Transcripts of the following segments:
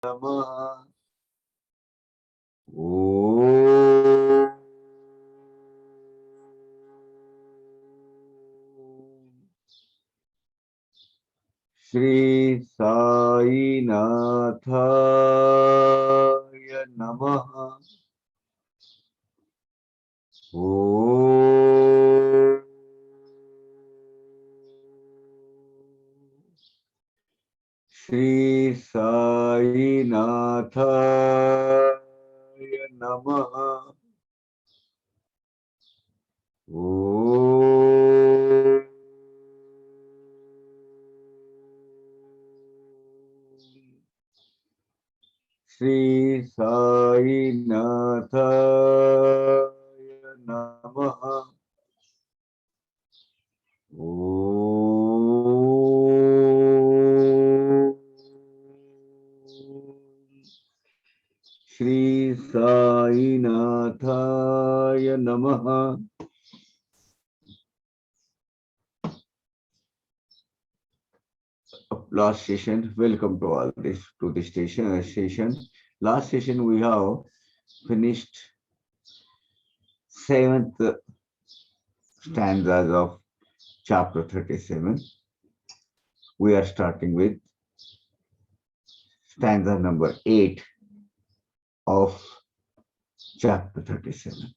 नमः। ओम श्री साई नाथाय नमः। ओम श्री साई नाथाय नमः। ओम श्री साई नाथाय नमः। ओम श्री साई नाथाय नमः। Last session, welcome to all this to the session. Last session we have finished 7th stanzas of chapter 37. We are starting with stanza number 8 of chapter 37.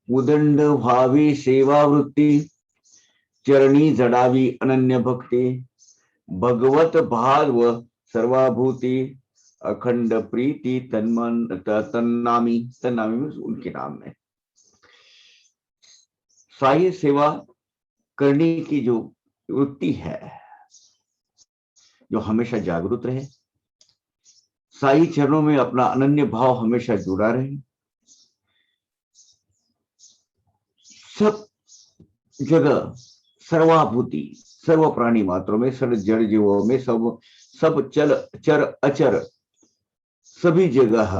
उदंड भावी सेवा वृत्ति चरणी जडावी अनन्य भक्ति भगवत भाव सर्वाभूति अखंड प्रीति तन्मन तन्नामी में उनके नाम में साई सेवा करने की जो वृत्ति है, जो हमेशा जागरूक रहे, साई चरणों में अपना अनन्य भाव हमेशा जुड़ा रहे, सब जगह सर्वाभूति सर्व प्राणी मात्रों में सर्व जड़ जीवों में सब चल चर अचर सभी जगह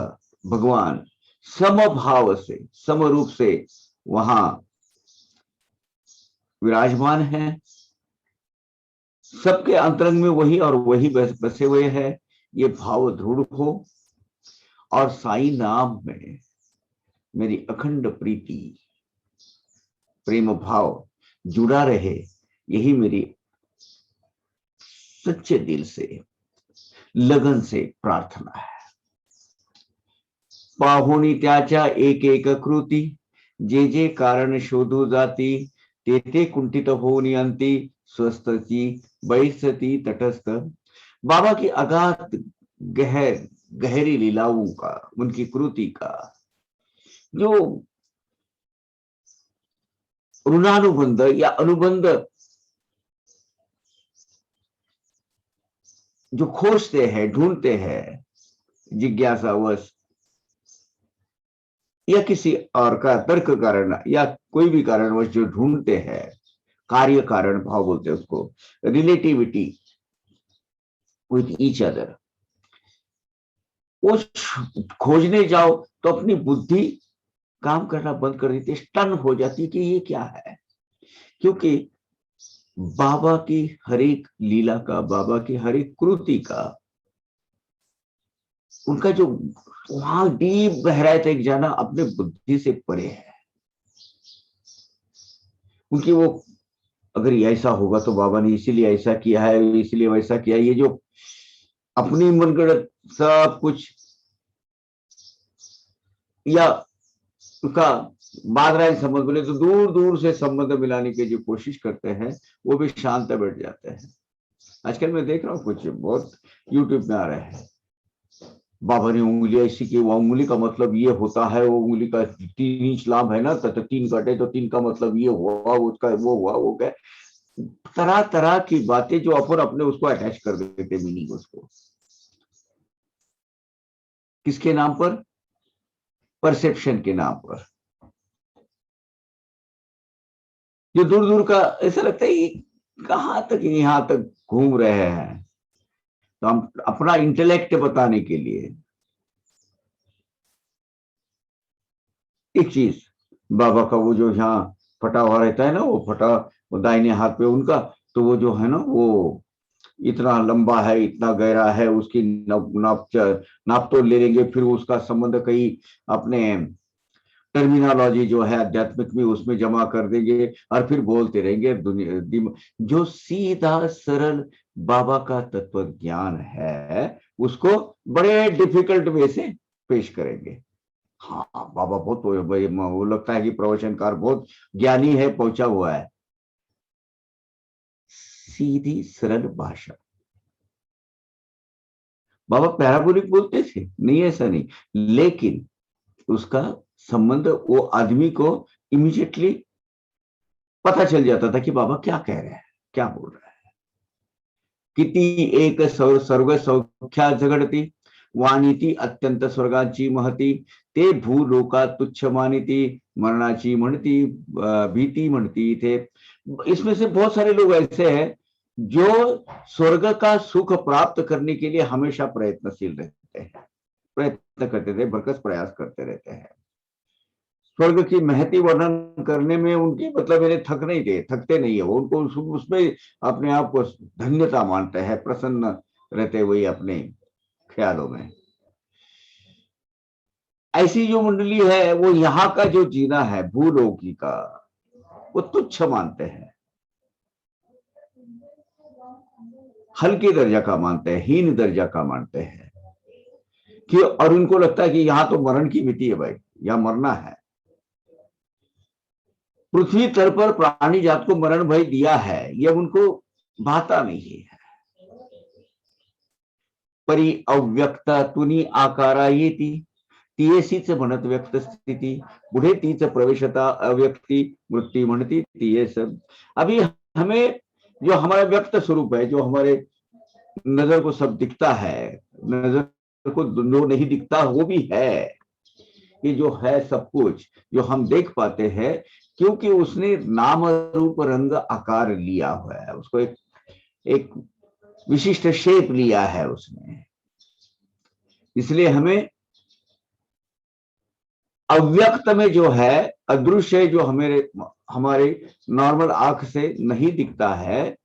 भगवान समभाव से समरूप से वहां विराजमान है। सबके अंतरंग में वही और वही बसे हुए हैं। ये भाव दृढ़ हो और साई नाम में मेरी अखंड प्रीति प्रेम भाव जुड़ा रहे, यही मेरी सच्चे दिल से लगन से प्रार्थना है। पाहुणी त्याच्या एक एक कृती जे जे कारण शोधू जाती ते ते कुंठित होऊन अंती स्वस्थची बैसती तटस्थ। बाबा की अगाध गहरी लीलाओं का, उनकी कृति का जो ऋणानुबंध या अनुबंध जो खोजते हैं, ढूंढते हैं जिज्ञासावश या किसी और का तर्क कारण या कोई भी कारणवश जो ढूंढते हैं, कार्य कारण भाव बोलते हैं उसको, रिलेटिविटी विथ ईच अदर, वो खोजने जाओ तो अपनी बुद्धि काम करना बंद कर देती है, स्टन हो जाती है कि ये क्या है। क्योंकि बाबा की हर एक लीला का, बाबा की हर एक कृति का, उनका जो वहां डीप गहराई तक जाना अपने बुद्धि से परे है। उनकी वो अगर ऐसा होगा तो बाबा ने इसीलिए ऐसा किया है, इसलिए वैसा किया, ये जो अपनी मनगढ़ंत सब कुछ या उसका बादराय संबंध बोले तो दूर दूर से संबंध मिलाने की जो कोशिश करते हैं वो भी शांत बैठ जाते हैं। आजकल मैं देख रहा हूँ कुछ बहुत यूट्यूब में आ रहे हैं, बाबा ने उंगली ऐसी की, वो उंगली का मतलब ये होता है, वो उंगली का 3 इंच लाभ है ना, तो 3 कटे तो 3 का मतलब ये हुआ, उसका वो हुआ, वो गए, तरह तरह की बातें जो अपन अपने उसको अटैच कर देते मीनिंग उसको, किसके नाम पर? परसेप्शन के नाम पर। जो दूर दूर का ऐसा लगता है कहां तक यहां तक घूम रहे हैं। तो हम अपना इंटेलेक्ट बताने के लिए एक चीज, बाबा का वो जो यहाँ फटा हुआ रहता है ना, वो फटा, वो दाहिने हाथ पे उनका, तो वो जो है ना वो इतना लंबा है, इतना गहरा है, उसकी नाप तो ले लेंगे, फिर उसका संबंध कई अपने टर्मिनोलॉजी जो है आध्यात्मिक में उसमें जमा कर देंगे और फिर बोलते रहेंगे। दुनिया जो सीधा सरल बाबा का तत्व ज्ञान है उसको बड़े डिफिकल्ट वे से पेश करेंगे। हाँ, बाबा बहुत वो लगता है कि प्रवचनकार बहुत ज्ञानी है, पहुंचा हुआ है। सीधी सरल भाषा। बाबा पैराबोलिक बोलते थे, नहीं ऐसा नहीं, लेकिन उसका संबंध वो आदमी को इमीडिएटली पता चल जाता था कि बाबा क्या कह रहे हैं, क्या बोल रहे हैं। किती एक स्वर्ग सौख्या झगडती, वाणीती अत्यंत स्वर्गाची महती, ते भूलोका तुच्छ मानिती, मरणाची म्हणती, भीती म्हणती थे। इसमें से बहुत सारे लोग ऐसे हैं जो स्वर्ग का सुख प्राप्त करने के लिए हमेशा प्रयत्नशील रहते हैं, प्रयत्न करते थे, भरकस प्रयास करते रहते हैं। स्वर्ग की महती वर्णन करने में उनकी मतलब इन्हें थकते नहीं है वो, उनको उसमें अपने आप को धन्यता मानते हैं, प्रसन्न रहते हुए अपने ख्यालों में। ऐसी जो मंडली है वो यहाँ का जो जीना है भूलोकी का, वो तुच्छ मानते हैं, हल्के दर्जा का मानते हैं, हीन दर्जा का मानते हैं कि, और उनको लगता है कि यहां तो मरण की मिट्टी है भाई, यहां मरना है। पृथ्वी तल पर प्राणी जात को मरण भय दिया है, यह उनको भाता नहीं है। परी अव्यक्ता तुनी आकारा येती, तीयेसीच म्हणत व्यक्त स्थिती, पुढे तीच प्रवेशता अव्यक्ति मृत्यु म्हणती तीये सब। अभी हमें जो हमारा व्यक्त स्वरूप है, जो हमारे नजर को सब दिखता है, नजर को जो नहीं दिखता वो भी है, ये जो है सब कुछ जो हम देख पाते हैं, क्योंकि उसने नाम रूप रंग आकार लिया हुआ है, उसको एक विशिष्ट शेप लिया है उसने। इसलिए हमें अव्यक्त में जो है, अदृश्य जो हमारे नॉर्मल आंख से नहीं दिखता है,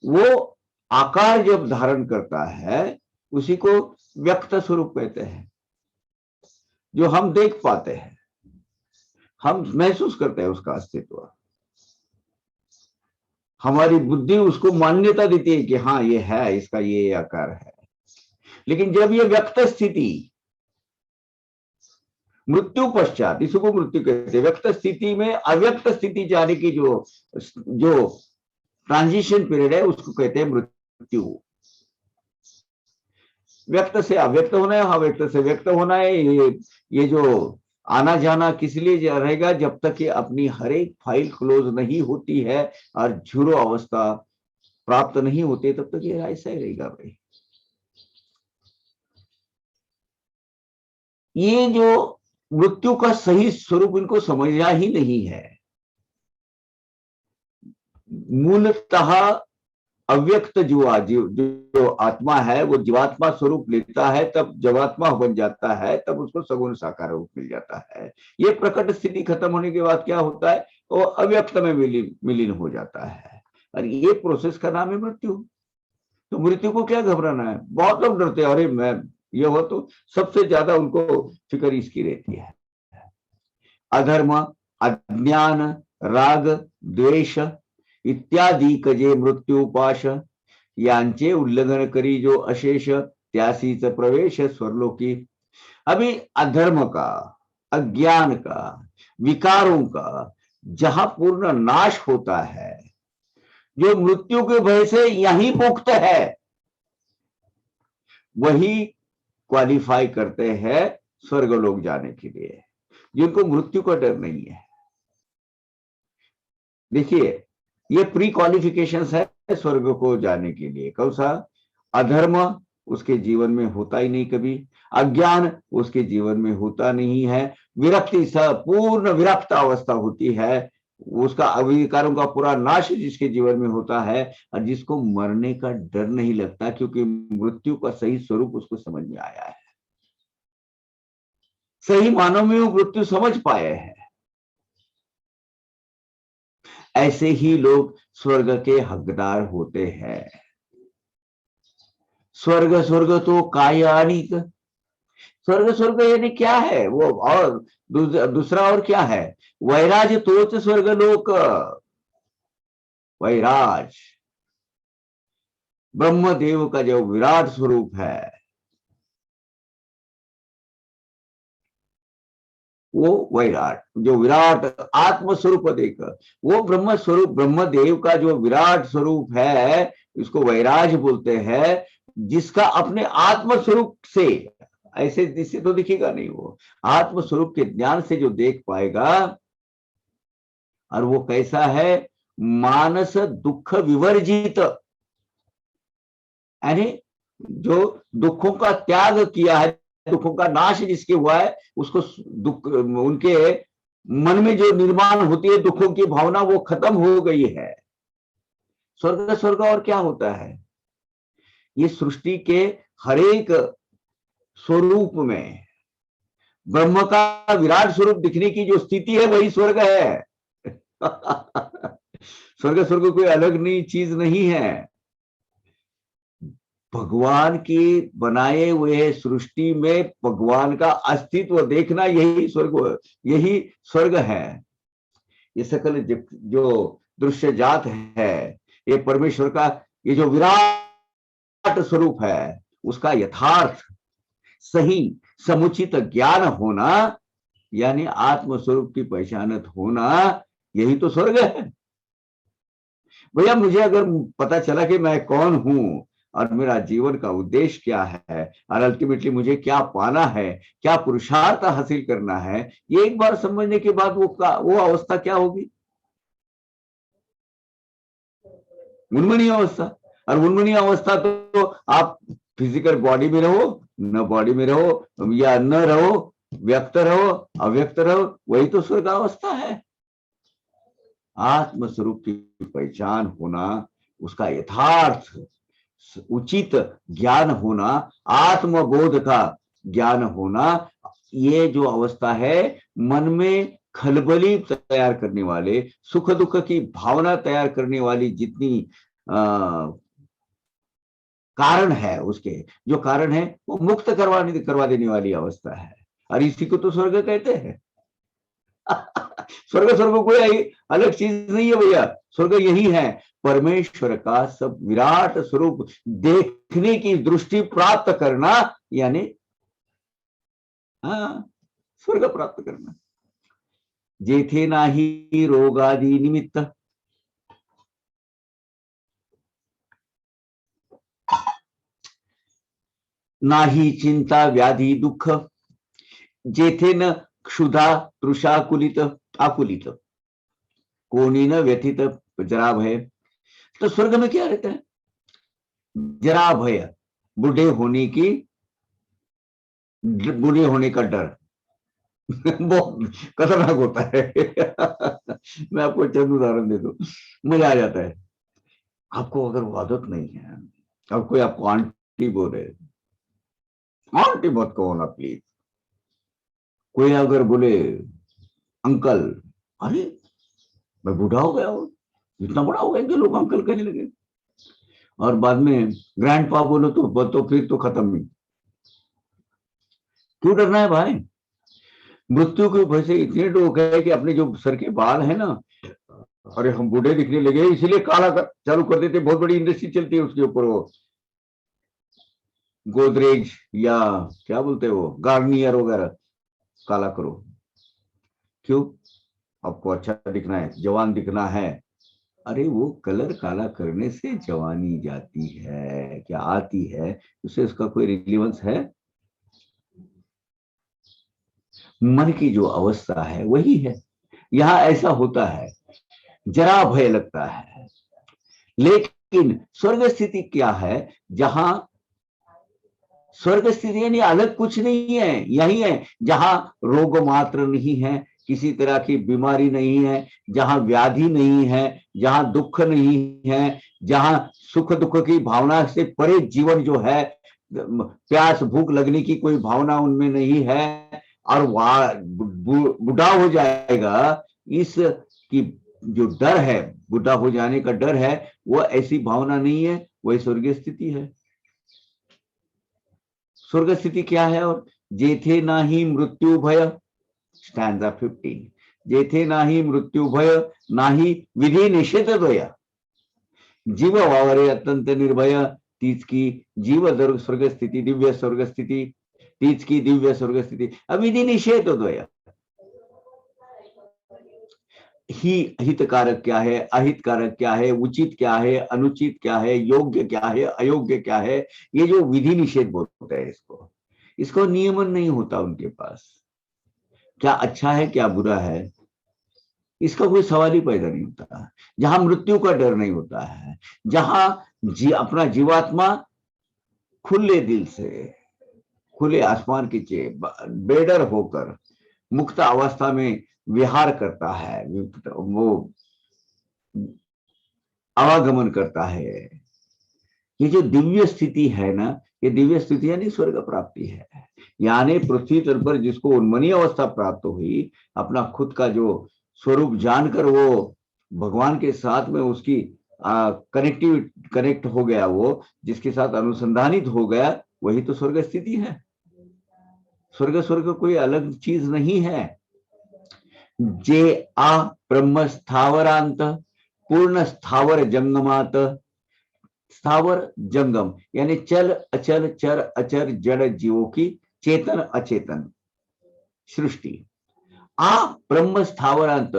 वो आकार जब धारण करता है उसी को व्यक्त स्वरूप कहते हैं। जो हम देख पाते हैं, हम महसूस करते हैं उसका अस्तित्व, हमारी बुद्धि उसको मान्यता देती है कि हाँ ये है, इसका ये आकार है। लेकिन जब ये व्यक्त स्थिति, मृत्यु पश्चात, इसको मृत्यु कहते हैं, व्यक्त स्थिति में अव्यक्त स्थिति जाने की जो जो ट्रांजिशन पीरियड है उसको कहते हैं मृत्यु। व्यक्त से अव्यक्त होना है, अव्यक्त से व्यक्त होना है, ये जो आना जाना किस लिए रहेगा, जब तक कि अपनी हर एक फाइल क्लोज नहीं होती है और जीरो अवस्था प्राप्त नहीं होती, तब तक ये ऐसा ही रहेगा भाई। ये जो मृत्यु का सही स्वरूप इनको समझना ही नहीं है। मूलतः अव्यक्त जो आत्मा है वो जीवात्मा स्वरूप लेता है, तब जीवात्मा बन जाता है, तब उसको सगुण साकार रूप मिल जाता है। ये प्रकट स्थिति खत्म होने के बाद क्या होता है, वो अव्यक्त में विलीन हो जाता है, और ये प्रोसेस का नाम है मृत्यु। तो मृत्यु को क्या घबराना है? बहुत लोग डरते हैं, अरे मैं ये हो, तो सबसे ज्यादा उनको फिक्र इसकी रहती है। अधर्म, अज्ञान, राग, द्वेष इत्यादि कजे मृत्युपाश, यांचे उल्लंघन करी जो अशेष, त्यासीच प्रवेश स्वर्लोकी। अभी अधर्म का, अज्ञान का, विकारों का जहां पूर्ण नाश होता है, जो मृत्यु के भय से यही मुक्त है, वही क्वालिफाई करते हैं स्वर्गलोक जाने के लिए, जिनको मृत्यु का डर नहीं है। देखिए, ये प्री क्वालिफिकेशन है स्वर्ग को जाने के लिए। कौन सा? अधर्म उसके जीवन में होता ही नहीं कभी, अज्ञान उसके जीवन में होता नहीं है, विरक्ति, पूर्ण विरक्त अवस्था होती है, उसका अविकारों का पूरा नाश जिसके जीवन में होता है, और जिसको मरने का डर नहीं लगता, क्योंकि मृत्यु का सही स्वरूप उसको समझ में आया है, सही मानव में वो मृत्यु समझ पाए हैं। ऐसे ही लोग स्वर्ग के हकदार होते हैं। स्वर्ग स्वर्ग तो कायानिक, स्वर्ग स्वर्ग यानी क्या है वो, और दूसरा और क्या है, वैराज तोच स्वर्ग लोक, वैराज ब्रह्मदेव का जो विराट स्वरूप है, वो वैराट जो विराट आत्म स्वरूप देख, वो ब्रह्म स्वरूप ब्रह्मदेव का जो विराट स्वरूप है, इसको वैराज बोलते हैं, जिसका अपने आत्म स्वरूप से, ऐसे जिससे तो दिखेगा नहीं, वो आत्म स्वरूप के ज्ञान से जो देख पाएगा, और वो कैसा है, मानस दुख विवर्जित, यानी जो दुखों का त्याग किया है, दुखों का नाश जिसके हुआ है, उसको दुख, उनके मन में जो निर्माण होती है दुखों की भावना, वो खत्म हो गई है। स्वर्ग स्वर्ग और क्या होता है, ये सृष्टि के हरेक स्वरूप में ब्रह्म का विराट स्वरूप दिखने की जो स्थिति है, वही स्वर्ग है। स्वर्ग स्वर्ग कोई अलग नई चीज नहीं है, भगवान की बनाए हुए सृष्टि में भगवान का अस्तित्व देखना, यही स्वर्ग, यही स्वर्ग है। ये सकल जो दृश्य जात है, ये परमेश्वर का ये जो विराट स्वरूप है, उसका यथार्थ सही समुचित ज्ञान होना, यानी आत्म स्वरूप की पहचानत होना, यही तो स्वर्ग है। भैया मुझे अगर पता चला कि मैं कौन हूं और मेरा जीवन का उद्देश्य क्या है, और अल्टीमेटली मुझे क्या पाना है, क्या पुरुषार्थ हासिल करना है, ये एक बार समझने के बाद वो अवस्था क्या होगी, उन्मनी अवस्था। और उन्मनी अवस्था तो आप फिजिकल बॉडी में रहो, न बॉडी में रहो या न रहो, व्यक्त रहो अव्यक्त रहो, वही तो स्वर्ग अवस्था है। आत्म स्वरूप की पहचान होना, उसका यथार्थ उचित ज्ञान होना, आत्मबोध का ज्ञान होना, ये जो अवस्था है, मन में खलबली तैयार करने वाले, सुख दुख की भावना तैयार करने वाली जितनी कारण है, उसके जो कारण है वो मुक्त करवा देने वाली अवस्था है, और इसी को तो स्वर्ग कहते हैं। स्वर्ग स्वर्ग कोई अलग चीज नहीं है भैया, स्वर्ग यही है, परमेश्वर का सब विराट स्वरूप देखने की दृष्टि प्राप्त करना, यानी हाँ, स्वर्ग प्राप्त करना। जेथे नाही रोगादि निमित्त, नाही चिंता व्याधि दुख, जेथे न क्षुधा तृषा कुलित आकुलित, कोणी न व्यथित जरा भय। तो स्वर्ग में क्या रहता है, जरा भय, बूढ़े होने की, बूढ़े होने का डर। बहुत खतरनाक होता है। मैं आपको चंद उदाहरण दे दूं, मजा आ जाता है। आपको अगर वो आदत नहीं है, अब कोई आपको आंटी बोले, आंटी मत कहो ना प्लीज, कोई अगर बोले अंकल, अरे मैं बूढ़ा हो गया हूं, इतना बड़ा हो गया कि लोग अंकल कहने लगे, और बाद में ग्रैंड पा बोलो तो फिर तो खत्म ही। क्यों डरना है भाई, मृत्यु के ऊपर से इतने लोग है कि अपने जो सर के बाल है ना, अरे हम बूढ़े दिखने लगे इसीलिए काला चालू कर देते, बहुत बड़ी इंडस्ट्री चलती है उसके ऊपर, वो गोदरेज या क्या बोलते हैं वो गार्नियर वगैरह, काला करो। क्यों, आपको अच्छा दिखना है, जवान दिखना है, अरे वो कलर काला करने से जवानी जाती है क्या, आती है, उससे उसका कोई रिलेवेंस है। मन की जो अवस्था है वही है, यहां ऐसा होता है, जरा भय लगता है। लेकिन स्वर्ग स्थिति क्या है, जहां स्वर्ग स्थिति यानी अलग कुछ नहीं है, यही है जहां रोग मात्र नहीं है, किसी तरह की बीमारी नहीं है, जहां व्याधि नहीं है, जहां दुख नहीं है, जहां सुख दुख की भावना से परे जीवन जो है, प्यास भूख लगने की कोई भावना उनमें नहीं है, और वह बुढ़ा हो जाएगा, इस की जो डर है, बुढ़ा हो जाने का डर है, वो ऐसी भावना नहीं है, वही स्वर्गीय स्थिति है। स्वर्ग स्थिति क्या है? और जेथे नाही मृत्यु भय, स्टैंजा 15, जेथे नाही मृत्यु भय, नाही विधि निषेध द्वय, जीव वावरे अत्यंत निर्भय, तीच की जीव स्वर्ग स्थिति, दिव्य स्वर्ग स्थिति, तीच की दिव्य स्वर्ग स्थिति, अविधि निषेध द्वय। ही हितकारक क्या है, अहितकारक क्या है, उचित क्या है, अनुचित क्या है, योग्य क्या है, अयोग्य क्या है, ये जो विधि निषेध बोलते हैं, इसको नियमन नहीं होता उनके पास। क्या अच्छा है क्या बुरा है, इसका कोई सवाल ही पैदा नहीं होता। जहां मृत्यु का डर नहीं होता है, जहां अपना जीवात्मा खुले दिल से, खुले आसमान की बेडर होकर मुक्त अवस्था में विहार करता है, वो आवागमन करता है, ये जो दिव्य स्थिति है ना, ये दिव्य स्थिति यानी स्वर्ग प्राप्ति है। यानी पृथ्वी तल पर जिसको उन्मनी अवस्था प्राप्त हुई, अपना खुद का जो स्वरूप जानकर वो भगवान के साथ में उसकी कनेक्ट हो गया, वो जिसके साथ अनुसंधानित हो गया, वही तो स्वर्ग स्थिति है। स्वर्ग कोई अलग चीज नहीं है। जे आ ब्रह्म स्थावरांत पूर्ण स्थावर जंगमात, स्थावर जंगम यानी चल अचल चर अचर जड़ जीवों की चेतन अचेतन सृष्टि। आ ब्रह्म स्थावरांत,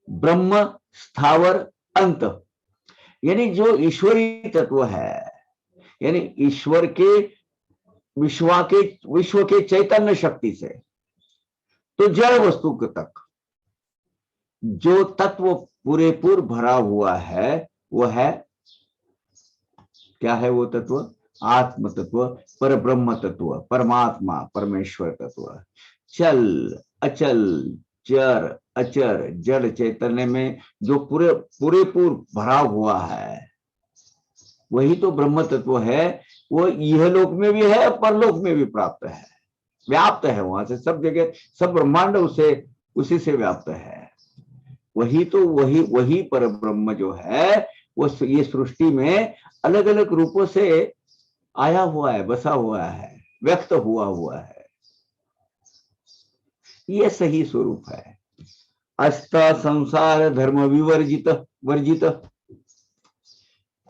ब्रह्म स्थावर अंत यानी जो ईश्वरीय तत्व है, यानी ईश्वर के विश्व के चैतन्य शक्ति से तो जड़ वस्तु तक जो तत्व पूरेपूर भरा हुआ है, वो है, क्या है वो तत्व? आत्म तत्व, पर ब्रह्म तत्व, परमात्मा, परमेश्वर तत्व। चल अचल चर अचर जड़ चैतन्य में जो पूरेपूर भरा हुआ है, वही तो ब्रह्म तत्व है। वो यह लोक में भी है, परलोक में भी प्राप्त है, व्याप्त है, वहां से सब जगह, सब ब्रह्मांड उसी से व्याप्त है। वही तो वही पर ब्रह्म जो है, वो ये सृष्टि में अलग अलग रूपों से आया हुआ है, बसा हुआ है, व्यक्त हुआ है। ये सही स्वरूप है। अस्ता संसार धर्म विवर्जित वर्जित,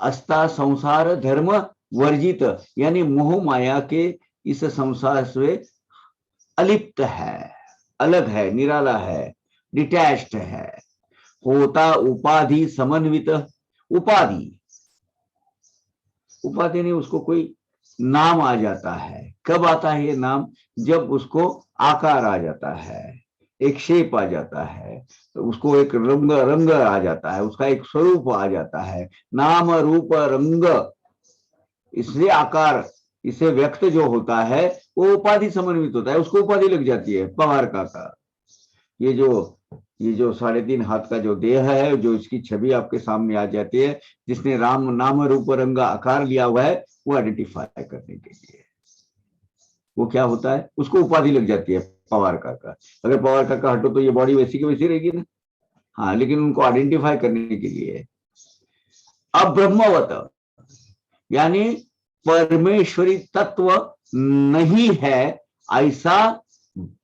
अस्ता संसार धर्म वर्जित यानी मोह माया के इस संसार से अलिप्त है, अलग है, निराला है, डिटैच्ड है। होता उपाधि समन्वित, उपाधि नहीं, उसको कोई नाम आ जाता है। कब आता है ये नाम? जब उसको आकार आ जाता है, एक शेप आ जाता है, तो उसको एक रंग आ जाता है, उसका एक स्वरूप आ जाता है। नाम रूप रंग, इसलिए आकार, इसे व्यक्त जो होता है वो उपाधि समन्वित होता है, उसको उपाधि लग जाती है। पवार का ये जो 3.5 हाथ का जो देह है, जो इसकी छवि आपके सामने आ जाती है, जिसने राम नाम रूप रंग आकार लिया हुआ है, वो आइडेंटिफाई करने के लिए वो क्या होता है, उसको उपाधि लग जाती है पवार का। अगर पवार का हटो तो ये बॉडी वैसी की वैसी रहेगी ना। हाँ, लेकिन उनको आइडेंटिफाई करने के लिए अब्रह्मवत यानी परमेश्वरी तत्व नहीं है, ऐसा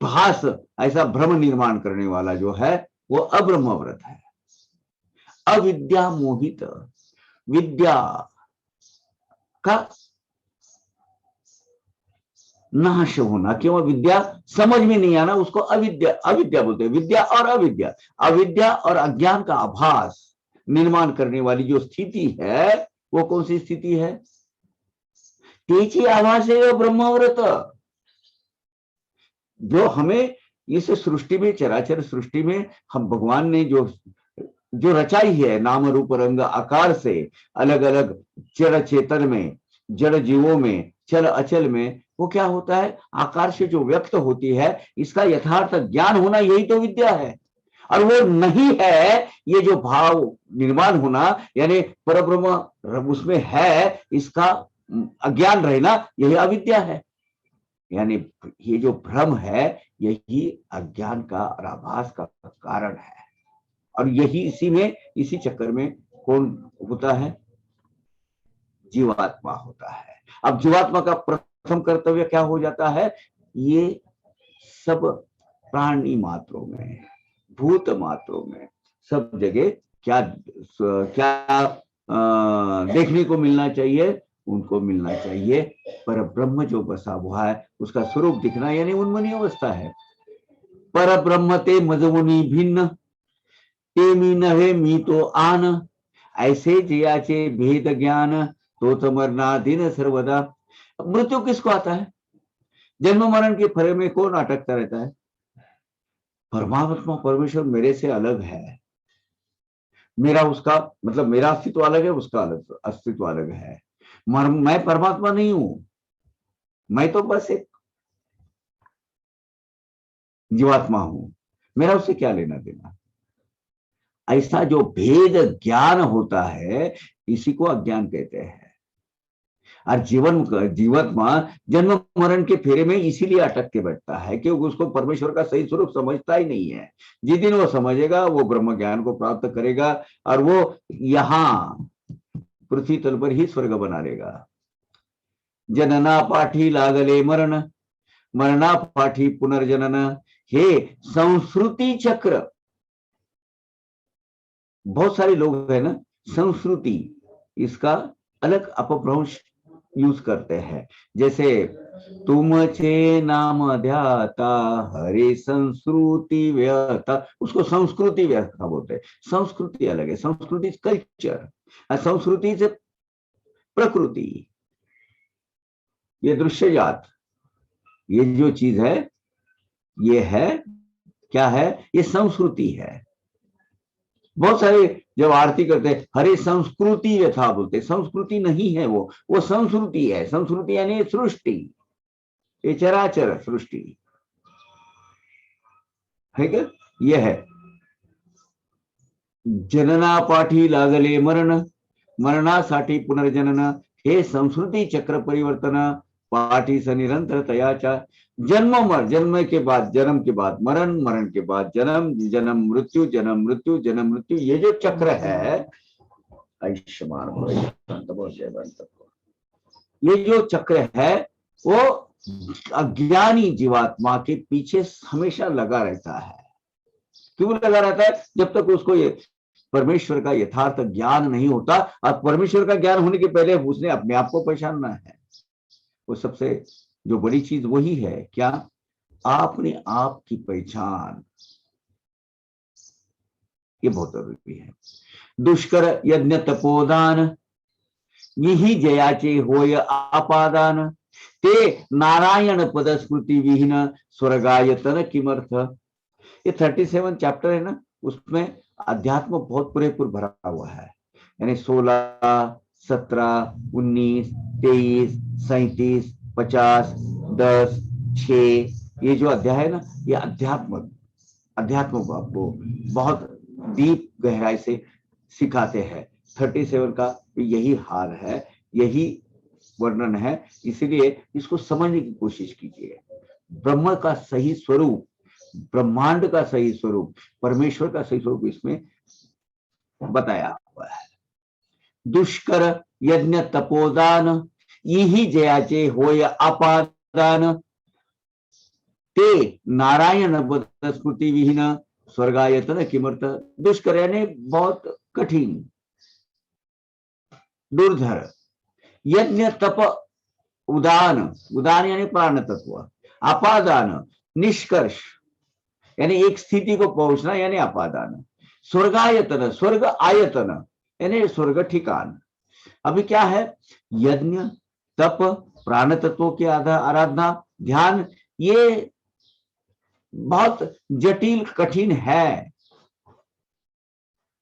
भास, ऐसा भ्रम निर्माण करने वाला जो है वो अब्रह्मव्रत है। अविद्या मोहित, विद्या का नाश होना, क्यों? विद्या समझ में नहीं आना, उसको अविद्या बोलते हैं। विद्या और अविद्या और अज्ञान का आभास निर्माण करने वाली जो स्थिति है, वो कौन सी स्थिति है? तेजी आभास है ब्रह्मव्रत, जो हमें इस सृष्टि में, चराचर सृष्टि में हम भगवान ने जो रचाई है, नाम रूप रंग आकार से अलग अलग जड़ चेतन में, जड़ जीवों में, चल अचल में, वो क्या होता है, आकार से जो व्यक्त होती है, इसका यथार्थ ज्ञान होना, यही तो विद्या है। और वो नहीं है, ये जो भाव निर्माण होना, यानी परब्रह्म उसमें है, इसका अज्ञान रहना, यही अविद्या है। यानी ये जो भ्रम है, यही अज्ञान का और आभास का कारण है। और यही इसी में, इसी चक्कर में कौन होता है, जीवात्मा होता है। अब जीवात्मा का प्रथम कर्तव्य क्या हो जाता है, ये सब प्राणी मात्रों में, भूत मात्रों में, सब जगह क्या क्या देखने को मिलना चाहिए, उनको मिलना चाहिए पर ब्रह्म जो बसा हुआ है, उसका स्वरूप दिखना, यानी उन्मनी अवस्था है। पर ब्रह्म ते मजमुनी भिन्न, ते मी नहे मी तो आन, ऐसे जियाचे भेद ज्ञान, तो तमरना दिन सर्वदा। मृत्यु किसको आता है, जन्म मरण के फरे में कौन अटकता रहता है, परमात्मा परमेश्वर मेरे से अलग है, मेरा उसका मतलब मेरा अस्तित्व अलग है, उसका अलग अस्तित्व अलग है। मैं परमात्मा नहीं हूं, मैं तो बस एक जीवात्मा हूं, मेरा उससे क्या लेना देना। ऐसा जो भेद ज्ञान होता है, इसी को अज्ञान कहते हैं। और जीवात्मा जन्म मरण के फेरे में इसीलिए अटक के बैठता है क्योंकि उसको परमेश्वर का सही स्वरूप समझता ही नहीं है। जिस दिन वो समझेगा, वो ब्रह्म ज्ञान को प्राप्त करेगा और वो यहाँ पृथ्वी तल पर ही स्वर्ग बना लेगा। जनना पाठी लागले मरण, मरना पाठी पुनर्जनन, हे संस्कृति चक्र। बहुत सारे लोग है ना, संस्कृति इसका अलग अपभ्रंश यूज करते हैं। जैसे तुमचे नाम ध्याता हरे संस्कृति व्यथा, उसको संस्कृति व्यथा बोलते हैं। संस्कृति अलग है, संस्कृति कल्चर, संस्कृति से प्रकृति, ये दृश्यजात, ये जो चीज है, ये है क्या है, ये संस्कृति है। बहुत सारे जब आरती करते हैं, हरे संस्कृति व्यथा बोलते, संस्कृति नहीं है वो संस्कृति है। संस्कृति यानी सृष्टि, ये चराचर सृष्टि है क्या, ये है। जनना पाठी लागले मरण, मरणासाठी पुनर्जनन, हे संस्कृति चक्र परिवर्तन, पाठी स निरंतर तयाचा। जन्म के बाद जन्म के बाद मरण, मरण के बाद जन्म, जन्म मृत्यु, जन्म मृत्यु, जन्म मृत्यु, ये जो चक्र है, आयुष्मान ये जो चक्र है, वो अज्ञानी जीवात्मा के पीछे हमेशा लगा रहता है। क्यों लगा रहता है, जब तक उसको ये परमेश्वर का यथार्थ ज्ञान नहीं होता। और परमेश्वर का ज्ञान होने के पहले उसने अपने आप को पहचानना है। वो सबसे जो बड़ी चीज वही है, क्या, अपने आप की पहचान, ये बहुत जरूरी है। दुष्कर यज्ञ तपोदान, यही जयाचे होय आपादान, ते नारायण पद स्मृति विहीन, स्वर्गायतन किमर्थ। ये 37 चैप्टर है ना, उसमें अध्यात्म बहुत पूरेपूर भरा हुआ है। यानी 16, 17, 19, 23, 37, 50, 10, 6, ये जो अध्याय है ना, ये अध्यात्म को आपको बहुत डीप गहराई से सिखाते हैं। 37 का यही हाल है, यही वर्णन है। इसलिए इसको समझने की कोशिश कीजिए। ब्रह्म का सही स्वरूप, ब्रह्मांड का सही स्वरूप, परमेश्वर का सही स्वरूप इसमें बताया हुआ है। दुष्कर यज्ञ तपोदान, यही जयाचे होय आपादान, ते नारायण स्मृति विहीन, स्वर्गायतन किमर्थ। दुष्कर यानी बहुत कठिन, दुर्धर, यज्ञ तप उदान, उदान यानी प्राण तत्व, आपादान निष्कर्ष यानी एक स्थिति को पहुंचना, यानी आपादान, स्वर्गायतन स्वर्ग आयतन यानी स्वर्ग ठिकान। अभी क्या है, यज्ञ तप प्राण तत्वों की आराधना ध्यान, ये बहुत जटिल कठिन है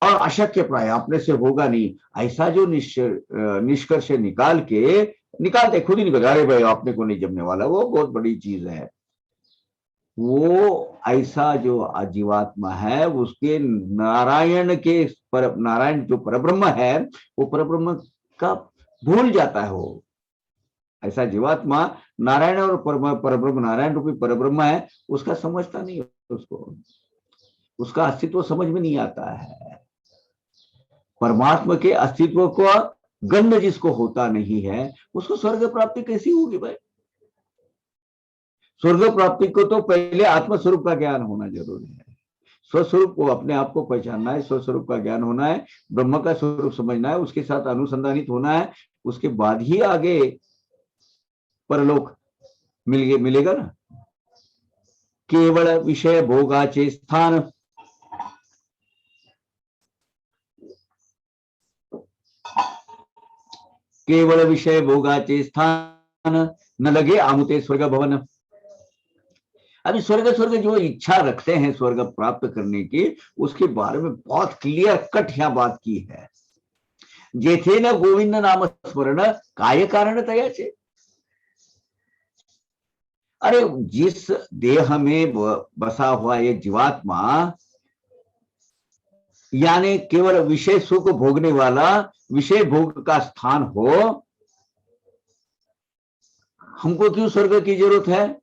और अशक्य प्राय, अपने से होगा नहीं। ऐसा जो निष्कर्ष निकाल के निकालते, खुद ही निकलते, अरे भाई अपने को नहीं जमने वाला, वो बहुत बड़ी चीज है। वो ऐसा जो जीवात्मा है उसके नारायण के नारायण जो परब्रह्म है, वो परब्रह्म का भूल जाता है वो। ऐसा जीवात्मा नारायण और परब्रह्म, नारायण रूपी परब्रह्म है, उसका समझता नहीं है उसको, उसका अस्तित्व समझ में नहीं आता है। परमात्मा के अस्तित्व को गंध जिसको होता नहीं है, उसको स्वर्ग प्राप्ति कैसी होगी भाई? स्वर्ग प्राप्ति को तो पहले आत्मस्वरूप का ज्ञान होना जरूरी है। स्वस्वरूप को, अपने आप को पहचानना है, स्वस्वरूप का ज्ञान होना है, ब्रह्म का स्वरूप समझना है, उसके साथ अनुसंधानित होना है, उसके बाद ही आगे परलोक मिलेगा ना। केवल विषय भोगाचे स्थान, केवल विषय भोगाचे स्थान, न लगे आमुते स्वर्ग भवन। अभी स्वर्ग स्वर्ग जो इच्छा रखते हैं स्वर्ग प्राप्त करने की, उसके बारे में बहुत क्लियर कट यहाँ बात की है। जेथे न गोविंद नाम स्मरण काय कारण तयाचे। अरे जिस देह में बसा हुआ ये जीवात्मा, यानी केवल विषय सुख भोगने वाला, विषय भोग का स्थान हो, हमको क्यों स्वर्ग की जरूरत है?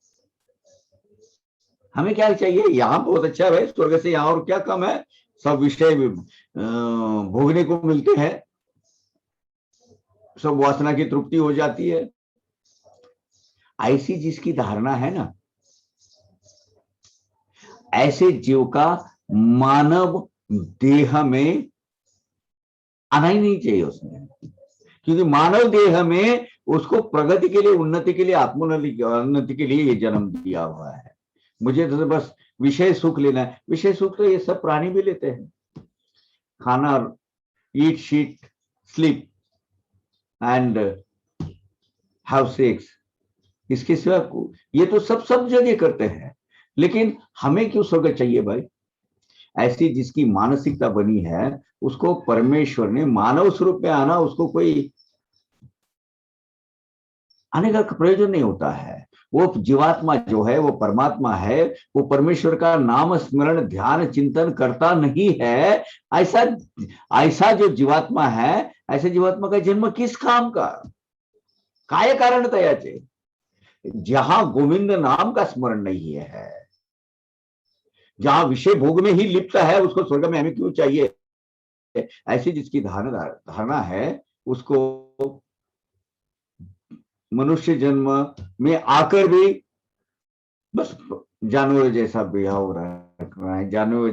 हमें क्या चाहिए? यहाँ बहुत अच्छा है स्वर्ग से, यहाँ और क्या कम है? सब विषय भोगने को मिलते हैं, सब वासना की तृप्ति हो जाती है। ऐसी जिसकी धारणा है ना, ऐसे जीव का मानव देह में आना ही नहीं चाहिए उसमें, क्योंकि मानव देह में उसको प्रगति के लिए, उन्नति के लिए, आत्मोन्नति के लिए ये जन्म दिया हुआ है। मुझे तो बस विषय सुख लेना है। विषय सुख तो ये सब प्राणी भी लेते हैं, खाना, eat shit sleep and have sex, इसके सिवा ये तो सब जगह करते हैं। लेकिन हमें क्यों स्वर्ग चाहिए भाई? ऐसी जिसकी मानसिकता बनी है, उसको परमेश्वर ने मानव स्वरूप में आना, उसको कोई आने का प्रयोजन नहीं होता है। वो जीवात्मा जो है वो परमात्मा है, वो परमेश्वर का नाम स्मरण ध्यान चिंतन करता नहीं है। ऐसा ऐसा जो जीवात्मा है, ऐसे जीवात्मा का जन्म किस काम का? काय कारण तयाचे। जहां गोविंद नाम का स्मरण नहीं है, जहां विषय भोग में ही लिप्त है, उसको स्वर्ग में हमें क्यों चाहिए? ऐसी जिसकी धारणा है, उसको मनुष्य जन्म में आकर भी बस जानवर जैसा बिहाव रखना है, जानवरों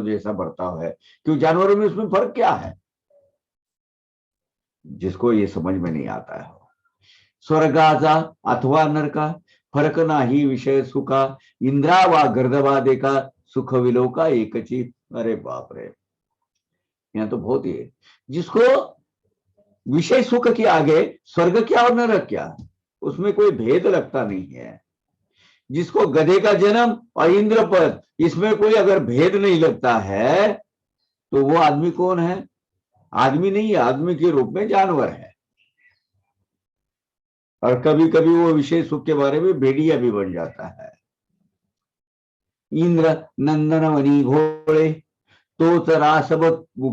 जैसा बर्ताव है। क्यों? जानवरों में उसमें फर्क क्या है? जिसको ये समझ में नहीं आता है, स्वर्गाचा अथवा नरका फरक नाही विषय सुखा, इंद्रा वा गर्दवा देखा सुख विलोका एकची। अरे बाप रे, यहाँ तो बहुत ही है। जिसको विषय सुख के आगे स्वर्ग क्या और नरक क्या, उसमें कोई भेद लगता नहीं है। जिसको गधे का जन्म और इंद्र पद, इसमें कोई अगर भेद नहीं लगता है, तो वो आदमी कौन है? आदमी नहीं है, आदमी के रूप में जानवर है। और कभी कभी वो विषय सुख के बारे में भेड़िया भी बन जाता है। इंद्र नंदन वनी घोड़े, तोच रासब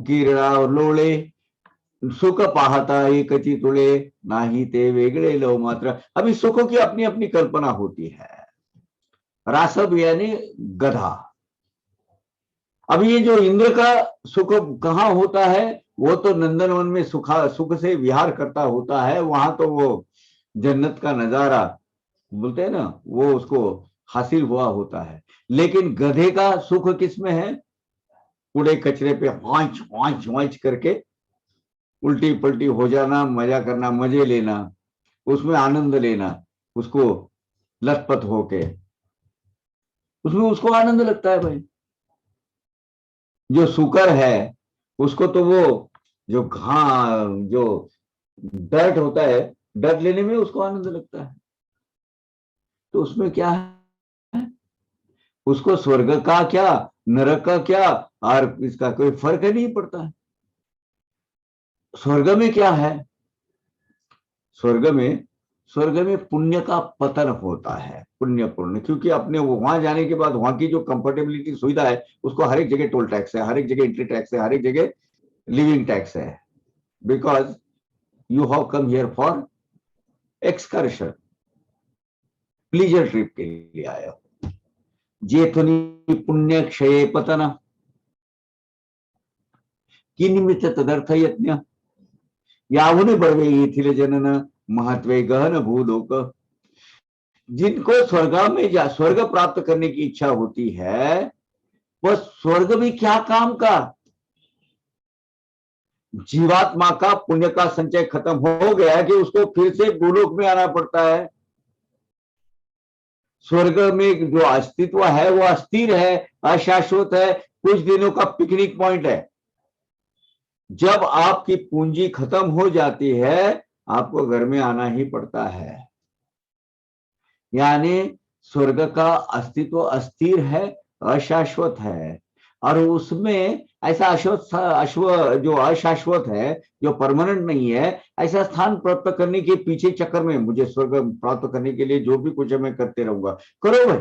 कीर्णा लोळे, सुख पाहता एकची तुळे, नाही ते वेगळे लो मात्र। अभी सुखों की अपनी अपनी कल्पना होती है। रासब यानी गधा। अब ये जो इंद्र का सुख कहाँ होता है? वो तो नंदनवन में सुख से विहार करता होता है, वहां तो वो जन्नत का नजारा बोलते हैं ना, वो उसको हासिल हुआ होता है। लेकिन गधे का सुख किसमें है? कूड़े कचरे पे वांच वांच वांच करके उल्टी पलटी हो जाना, मजा करना, मजे लेना, उसमें आनंद लेना, उसको लथपथ होके उसमें उसको आनंद लगता है भाई। जो सुकर है उसको तो वो जो जो डर्ट होता है, डर्ट लेने में उसको आनंद लगता है। तो उसमें क्या है? उसको स्वर्ग का क्या, नरक का क्या, और इसका कोई फर्क नहीं पड़ता है। स्वर्ग में क्या है? स्वर्ग में पुण्य का पतन होता है, पुण्य पुण्य, क्योंकि अपने वहां जाने के बाद वहां की जो कंफर्टेबिलिटी सुविधा है, उसको हर एक जगह टोल टैक्स है, हर एक जगह एंट्री टैक्स है, हर एक जगह लिविंग टैक्स है, because you have come here for excursion, pleaser trip के लिए आए हो। जेतुनि पुण्य क्षय पतन किनिमित्त तदर्थ यज्ञ यावने बर्वे येथिल जनन महत्वे गहन भूलोक। जिनको स्वर्ग प्राप्त करने की इच्छा होती है, वह स्वर्ग भी क्या काम का, जीवात्मा का पुण्य का संचय खत्म हो गया कि उसको फिर से भूलोक में आना पड़ता है। स्वर्ग में जो अस्तित्व है वो अस्थिर है, अशाश्वत है, कुछ दिनों का पिकनिक पॉइंट है। जब आपकी पूंजी खत्म हो जाती है, आपको घर में आना ही पड़ता है। यानी स्वर्ग का अस्तित्व अस्थिर है, अशाश्वत है, और उसमें ऐसा जो अशाश्वत है, जो परमानेंट नहीं है, ऐसा स्थान प्राप्त करने के पीछे चक्कर में मुझे स्वर्ग प्राप्त करने के लिए जो भी कुछ है मैं करते रहूंगा। करो भाई,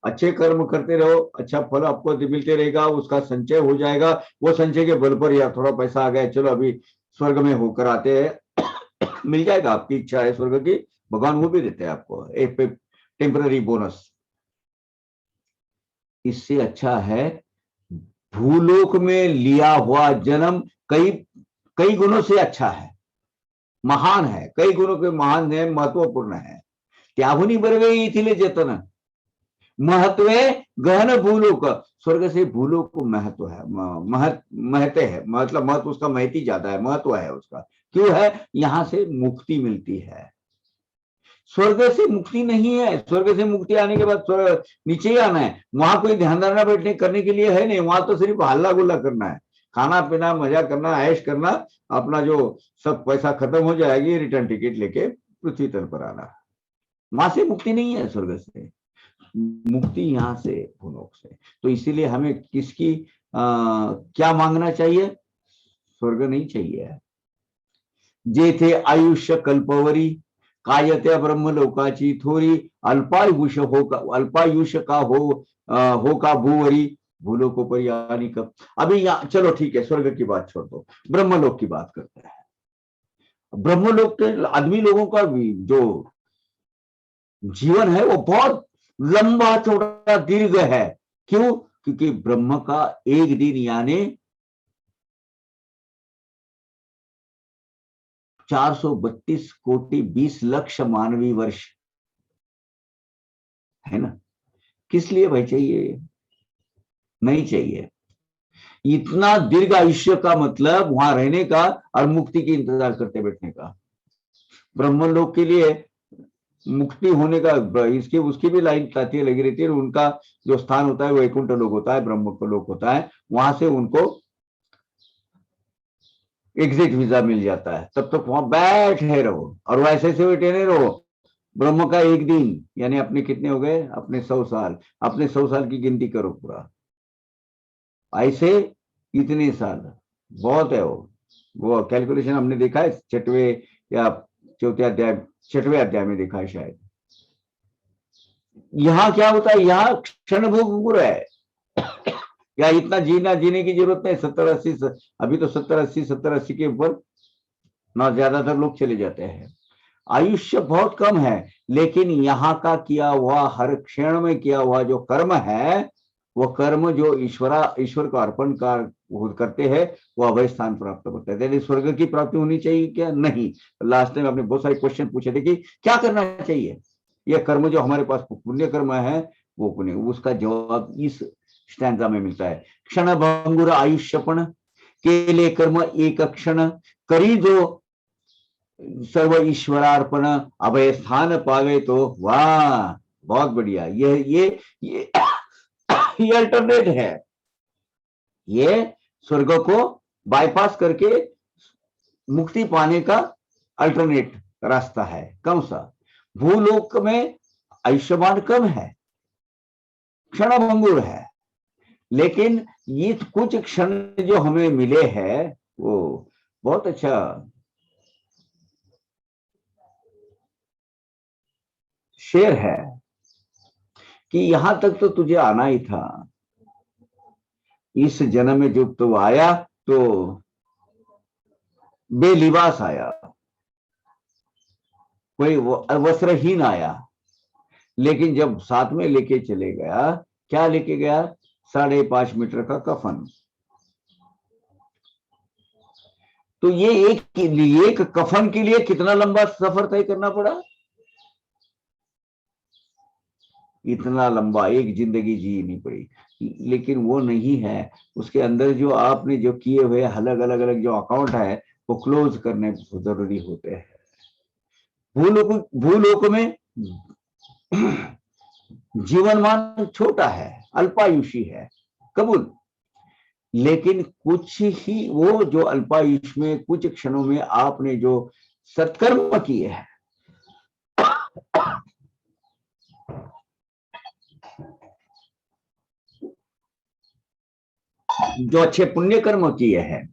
अच्छे कर्म करते रहो, अच्छा फल आपको मिलते रहेगा, उसका संचय हो जाएगा। वो संचय के बल पर यार थोड़ा पैसा आ गया, चलो अभी स्वर्ग में होकर आते हैं, मिल जाएगा। आपकी इच्छा है स्वर्ग की, भगवान वो भी देते हैं आपको एक टेम्पररी बोनस। इससे अच्छा है भूलोक में लिया हुआ जन्म कई कई गुणों से अच्छा है, महान है, कई गुणों के महान है, महत्वपूर्ण है। त्याहुनी बरवे इथिले चेतन महत्वे गहन भूलोक। स्वर्ग से भूलोक को महत्व है, महत्व है, मतलब महत्व उसका महती ज्यादा है, महत्व है उसका। क्यों है? यहां से मुक्ति मिलती है, स्वर्ग से मुक्ति नहीं है। स्वर्ग से मुक्ति आने के बाद स्वर्ग नीचे ही आना है, वहां कोई ध्यान धारणा बैठने करने के लिए है नहीं, वहां तो सिर्फ हल्ला गुल्ला करना है, खाना पीना, मजा करना, ऐश करना, अपना जो सब पैसा खत्म हो जाएगी, रिटर्न टिकट लेके पृथ्वी तल पर आना। वहां से मुक्ति नहीं है, स्वर्ग से मुक्ति यहाँ से, भूलोक से। तो इसीलिए हमें किसकी क्या मांगना चाहिए? स्वर्ग नहीं चाहिए। जे थे आयुष्य कल्पवरी कायत्या ब्रह्म लोकाची थोरी अल्पायुष्य का हो का भूवरी भूलोक पर यानी कब। अभी यहाँ चलो ठीक है, स्वर्ग की बात छोड़ दो, ब्रह्मलोक की बात करते हैं। ब्रह्मलोक के आदमी लोगों का जो जीवन है वो बहुत लंबा चौड़ा दीर्घ है। क्यों? क्योंकि ब्रह्म का एक दिन यानी 432 कोटि 20 लक्ष मानवीय वर्ष है ना। किस लिए भाई चाहिए? नहीं चाहिए। इतना दीर्घ आयुष्य का मतलब वहां रहने का और मुक्ति की इंतजार करते बैठने का। ब्रह्मलोक के लिए मुक्ति होने का इसकी उसकी भी लाइन ताती लगी रहती है। उनका जो स्थान होता है वो वैकुंठ लोक होता है, ब्रह्म लोक होता है, वहां से उनको एग्जिट वीजा मिल जाता है। तब तक वहां बैठे रहो और वैसे से बैठे नहीं रहो। ब्रह्म का एक दिन यानी अपने कितने हो गए? अपने 100 साल, अपने 100 साल की गिनती करो पूरा, ऐसे इतने साल बहुत है। वो कैलकुलेशन हमने देखा है 6वें या 4वें अध्याय, 6वें अध्याय में देखा है शायद। यहाँ क्या होता है? यहाँ क्षण भोग है, या इतना जीने की जरूरत नहीं। 70-80, अभी तो 70-80 के ऊपर ना ज्यादातर लोग चले जाते हैं। आयुष्य बहुत कम है, लेकिन यहाँ का किया हुआ, हर क्षण में किया हुआ जो कर्म है, वो कर्म जो ईश्वर को अर्पण करते हैं, वो अभय स्थान प्राप्त करते हैं। यदि स्वर्ग की प्राप्ति होनी चाहिए क्या? नहीं। लास्ट टाइम आपने बहुत सारे क्वेश्चन पूछे थे कि क्या करना चाहिए, ये कर्म जो हमारे पास पुण्य कर्म है वो पुण्य, उसका जवाब इस स्टैंजा में मिलता है। क्षण भंगुर आयुष्यपण केले कर्म एक क्षण करी जो सर्व ईश्वरार्पण अभय स्थान पावे तो वाह, बहुत बढ़िया। ये अल्टरनेट है, ये स्वर्ग को बाईपास करके मुक्ति पाने का अल्टरनेट रास्ता है। कौन सा? भूलोक में आयुष्मान कम है, क्षण भंगुर है, लेकिन ये कुछ क्षण जो हमें मिले हैं वो बहुत अच्छा शेर है कि यहां तक तो तुझे आना ही था, इस जन्म में जब तो आया तो बेलिबास आया, कोई वस्त्रहीन आया, लेकिन जब साथ में लेके चले गया, क्या लेके गया? 5.5 मीटर का कफन। तो ये एक कफन के लिए कितना लंबा सफर तय करना पड़ा? इतना लंबा एक जिंदगी जीनी पड़ी। लेकिन वो नहीं है, उसके अंदर जो आपने जो किए हुए अलग अलग अलग जो अकाउंट है वो क्लोज करने जरूरी होते हैं। भूलोक में जीवनमान छोटा है, अल्पायुषी है, कबूल। लेकिन कुछ ही वो जो अल्पायुष में कुछ क्षणों में आपने जो सत्कर्म किए हैं, जो अच्छे पुण्य कर्म किए हैं,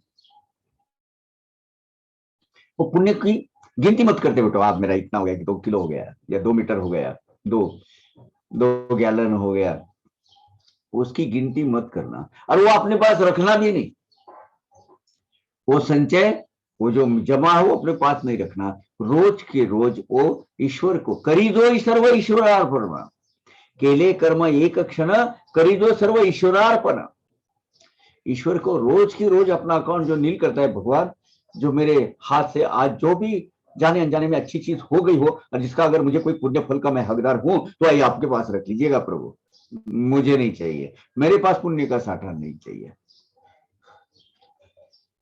वो पुण्य की गिनती मत करते बेटो। आप मेरा इतना हो गया कि 2 किलो हो गया या 2 मीटर हो गया, 2 गैलन हो गया, उसकी गिनती मत करना। और वो अपने पास रखना भी नहीं, वो संचय, वो जो जमा हो अपने पास नहीं रखना। रोज के रोज वो ईश्वर को करी दो सर्व ईश्वरार्पण, केले कर्म एक क्षण करी दो सर्व ईश्वरार्पण। ईश्वर को रोज की रोज अपना अकाउंट जो नील करता है, भगवान जो मेरे हाथ से आज जो भी जाने अनजाने में अच्छी चीज हो गई हो और जिसका अगर मुझे कोई पुण्य फल का मैं हकदार हूं, तो आइए आपके पास रख लीजिएगा प्रभु, मुझे नहीं चाहिए, मेरे पास पुण्य का साठा नहीं चाहिए।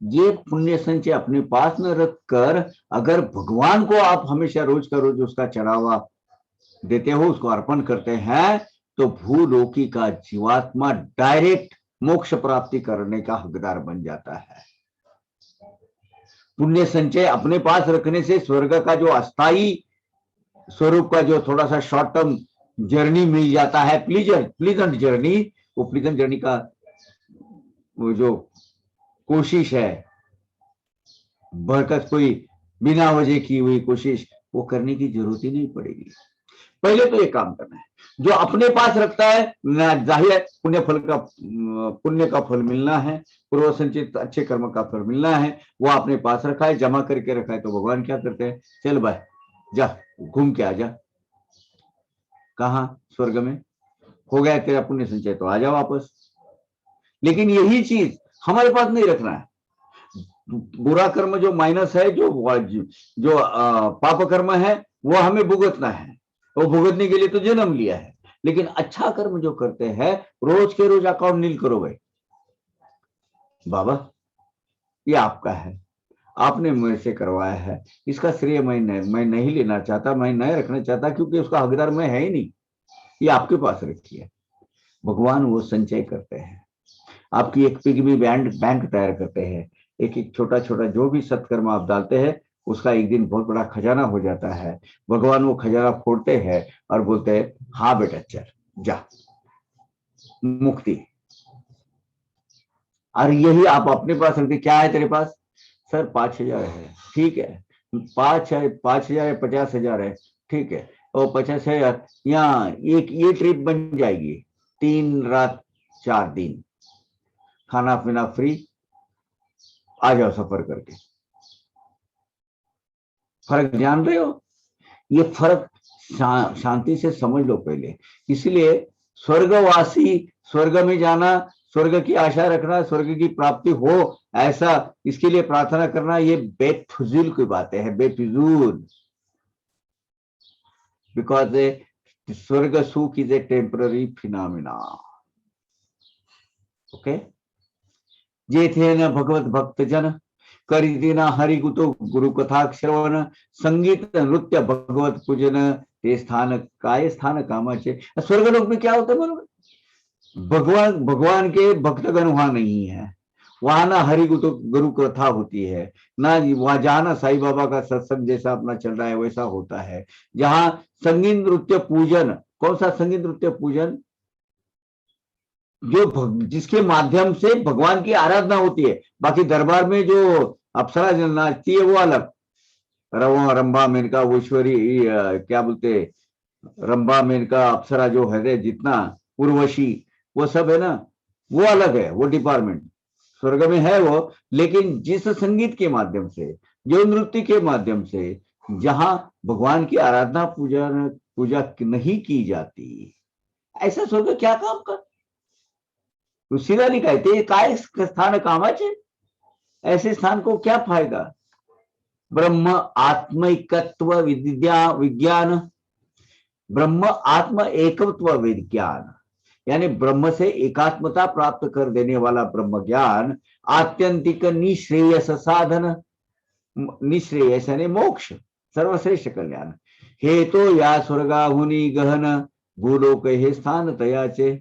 ये पुण्य संचय अपने पास में रखकर अगर भगवान को आप हमेशा रोज का रोज उसका चढ़ावा देते हो, उसको अर्पण करते हैं, तो भूलोकी का जीवात्मा डायरेक्ट मोक्ष प्राप्ति करने का हकदार बन जाता है। पुण्य संचय अपने पास रखने से स्वर्ग का जो अस्थाई स्वरूप का जो थोड़ा सा शॉर्ट टर्म जर्नी मिल जाता है, प्लीजेंट जर्नी, वो प्लीजेंट जर्नी का वो जो कोशिश है, बरकत कोई बिना वजह की हुई कोशिश, वो करने की जरूरत ही नहीं पड़ेगी। पहले तो ये काम करना है, जो अपने पास रखता है ना, जाहिर है पुण्य का फल मिलना है, पूर्व संचित अच्छे कर्म का फल मिलना है, वो अपने पास रखा है, जमा करके रखा है, तो भगवान क्या करते हैं? चल भाई जा घूम के आ जा, कहा स्वर्ग में हो गया तेरा पुण्य संचय, तो आ जा वापस। लेकिन यही चीज हमारे पास नहीं रखना है। बुरा कर्म जो माइनस है, जो पाप कर्म है, वो हमें भुगतना है, वो भुगतने के लिए तो जन्म लिया है। लेकिन अच्छा कर्म जो करते हैं, रोज के रोज अकाउंट नील करो भाई, बाबा ये आपका है, आपने मेरे से करवाया है, इसका श्रेय मैं नहीं लेना चाहता, मैं नहीं रखना चाहता, क्योंकि उसका हकदार मैं है ही नहीं, ये आपके पास रखिए। भगवान वो संचय करते हैं, आपकी एक पिग्मी बैंक तैयार करते हैं, एक एक छोटा छोटा जो भी सत्कर्म आप डालते हैं, उसका एक दिन बहुत बड़ा खजाना हो जाता है। भगवान वो खजाना फोड़ते हैं और बोलते हैं, हाँ बेटा चल जा, मुक्ति। और यही आप अपने पास रखते, क्या है तेरे पास? सर 5,000 है, ठीक है, 5,000 है, 50,000 है, ठीक है, और 50,000 यहाँ एक ये ट्रिप बन जाएगी, 3 रात 4 दिन, खाना पीना फ्री, आ जाओ सफर करके। फर्क जान रहे हो? ये फर्क शांति से समझ लो पहले। इसलिए स्वर्गवासी, स्वर्ग में जाना, स्वर्ग की आशा रखना, स्वर्ग की प्राप्ति हो ऐसा इसके लिए प्रार्थना करना, ये बेफिजूल की बातें हैं, बेफिजूल। बिकॉज स्वर्ग सुख is a temporary phenomena. Okay, जे थे न भगवत भक्त जन करी देना हरिगुतो गुरु कथा श्रवण संगीत नृत्य भगवत पूजन, ये स्थान काय स्थान कामाचे। स्वर्ग लोक में क्या होता है बोलो? भगवान के भक्तगण वहां नहीं है, वहां ना गुरु कथा होती है, ना वहां जहां ना साईं बाबा का सत्संग जैसा अपना चल रहा है वैसा होता है, जहां संगीत नृत्य पूजन। कौन सा संगीत नृत्य पूजन? जो जिसके माध्यम से भगवान की आराधना होती है। बाकी दरबार में जो अप्सरा नाचती है वो अलग, रवा रंभा मेनका, ईश्वरी क्या बोलते, रंभा, मेनका, अप्सरा जो है जितना, उर्वशी, वो सब है ना, वो अलग है, वो डिपार्टमेंट स्वर्ग में है वो। लेकिन जिस संगीत के माध्यम से, जो नृत्य के माध्यम से, जहां भगवान की आराधना पूजा पूजा नहीं की जाती, ऐसा स्वर्ग क्या काम कर? तुलसीला लिखा है ते काय स्थान कामाचे, ऐसे स्थान को क्या फायदा? ब्रह्म आत्मिकत्व विद्या विज्ञान, ब्रह्म आत्म एकत्व विज्ञान, यानी ब्रह्म से एकात्मता प्राप्त कर देने वाला ब्रह्म ज्ञान, आत्यंतिक निश्रेयस साधन, निश्रेयस यानी मोक्ष, सर्वश्रेष्ठ कल्याण, हे तो या स्वर्गाहुनी गहन, भूलोक हे स्थान तयाचे।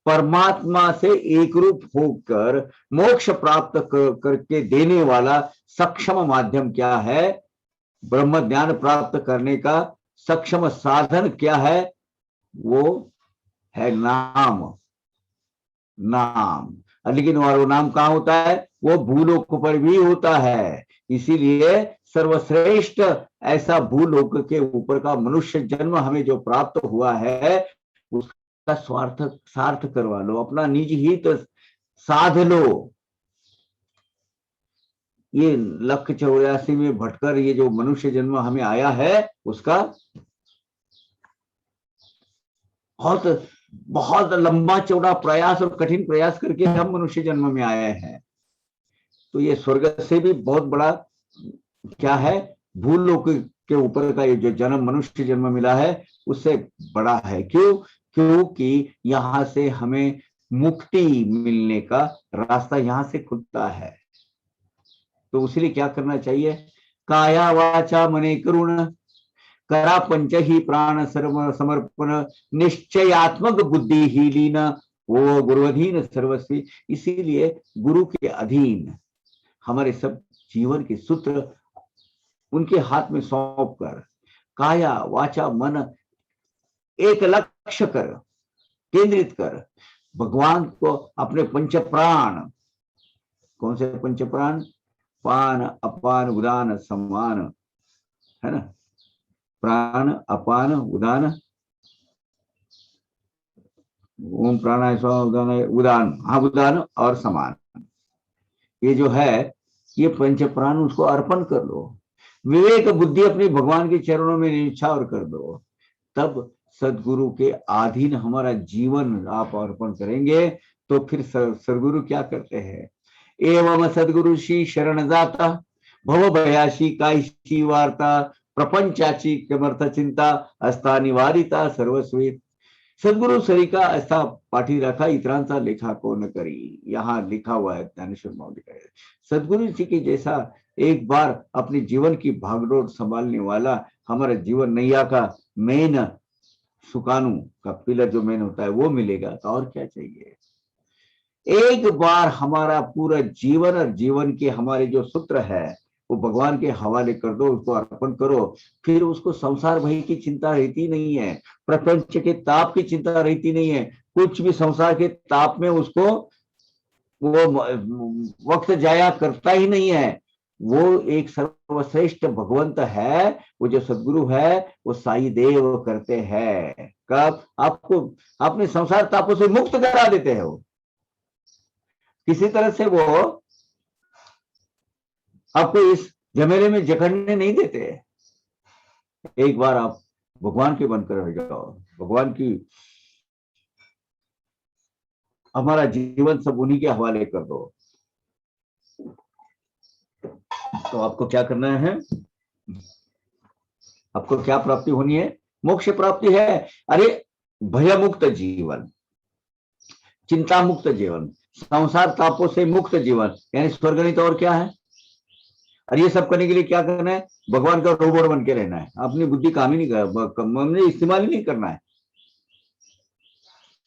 परमात्मा से एक रूप होकर मोक्ष प्राप्त करके देने वाला सक्षम माध्यम क्या है? ब्रह्म ज्ञान प्राप्त करने का सक्षम साधन क्या है? वो है नाम। नाम, लेकिन वो नाम कहां होता है? वो भूलोक पर भी होता है। इसीलिए सर्वश्रेष्ठ ऐसा भूलोक के ऊपर का मनुष्य जन्म हमें जो प्राप्त हुआ है, उसका स्वार्थ सार्थ करवा लो, अपना निज हित साध लो। ये 1,84,000 में भटकर ये जो मनुष्य जन्म हमें आया है, उसका बहुत बहुत लंबा चौड़ा प्रयास और कठिन प्रयास करके हम मनुष्य जन्म में आए हैं। तो ये स्वर्ग से भी बहुत बड़ा क्या है, भूलोक के ऊपर का ये जो जन्म मनुष्य जन्म मिला है, उससे बड़ा है। क्यों? क्योंकि यहां से हमें मुक्ति मिलने का रास्ता यहां से खुलता है। तो इसलिए क्या करना चाहिए? काया वाचा मने करुण, करा पंच ही प्राण समर्पण, निश्चयात्मक बुद्धि ही लीन, वो गुरुअधीन सर्वस्वी। इसीलिए गुरु के अधीन हमारे सब जीवन के सूत्र उनके हाथ में सौंप कर, काया वाचा मन एक लक्ष्य कर, केंद्रित कर, भगवान को अपने पंच प्राण, कौन से पंच प्राण? पान अपान उदान समान, है ना? प्राण अपान उदान, ओम प्राणाय स्वाहा उदान, उदान, हाँ उदान और समान, ये जो है ये पंच प्राण उसको अर्पण कर लो। विवेक बुद्धि अपनी भगवान के चरणों में निछावर कर दो। तब सदगुरु के अधीन हमारा जीवन आप अर्पण करेंगे। तो फिर सदगुरु क्या करते हैं? एवं सदगुरु श्री शरण जाता, भव भयाशी कायशी वार्ता, प्रपंचाची कमर्थ चिंता, अस्था निवारिता सर्वस्वी। सदगुरु सरिका ऐसा पाठी रखा, इतरांचा लेखा कोण करी, यहाँ लिखा हुआ है ज्ञानेश्वर माऊली का। सदगुरु जी के जैसा एक बार अपने जीवन की भागदौड़ संभालने वाला, हमारा जीवन नैया का मेन सुकानू का पिलर जो मेन होता है वो मिलेगा, तो और क्या चाहिए? एक बार हमारा पूरा जीवन और जीवन के हमारे जो सूत्र है वो भगवान के हवाले कर दो, उसको अर्पण करो। फिर उसको संसार भई की चिंता रहती नहीं है, प्रपंच के ताप की चिंता रहती नहीं है, कुछ भी संसार के ताप में उसको वो वक्त जाया करता ही नहीं है। वो एक सर्वश्रेष्ठ भगवंत है, वो जो सदगुरु है वो साई देव करते हैं। कब? आपको अपने संसार तापों से मुक्त करा देते हैं। वो किसी तरह से वो आपको इस झमेले में जकड़ने नहीं देते। एक बार आप भगवान के बनकर हो जाओ, भगवान की, हमारा जीवन सब उन्हीं के हवाले कर दो, तो आपको क्या करना है? आपको क्या प्राप्ति होनी है? मोक्ष प्राप्ति है। अरे भय मुक्त जीवन, चिंता मुक्त जीवन, संसार तापों से मुक्त जीवन, यानी स्वर्ग नहीं तो और क्या है? और ये सब करने के लिए क्या करना है? भगवान का रोबोट बन के रहना है, अपनी बुद्धि काम ही नहीं कर, इस्तेमाल ही नहीं करना है।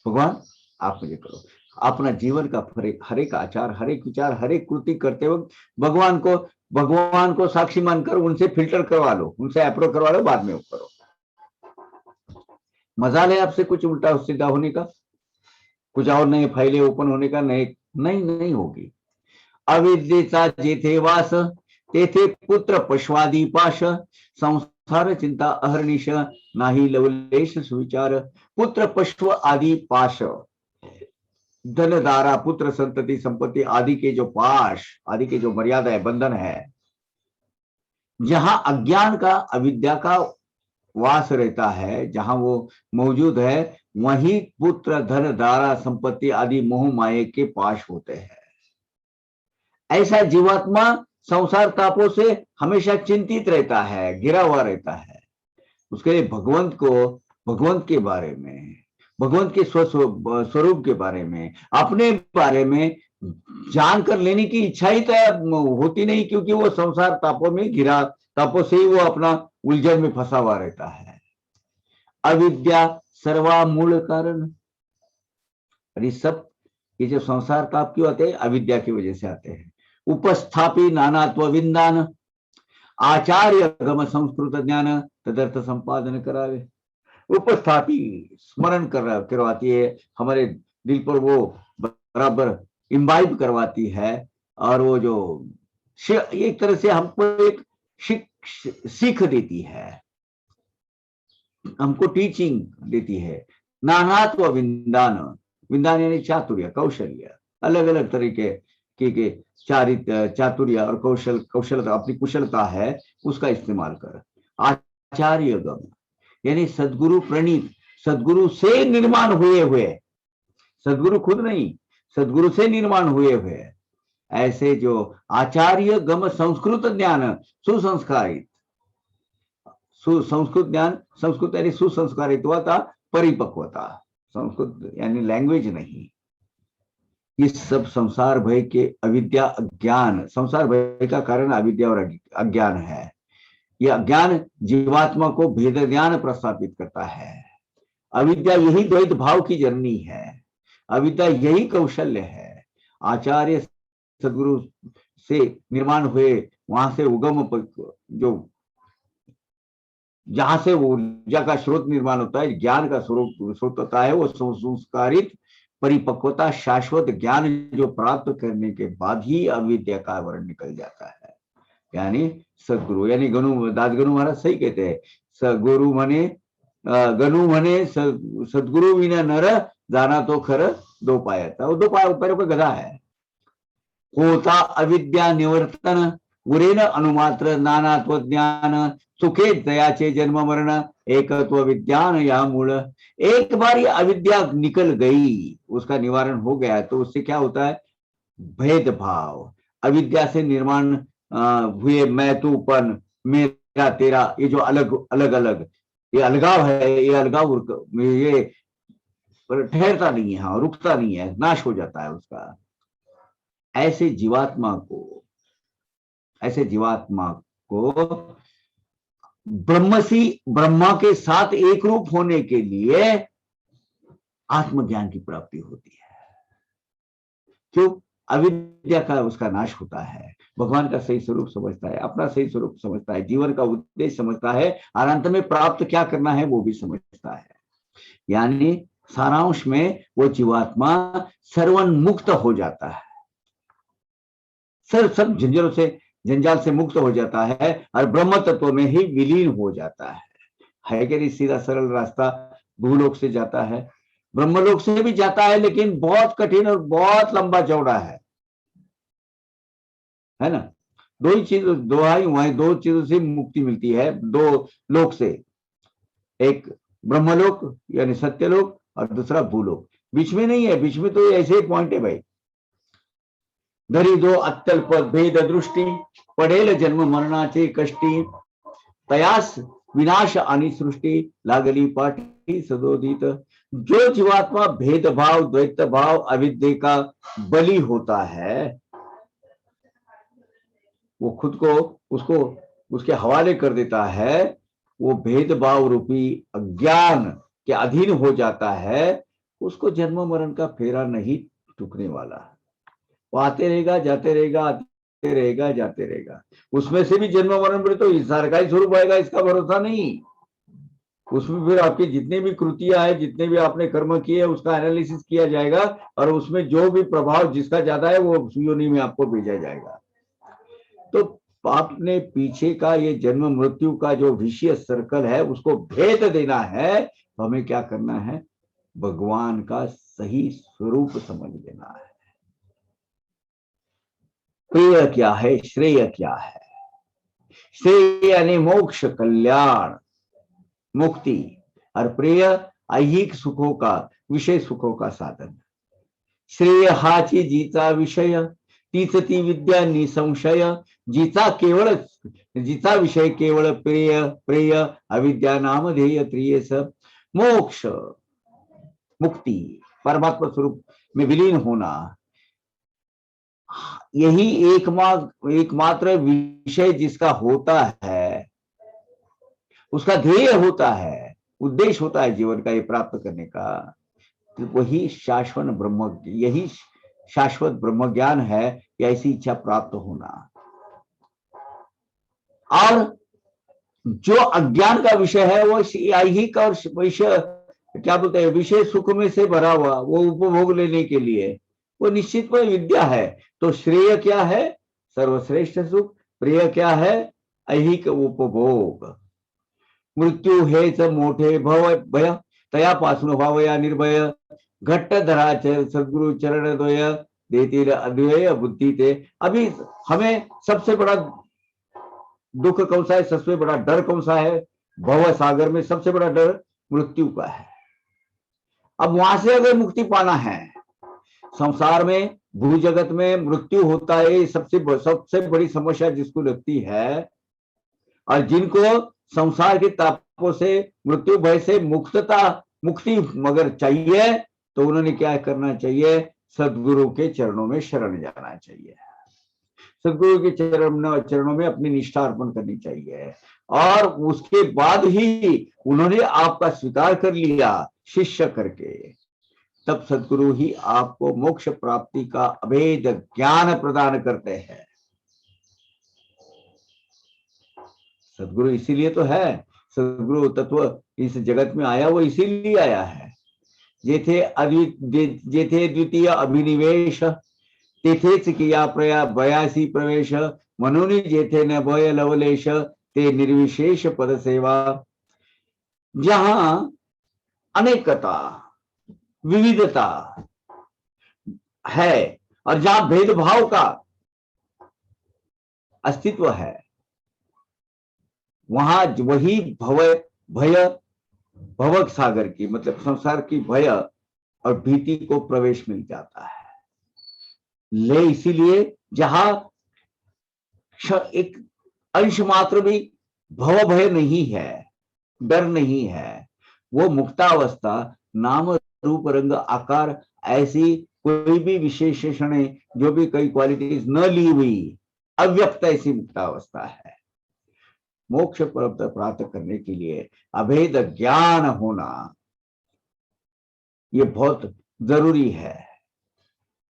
भगवान आप मुझे करो, अपना जीवन का हर एक आचार, हर एक विचार, हर एक कृति करते वक्त भगवान को साक्षी मानकर उनसे फिल्टर करवा लो, उनसे अप्रूव करवा लो, बाद में वो करो। मजाल है आपसे कुछ उल्टा सीधा होने का, कुछ और नए फाइलें ओपन होने का, नहीं होगी। अविद्येचा जेथे वास तेथे पुत्र पशवादी पाश, संसार संसार चिंता अहर्निश, नाही लवलेश सुविचार, पुत्र पशु आदि पाश, धन धारा पुत्र संतति संपत्ति आदि के जो पाश, आदि के जो मर्यादा है, बंधन है, जहां अज्ञान का, अविद्या का वास रहता है, जहां वो मौजूद है, वहीं पुत्र धन धारा संपत्ति आदि मोह माये के पाश होते हैं। ऐसा जीवात्मा संसार तापों से हमेशा चिंतित रहता है, घिरा हुआ रहता है। उसके लिए भगवंत को, भगवंत के बारे में, भगवंत के स्वरूप के बारे में, अपने बारे में जानकर लेने की इच्छा ही तो होती नहीं, क्योंकि वो संसार तापों में घिरा, तापों से ही वो अपना उलझन में फंसा हुआ रहता है। अविद्या सर्वा मूल कारण, ये सब, ये जो संसार ताप क्यों आते हैं? अविद्या की वजह से आते हैं। उपस्थापी नानात्व विंदान, आचार्य गम संस्कृत ज्ञान तदर्थ संपादन करावे। उपस्थापी स्मरण करवाती है, हमारे दिल पर वो बराबर इम्बाइब करवाती है, और वो जो एक तरह से हमको एक सीख देती है, हमको टीचिंग देती है। नानात्व विंदान, विंदान यानी चातुर्य, कौशल्य, अलग अलग तरीके के चातुर्य और कौशलता, अपनी कुशलता है उसका इस्तेमाल कर। आचार्य गम यानी सदगुरु प्रणीत, सदगुरु से निर्माण हुए, सदगुरु खुद नहीं, सदगुरु से निर्माण हुए ऐसे जो आचार्य गम संस्कृत ज्ञान सुसंस्कारित, संस्कृत ज्ञान, संस्कृत यानी सुसंस्कारित्वता, परिपक्वता, संस्कृत यानी लैंग्वेज नहीं। इस सब संसार भय के अविद्या अज्ञान, संसार भय का कारण अविद्या और अज्ञान है। यह अज्ञान जीवात्मा को भेद ज्ञान प्रस्थापित करता है। अविद्या यही द्वैत भाव की जननी है, अविद्या यही कौशल्य है। आचार्य सदगुरु से निर्माण हुए, वहां से उगम, जो जहां से ऊर्जा का स्रोत निर्माण होता है, ज्ञान का स्रोत होता है, वो संस्कारित परिपक्वता, शाश्वत ज्ञान जो प्राप्त करने के बाद ही अविद्या का आवरण निकल जाता है। यानी सदगुरु, यानी गनु, दासगनु महाराज सही कहते हैं, सदगुरु मने गनु मने सदगुरु विना नर, जाना तो खर दो पाया। वो दो पैरों का गधा है। होता अविद्या निवर्तन, उरेन अनुमात्र नानात्व ज्ञान, सुखे दयाचे जन्म मरण, एकत्व विज्ञान या मूल। एक बार ये अविद्या निकल गई, उसका निवारण हो गया, तो उससे क्या होता है? भेदभाव, अविद्या से निर्माण हुए मैं तूपन, मेरा तेरा, ये जो अलग, ये अलगाव है, ये अलगाव ये ठहरता नहीं है, हाँ, रुकता नहीं है, नाश हो जाता है उसका। ऐसे जीवात्मा को ब्रह्मा के साथ एक रूप होने के लिए आत्मज्ञान की प्राप्ति होती है। क्यों? अविद्या का उसका नाश होता है, भगवान का सही स्वरूप समझता है, अपना सही स्वरूप समझता है, जीवन का उद्देश्य समझता है, और अंत में प्राप्त क्या करना है वो भी समझता है। यानी सारांश में वो जीवात्मा सर्वोन्मुक्त हो जाता है, सब जंजाल से मुक्त हो जाता है, और ब्रह्म तत्व में ही विलीन हो जाता है कि नहीं? सीधा सरल रास्ता भूलोक से जाता है, ब्रह्मलोक से भी जाता है, लेकिन बहुत कठिन और बहुत लंबा चौड़ा है ना? दो ही चीज, दो चीजों से मुक्ति मिलती है, दो लोक से, एक ब्रह्मलोक यानी सत्यलोक, और दूसरा भूलोक। बीच में नहीं है, बीच में तो ऐसे ही पॉइंट है भाई। धरी दो अत्यल्प भेद दृष्टि, पडेल जन्म मरणाचे कष्टी, तयास विनाश आणि सृष्टि, लागली पाठी सदोदित। जो जीवात्मा भेदभाव, द्वैत भाव, अविद्या का बलि होता है, वो खुद को उसके हवाले कर देता है, वो भेदभाव रूपी अज्ञान के अधीन हो जाता है, उसको जन्म मरण का फेरा नहीं टूटने वाला। वो आते रहेगा, जाते रहेगा, आते रहेगा, जाते रहेगा। उसमें से भी जन्म मरण पर तो इंसान का ही स्वरूप आएगा, इसका भरोसा नहीं। उसमें फिर आपकी जितनी भी कृतियां है, जितने भी आपने कर्म किए, उसका एनालिसिस किया जाएगा, और उसमें जो भी प्रभाव जिसका ज्यादा है वो योनि में आपको भेजा जाएगा। तो आपने पीछे का ये जन्म मृत्यु का जो विषय सर्कल है उसको भेद देना है, तो हमें क्या करना है, भगवान का सही स्वरूप समझ लेना है। प्रिय क्या है, श्रेय क्या है। श्रेय यानी मोक्ष, कल्याण, मुक्ति, और प्रिय ऐहिक सुखों का, विषय सुखों का साधन। श्रेय हाची जीचा विषय, तीच ती विद्या निसंशय, जिचा विषय केवळ प्रिय, प्रिय अविद्या नामधेय त्रियेस, मोक्ष, मुक्ति, परमात्मा स्वरूप में विलीन होना, यही एकमात्र विषय जिसका होता है, उसका ध्येय होता है, उद्देश्य होता है जीवन का ये प्राप्त करने का, तो वही शाश्वत ब्रह्म, यही शाश्वत ब्रह्म ज्ञान है, ऐसी इच्छा प्राप्त होना। और जो अज्ञान का विषय है वो ऐहिक और विषय, क्या बोलते हैं, विषय सुख में से भरा हुआ, वो उपभोग लेने के लिए, वो निश्चित में विद्या है। तो श्रेय क्या है, सर्वश्रेष्ठ सुख, प्रिय क्या है, ऐहिक उपभोग। मृत्यू हेच मोठे भव भय, तयापासून व्हावया निर्भय, घट्ट धरा सद्गुरु चरण द्वय, देतील अद्वय बुद्धि ते। अभी हमें सबसे बड़ा दुख कौन सा है, सबसे बड़ा डर कौन सा है, भव सागर में सबसे बड़ा डर मृत्यु का है। अब वहां से अगर मुक्ति पाना है, संसार में भू जगत में मृत्यु होता है, सबसे बड़ी समस्या जिसको लगती है, और जिनको संसार के तापों से, मृत्यु भय से मुक्ति मगर चाहिए, तो उन्होंने क्या करना चाहिए, सदगुरु के चरणों में शरण जाना चाहिए, सदगुरु के चरणों में अपनी निष्ठा अर्पण करनी चाहिए, और उसके बाद ही उन्होंने आपका स्वीकार कर लिया शिष्य करके, तब सदगुरु ही आपको मोक्ष प्राप्ति का अभेद ज्ञान प्रदान करते हैं। सदगुरु इसीलिए तो है, सदगुरु तत्व इस जगत में आया, वो इसीलिए आया है। जेथे द्वितीय अभिनिवेश, तेथेच किया बयासी प्रवेश, म्हणून जेथे न भय लवलेश, ते निर्विशेष पद सेवा। जहां अनेकता, विविधता है, और जहां भेदभाव का अस्तित्व है, वहां वही भव सागर की, मतलब संसार की भय और भीति को प्रवेश मिल जाता है। ले इसीलिए जहां एक अंश मात्र भी भव भय नहीं है, डर नहीं है, वो मुक्तावस्था, नाम रूप रंग आकार ऐसी कोई भी विशेषण, जो भी कई क्वालिटीज न ली हुई अव्यक्त ऐसी मुक्तावस्था है। मोक्ष प्राप्त करने के लिए अभेद ज्ञान होना ये बहुत जरूरी है,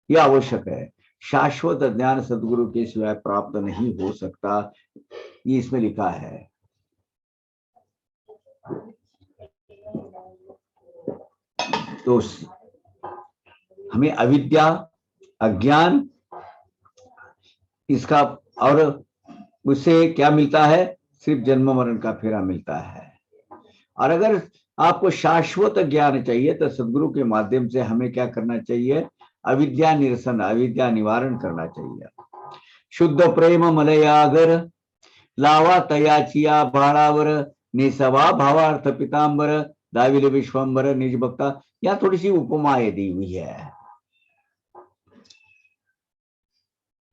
ये आवश्यक है। शाश्वत ज्ञान सदगुरु के सिवाय प्राप्त नहीं हो सकता, ये इसमें लिखा है। तो हमें अविद्या, अज्ञान, इसका, और उससे क्या मिलता है, सिर्फ जन्म मरण का फेरा मिलता है। और अगर आपको शाश्वत ज्ञान चाहिए तो सदगुरु के माध्यम से हमें क्या करना चाहिए, अविद्या निरसन, अविद्या निवारण करना चाहिए। शुद्ध प्रेम मलयागर, लावा तयाचिया बाळावर, निसवा भावार्थ पितांबर, दाविल विश्वंबर निज भक्ता। यहाँ थोड़ी सी उपमाएं दी हुई है,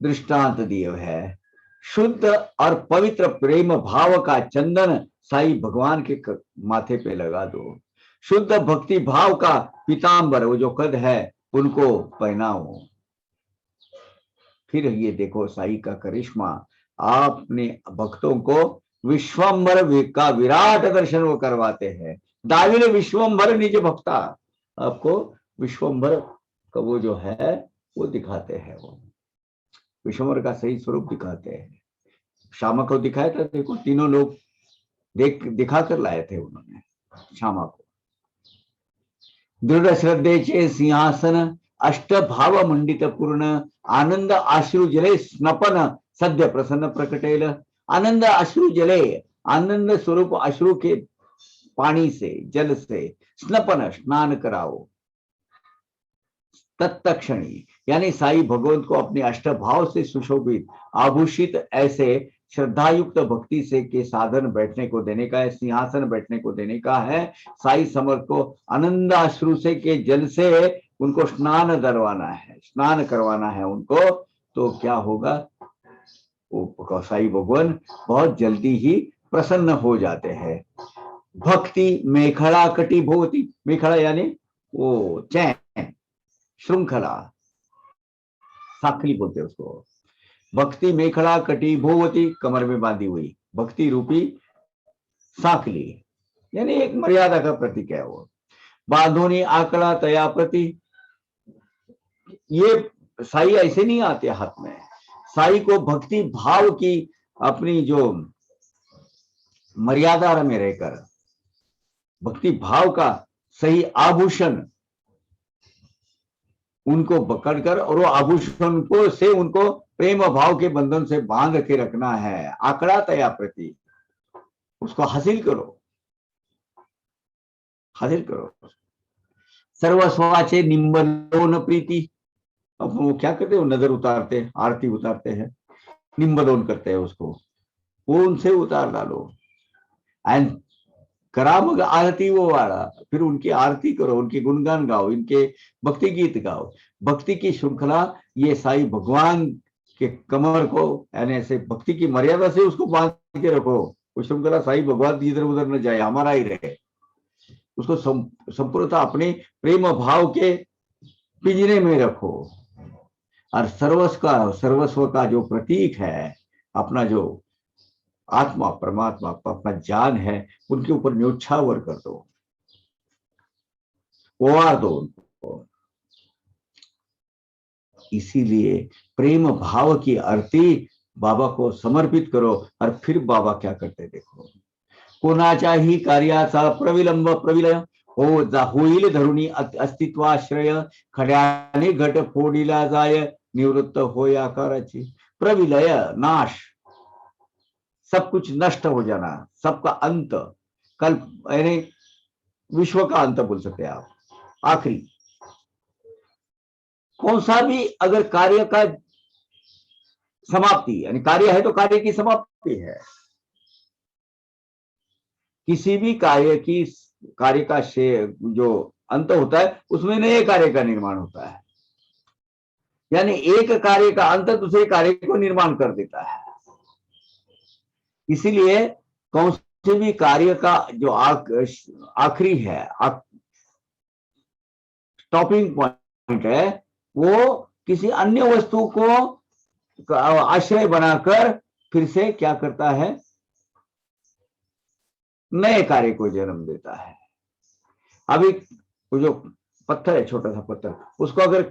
दृष्टांत दिए है। शुद्ध और पवित्र प्रेम भाव का चंदन साईं भगवान के माथे पे लगा दो। शुद्ध भक्ति भाव का पीतांबर, वो जो कद है, उनको पहनाओ। फिर ये देखो साईं का करिश्मा, आपने भक्तों को विश्वंभर का विराट दर्शन वो करवाते हैं। दाविल विश्वंभर निज भक्ता, आपको विश्वंभर का वो जो है वो दिखाते हैं, वो विश्वंभर का सही स्वरूप दिखाते हैं। श्यामा को दिखाया था, देखो तीनों लोग दिखा कर लाए थे उन्होंने श्यामा को। दृढ़ श्रद्धेचे सिंहासन, अष्ट भाव मंडित पूर्ण, आनंद आश्रु जले स्नपन, सद्य प्रसन्न प्रकटेल, आनंद अश्रु जले, आनंद स्वरूप अश्रु के पानी से, जल से स्नपन स्नान कराओ। तत्क्षणी यानी साई भगवंत को अपने अष्टभाव से सुशोभित आभूषित ऐसे श्रद्धायुक्त भक्ति से के साधन बैठने को देने का है, सिंहासन बैठने को देने का है। साई समर्थ को आनंद अश्रु से के जल से उनको स्नान करवाना है, स्नान करवाना है उनको। तो क्या होगा, वो साई भगवान बहुत जल्दी ही प्रसन्न हो जाते हैं। भक्ति मेखला कटी भोवती, मेखला यानी वो चैन, श्रृंखला, साखली बोलते हैं उसको। भक्ति मेखला कटी भोवती, कमर में बांधी हुई भक्ति रूपी साखली, यानी एक मर्यादा का प्रतीक है वो। बांधोनी आकड़ा तया प्रति, ये साई ऐसे नहीं आते हाथ में। साई को भक्ति भाव की अपनी जो मर्यादा में रहकर भक्ति भाव का सही आभूषण उनको पकड़कर, और वो आभूषण को से उनको प्रेम भाव के बंधन से बांध के रखना है। आकड़ा तया प्रति, उसको हासिल करो, हासिल करो। सर्वस्वाचे निम्बलोन प्रीति, अब वो क्या करते हैं, नजर उतारते हैं, आरती उतारते हैं, निम्बलोन करते हैं उसको, वो उनसे उतार डालो। एंड करामग आरती वो वाला, फिर उनकी आरती करो, उनके गुणगान गाओ, इनके भक्ति गीत गाओ। भक्ति की श्रृंखला ये साई भगवान के कमर को यानी ऐसे भक्ति की मर्यादा से उसको बांध के रखो। वो श्रृंखला साई भगवान इधर उधर न जाए, हमारा ही रहे। उसको संपूर्णतः अपने प्रेम भाव के पिंजरे में रखो। और सर्वस्व का जो प्रतीक है, अपना जो आत्मा परमात्मा अपना जान है, उनके ऊपर न्योछावर कर दो, ओवार दो उनको। इसीलिए प्रेम भाव की आरती बाबा को समर्पित करो। और फिर बाबा क्या करते देखो, कोणाच्याही कार्याचा प्रविलंब प्रविलय होईल धरुणी अस्तित्वाश्रय, खड्याने घट फोडीला जाय, निवृत्त होय आकाराची। प्रविलय नाश, सब कुछ नष्ट हो जाना, सबका अंत, कल यानी विश्व का अंत बोल सकते हैं आप, आखिरी। कौन सा भी अगर कार्य का समाप्ति, यानी कार्य है तो कार्य की समाप्ति है। किसी भी कार्य का जो अंत होता है, उसमें नए कार्य का निर्माण होता है। यानी एक कार्य का अंत दूसरे कार्य को निर्माण कर देता है। इसीलिए कौन से भी कार्य का जो आखिरी है, स्टॉपिंग पॉइंट है, वो किसी अन्य वस्तु को आश्रय बनाकर फिर से क्या करता है, नए कार्य को जन्म देता है। अभी वो जो पत्थर है, छोटा सा पत्थर, उसको अगर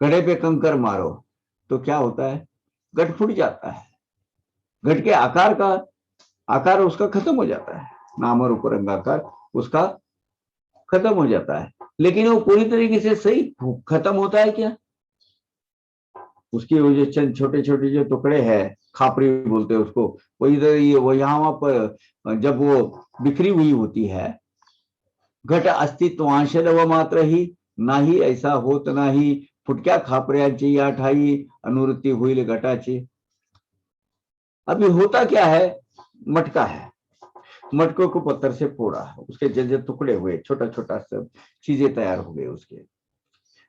घड़े पे कंकर मारो तो क्या होता है, घट फूट जाता है। घट के आकार उसका खत्म हो जाता है, नाम और उपरंगाकार उसका खत्म हो जाता है। लेकिन वो पूरी तरीके से सही खत्म होता है क्या? उसकी वो जो चंद छोटे छोटे जो टुकड़े हैं, खापरी बोलते हैं उसको, वो इधर वो यहाँ पर जब वो बिखरी हुई होती है, घट अस्तित्वांश व मात्र ही नाही, ऐसा होत नाही, फुटक्या खापऱ्यांची या ठाई, अनुवृत्ती होईल घटाची। अभी होता क्या है, मटका है, मटकों को पत्थर से फोड़ा, उसके जल टुकड़े हुए, छोटा छोटा सब चीजें तैयार हो गए उसके।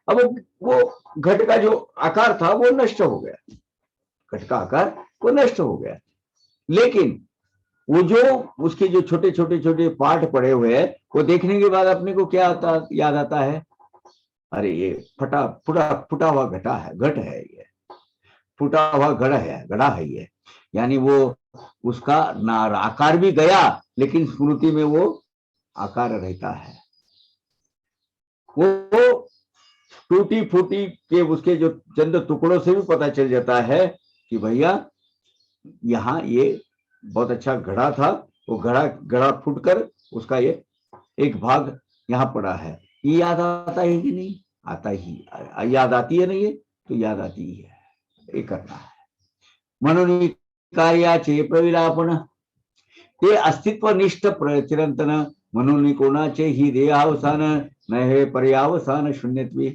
अब वो घट का जो आकार था वो नष्ट हो गया, घट का आकार वो नष्ट हो गया। लेकिन वो जो उसके जो छोटे छोटे छोटे पार्ट पड़े हुए हैं, वो देखने के बाद अपने को क्या याद आता है, अरे ये फुटा हुआ घट है, ये फूटा हुआ घड़ा है ये। यानी वो उसका ना आकार भी गया, लेकिन स्मृति में वो आकार रहता है। वो टूटी फूटी के उसके जो चंद टुकड़ों से भी पता चल जाता है कि भैया यहाँ ये बहुत अच्छा घड़ा था, वो घड़ा फूटकर उसका ये एक भाग यहाँ पड़ा है। ये याद आता है कि नहीं? आता ही, याद आती है नहीं है तो याद आती ही है, ये करना है। म्हणून कार्याचे प्रविलापन ते अस्तित्वनिष्ठ चिरंतन, म्हणून कोणाचे ही देहावसान न हे पर्यावसान शून्यत्वी,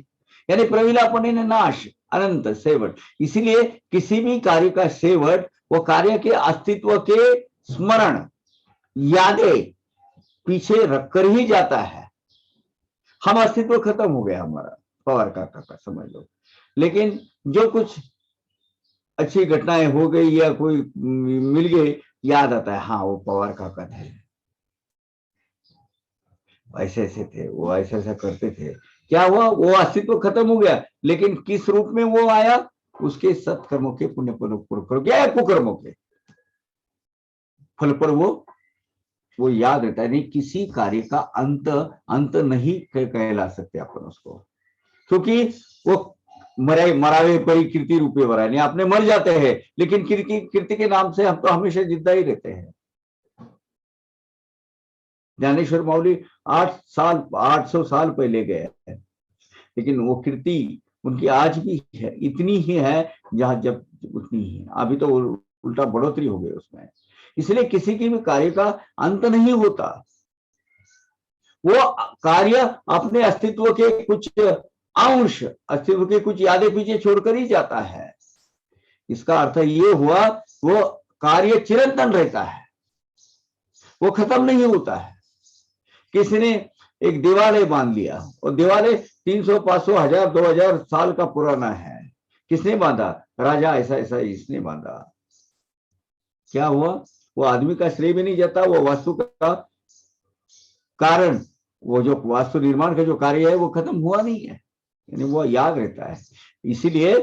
यानी प्रविलापन नाश, अनंत, सेवट। इसीलिए किसी भी कार्य का सेवट वो कार्य के अस्तित्व के स्मरण, यादें पीछे रखकर ही जाता है। हम अस्तित्व खत्म हो गया हमारा, पवार काका का समझ लो, लेकिन जो कुछ अच्छी घटनाएं हो गई या कोई मिल गए, याद आता है, हाँ वो पवार काका थे, ऐसे ऐसे थे, वो ऐसा ऐसा करते थे। क्या हुआ? वो अस्तित्व खत्म हो गया, लेकिन किस रूप में वो आया? उसके सत्कर्मों के, पुण्य पर क्या है, कुकर्मों के फल पर वो याद रहता है। नहीं, किसी कार्य का अंत नहीं कहला सकते अपन उसको, क्योंकि वो मरावे परी कीर्ति रूपे वराय, नहीं अपने मर जाते हैं, लेकिन कीर्ति के नाम से हम तो हमेशा जिंदा ही रहते हैं। ज्ञानेश्वर माउली 800 साल पहले गए हैं, लेकिन वो कीर्ति उनकी आज भी है, इतनी ही है जहां जब उतनी ही है। अभी तो उल्टा बढ़ोतरी हो गई उसमें। इसलिए किसी की भी कार्य का अंत नहीं होता, वो कार्य अपने अस्तित्व के कुछ अंश, अस्तित्व की कुछ यादें पीछे छोड़कर ही जाता है। इसका अर्थ ये हुआ, वो कार्य चिरंतन रहता है, वो खत्म नहीं होता है। किसी ने एक दिवाले बांध लिया, और दिवाले 300, 500, 1000, 2000 साल का पुराना है। किसने बांधा? राजा ऐसा ऐसा इसने बांधा। क्या हुआ? वो आदमी का श्रेय भी नहीं जाता, वो वास्तु का कारण, वो जो वास्तु निर्माण का जो कार्य है वो खत्म हुआ नहीं है, यानी वो याद रहता है। इसीलिए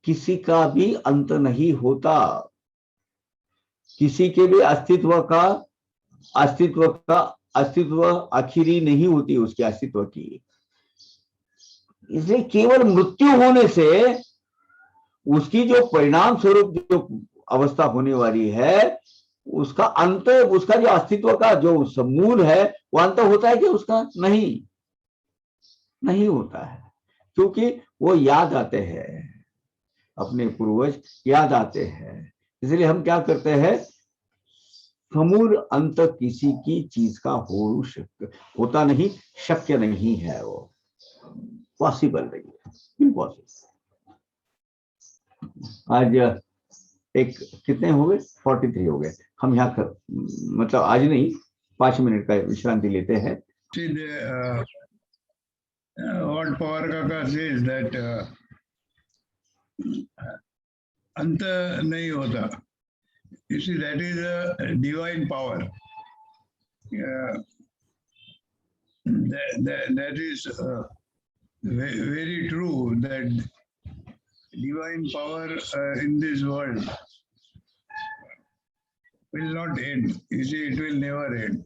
किसी का भी अंत नहीं होता, किसी के भी अस्तित्व आखिरी नहीं होती उसके अस्तित्व की। इसलिए केवल मृत्यु होने से उसकी जो परिणाम स्वरूप जो अवस्था होने वाली है, उसका अंत, उसका जो अस्तित्व का जो मूल है, वो अंत होता है कि उसका? नहीं होता है, क्योंकि वो याद आते हैं, अपने पूर्वज याद आते हैं। इसलिए हम क्या करते हैं, समूल अंत किसी की चीज का होता नहीं, शक्य नहीं है, वो पॉसिबल नहीं है, इम्पॉसिबल। आज एक कितने हो गए? 43 हो गए। हम यहाँ मतलब आज नहीं, 5 मिनट का विश्रांति लेते हैं। What Pawar Kaka says that anta nahi hota. You see, that is a divine power. That is very true, that divine power in this world will not end. You see, it will never end.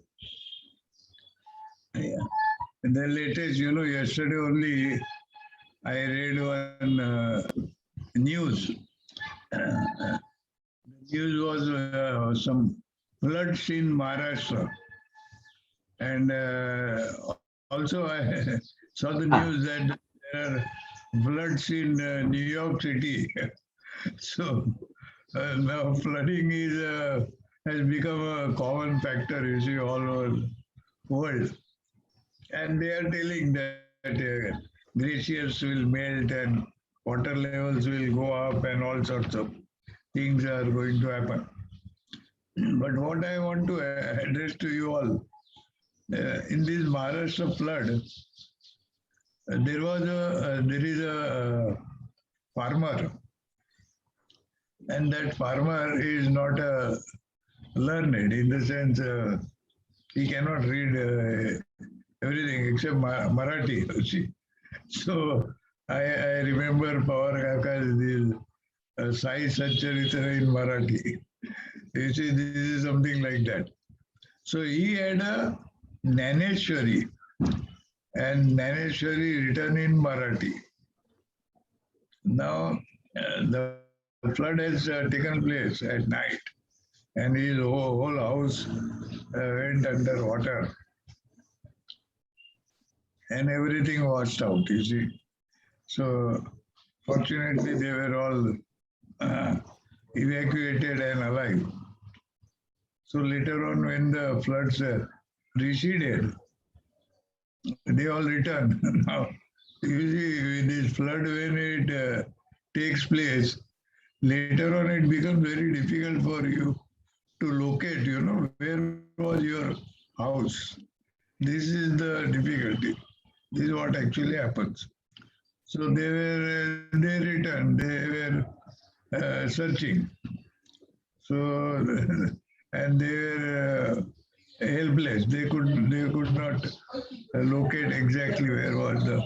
Yeah. The latest, yesterday only I read one news. The news was some floods in Maharashtra. And also I saw the news that there are floods in New York City. So now flooding has become a common factor, you see, all over the world. And they are telling that glaciers will melt and water levels will go up and all sorts of things are going to happen. But what I want to address to you all, in this Maharashtra flood, there is a farmer, and that farmer is not learned, in the sense he cannot read everything except Marathi. See? So I remember Pawar Kaka's Sai Satcharitra in Marathi. You see, this is something like that. So he had a Naneshwari, and Naneshwari written in Marathi. Now the flood has taken place at night, and his whole house went under water, and everything washed out, you see. So fortunately they were all evacuated and alive. So later on, when the floods receded, they all returned. Now, you see, with this flood, when it takes place, later on it becomes very difficult for you to locate, where was your house. This is the difficulty. This is what actually happens. So they returned, they were searching. So, and they were helpless. They could not locate exactly where was the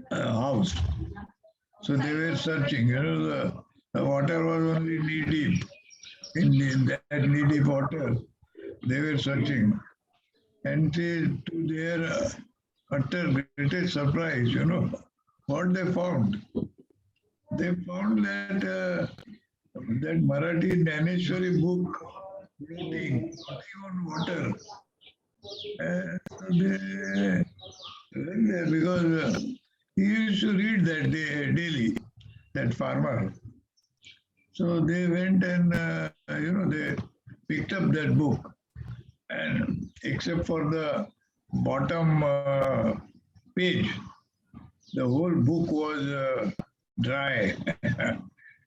house. So they were searching. The water was only knee deep. In that knee deep water, they were searching, and to their utter greatest surprise, what they found. They found that that Marathi Dhaneshwari book floating on water. So they went there because he used to read that daily, that farmer. So they went and they picked up that book, and except for the bottom page, the whole book was dry.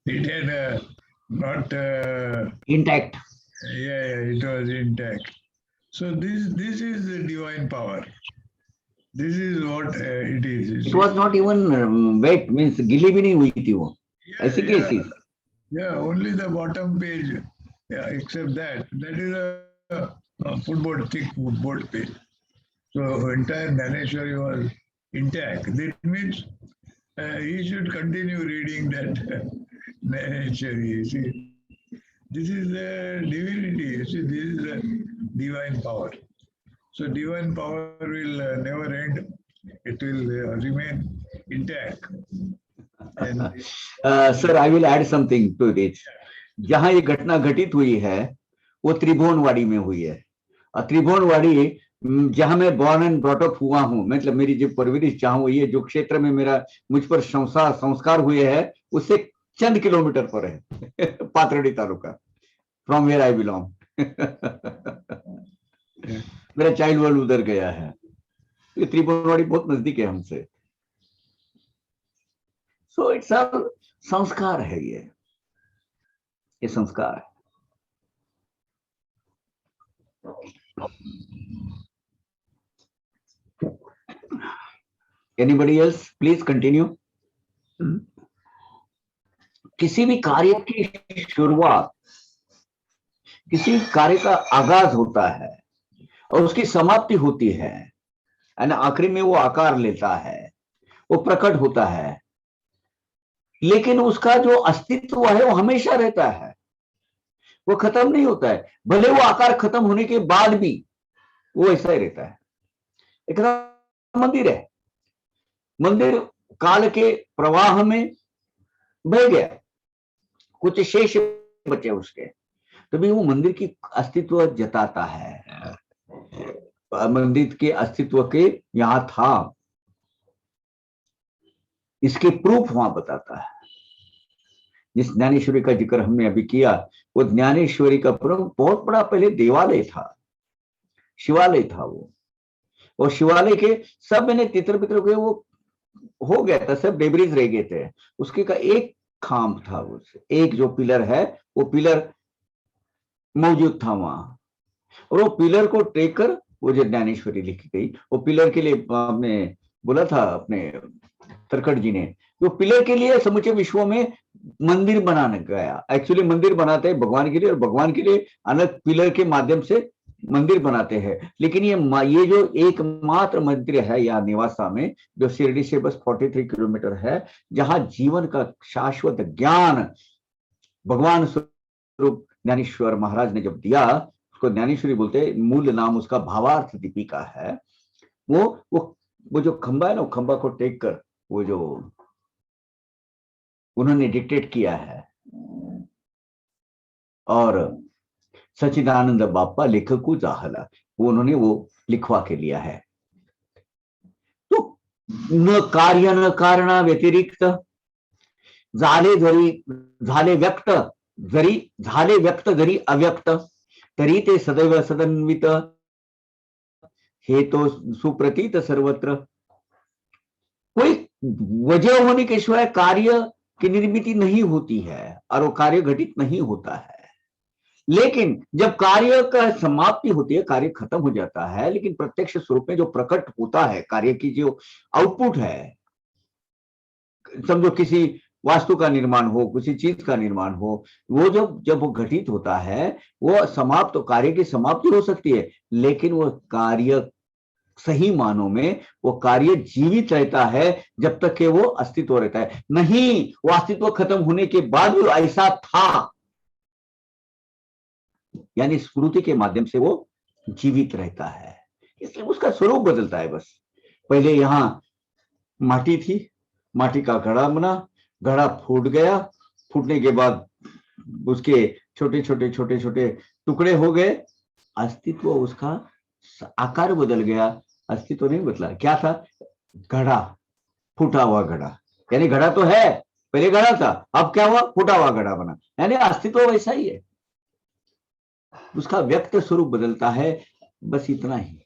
It had not Intact. yeah, it was intact. So this is the divine power. This is what it is. It was not even wet, means gilli bhi nahi hui thi wo. ऐसी कैसी? Yeah, only the bottom page. Yeah, except that is a footboard, thick footboard page. So entire Dhaneshwari was intact. That means he should continue reading that Dhaneshwari. You see, this is the divinity. You see, this is the divine power. So divine power will never end. It will remain intact. Sir I will add something to this. जहां ये घटना घटित हुई है वो त्रिभुवनवाड़ी में हुई है. और त्रिभुवनवाड़ी जहां मैं बॉर्न एंड ब्रॉट अप हुआ हूं, मतलब मेरी जो परवरिश जहां हुई है, जो क्षेत्र में मेरा मुझ पर संस्कार हुए हैं, उससे चंद किलोमीटर पर है Pathardi taluka, from where I belong. मेरा चाइल्डहुड उधर गया है. ये त्रिभुवनवाड़ी बहुत नजदीक है हमसे. सो इट्स ऑल संस्कार है. ये संस्कार है. Anybody else please continue. किसी भी कार्य की शुरुआत, किसी कार्य का आगाज होता है और उसकी समाप्ति होती है, एंड आखिरी में वो आकार लेता है, वो प्रकट होता है, लेकिन उसका जो अस्तित्व है वो हमेशा रहता है, वो खत्म नहीं होता है. भले वो आकार खत्म होने के बाद भी वो ऐसा ही रहता है. एक मंदिर है, मंदिर काल के प्रवाह में बह गया, कुछ शेष बचे उसके, तो भी वो मंदिर की अस्तित्व जताता है. मंदिर के अस्तित्व के यहां था, इसके प्रूफ वहां बताता है. जिस ज्ञानेश्वरी का जिक्र हमने अभी किया, वो ज्ञानेश्वरी का बहुत बड़ा पहले देवालय था, शिवालय था वो. और शिवालय के सब मैंने तितर पितर के वो हो गया था, सब डेब्रिज रह गए थे. उसके का एक खांब था, उससे एक जो पिलर है वो पिलर मौजूद था वहां. और वो पिलर को टेक कर वो जो ज्ञानेश्वरी लिखी गई, वो पिलर के लिए आपने बोला था अपने तरकड़ जी ने, वो पिलर के लिए समूचे विश्व में मंदिर बनाने गया. एक्चुअली मंदिर बनाते हैं भगवान के लिए, और भगवान के लिए अलग पिलर के माध्यम से मंदिर बनाते हैं. लेकिन ये जो एकमात्र मंदिर है यहाँ निवासा में, जो शिरडी से बस 43 किलोमीटर है, जहां जीवन का शाश्वत ज्ञान भगवान स्वरूप ज्ञानेश्वर महाराज ने जब दिया, उसको ज्ञानेश्वरी बोलते हैं. मूल नाम उसका भावार्थ दीपिका है. वो जो खंबा है ना, वो खंबा को टेक कर वो जो उन्होंने डिक्टेट किया है, और सच्चिदानंद बापा लेखकू जाहला, वो उन्होंने वो लिखवा के लिया है. तो न कार्य न कारणा व्यतिरिक्त झाले व्यक्त जरी अव्यक्त, तरी ते सदैव सदन्वित, हे तो सुप्रतीत सर्वत्र। कोई वजह होने के सिवाय कार्य की निर्मिति नहीं होती है और वो कार्य घटित नहीं होता है। लेकिन जब कार्य का समाप्ति होती है, कार्य खत्म हो जाता है, लेकिन प्रत्यक्ष स्वरूप में जो प्रकट होता है, कार्य की जो आउटपुट है, समझो किसी वास्तु का निर्माण हो, किसी चीज का निर्माण हो, वो जब वो घटित होता है, वो समाप्त, कार्य की समाप्ति हो सकती है, लेकिन वो कार्य सही मानों में वो कार्य जीवित रहता है जब तक कि वो अस्तित्व रहता है। नहीं, वो अस्तित्व खत्म होने के बाद भी ऐसा था, यानी स्मृति के माध्यम से वो जीवित रहता है, इसलिए उसका स्वरूप बदलता है। बस पहले यहां माटी थी, माटी का घड़ा बना, घड़ा फूट गया, फूटने के बाद उसके छोटे छोटे छोटे छोटे टुकड़े हो गए, अस्तित्व उसका आकार बदल गया, अस्तित्व नहीं बदला। क्या था? घड़ा, फूटा हुआ घड़ा, यानी घड़ा तो है, पहले घड़ा था, अब क्या हुआ? फूटा हुआ घड़ा बना, यानी अस्तित्व वैसा ही है, उसका व्यक्त स्वरूप बदलता है, बस इतना ही।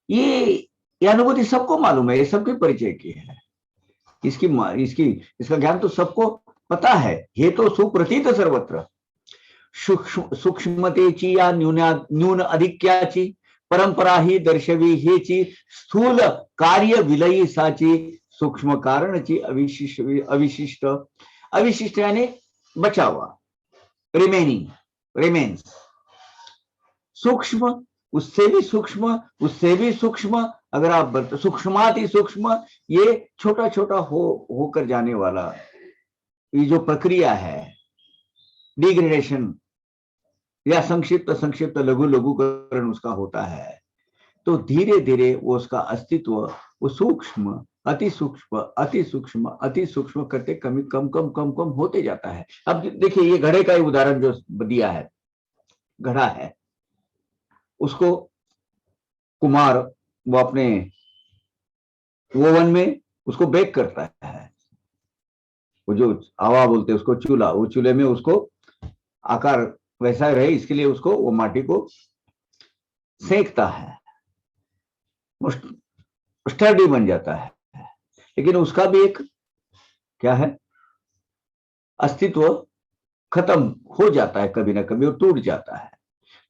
ये अनुभूति सबको मालूम है, ये सबके परिचय की है, इसका ज्ञान तो सबको पता है, ये तो सुप्रतीत सर्वत्र। सूक्ष्मतेची या न्यून अधिक्याची परंपरा ही दर्शवी हेची स्थूल कार्य विलयी साची सूक्ष्म कारणची अविशिष्ट अविशिष्ट यानी बचा हुआ, रिमेन्स। सूक्ष्म, उससे भी सूक्ष्म, उससे भी सूक्ष्म, अगर आप सूक्ष्माति सूक्ष्म, ये छोटा छोटा होकर जाने वाला ये जो प्रक्रिया है, डिग्रेडेशन या संक्षिप्त लघु लघुकरण उसका होता है, तो धीरे धीरे वो उसका अस्तित्व वो सूक्ष्म अति सूक्ष्म अति सूक्ष्म अति सूक्ष्म करते कम कम होते जाता है। अब देखिए, ये घड़े का ही उदाहरण जो दिया है, घड़ा है, उसको कुमार वो अपने ओवन में उसको बेक करता है, वो जो आवा बोलते हैं उसको चूल्हा, वो चूल्हे में उसको आकार वैसा रहे इसके लिए उसको वो माटी को सेकता है, स्टर्डी बन जाता है, लेकिन उसका भी एक क्या है, अस्तित्व खत्म हो जाता है, कभी ना कभी वो टूट जाता है।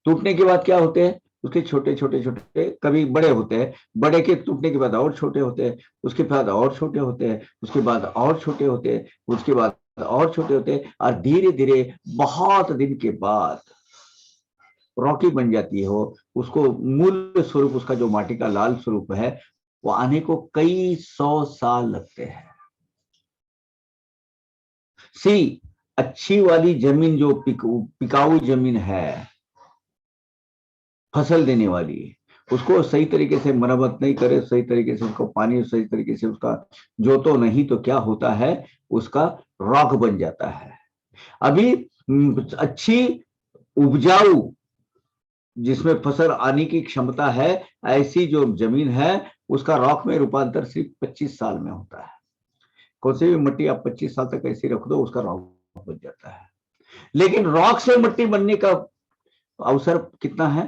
टूटने के बाद क्या होते हैं, उसके छोटे छोटे छोटे कभी बड़े होते हैं, बड़े के टूटने के बाद और छोटे होते हैं, उसके बाद और छोटे होते हैं, उसके बाद और छोटे होते हैं, उसके बाद और छोटे होते हैं, और धीरे धीरे बहुत दिन के बाद रॉकी बन जाती है। उसको मूल स्वरूप, उसका जो माटी का लाल स्वरूप है, वो आने को कई 100 साल लगते हैं। अच्छी वाली जमीन जो पिकाऊ जमीन है, फसल देने वाली, उसको सही तरीके से मरम्मत नहीं करे, सही तरीके से उसको पानी सही तरीके से उसका जोतो नहीं, तो क्या होता है, उसका रॉक बन जाता है। अभी अच्छी उपजाऊ जिसमें फसल आने की क्षमता है, ऐसी जो जमीन है, उसका रॉक में रूपांतर सिर्फ 25 साल में होता है। कौन सी भी मिट्टी आप 25 साल तक ऐसी रख दो, उसका रॉक बन जाता है। लेकिन रॉक से मिट्टी बनने का अवसर कितना है?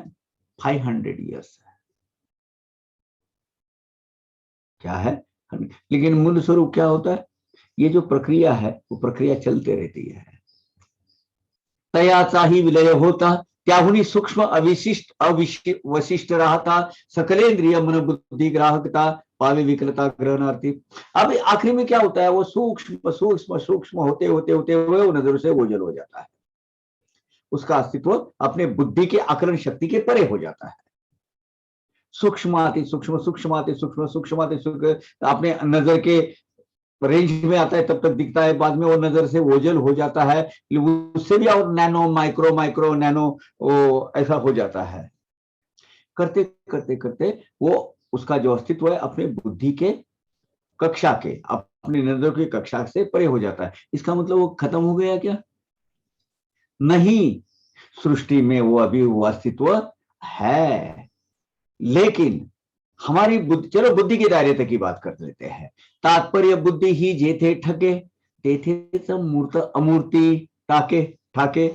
500 ईयर्स है। क्या है? लेकिन मूल स्वरूप क्या होता है? ये जो प्रक्रिया है, वो प्रक्रिया चलते रहती है, तयाचा ही विलय होता, त्याहुनी सूक्ष्म अविशिष्ट राहता, सकलेंद्रिय मन बुद्धि ग्राहकता, पावे विकलता ग्रहणार्थी। अब आखिरी में क्या होता है, वो सूक्ष्म सूक्ष्म सूक्ष्म होते होते होते हुए वो नजर से ओझल हो जाता है, उसका अस्तित्व अपने बुद्धि के आकलन शक्ति के परे हो जाता है। सूक्ष्माति सूक्ष्म सूक्ष्माति सूक्ष्म सूक्ष्माति सूक्ष्म अपने नजर के रेंज में आता है, तब तक दिखता है, बाद में वो नजर से ओझल हो जाता है, उससे भी और नैनो माइक्रो माइक्रो नैनो वो ऐसा हो जाता है। करते करते करते वो उसका जो अस्तित्व है अपने बुद्धि के कक्षा के, अपनी नजर की कक्षा से परे हो जाता है। इसका मतलब वो खत्म हो गया क्या? नहीं, सृष्टि में वो अभी वो अस्तित्व है, लेकिन हमारी बुद्धि, चलो बुद्धि के दायरे तक की बात कर लेते हैं। तात्पर्य बुद्धि ही जेथे ठके तेथे मूर्त अमूर्ती टाके ठाके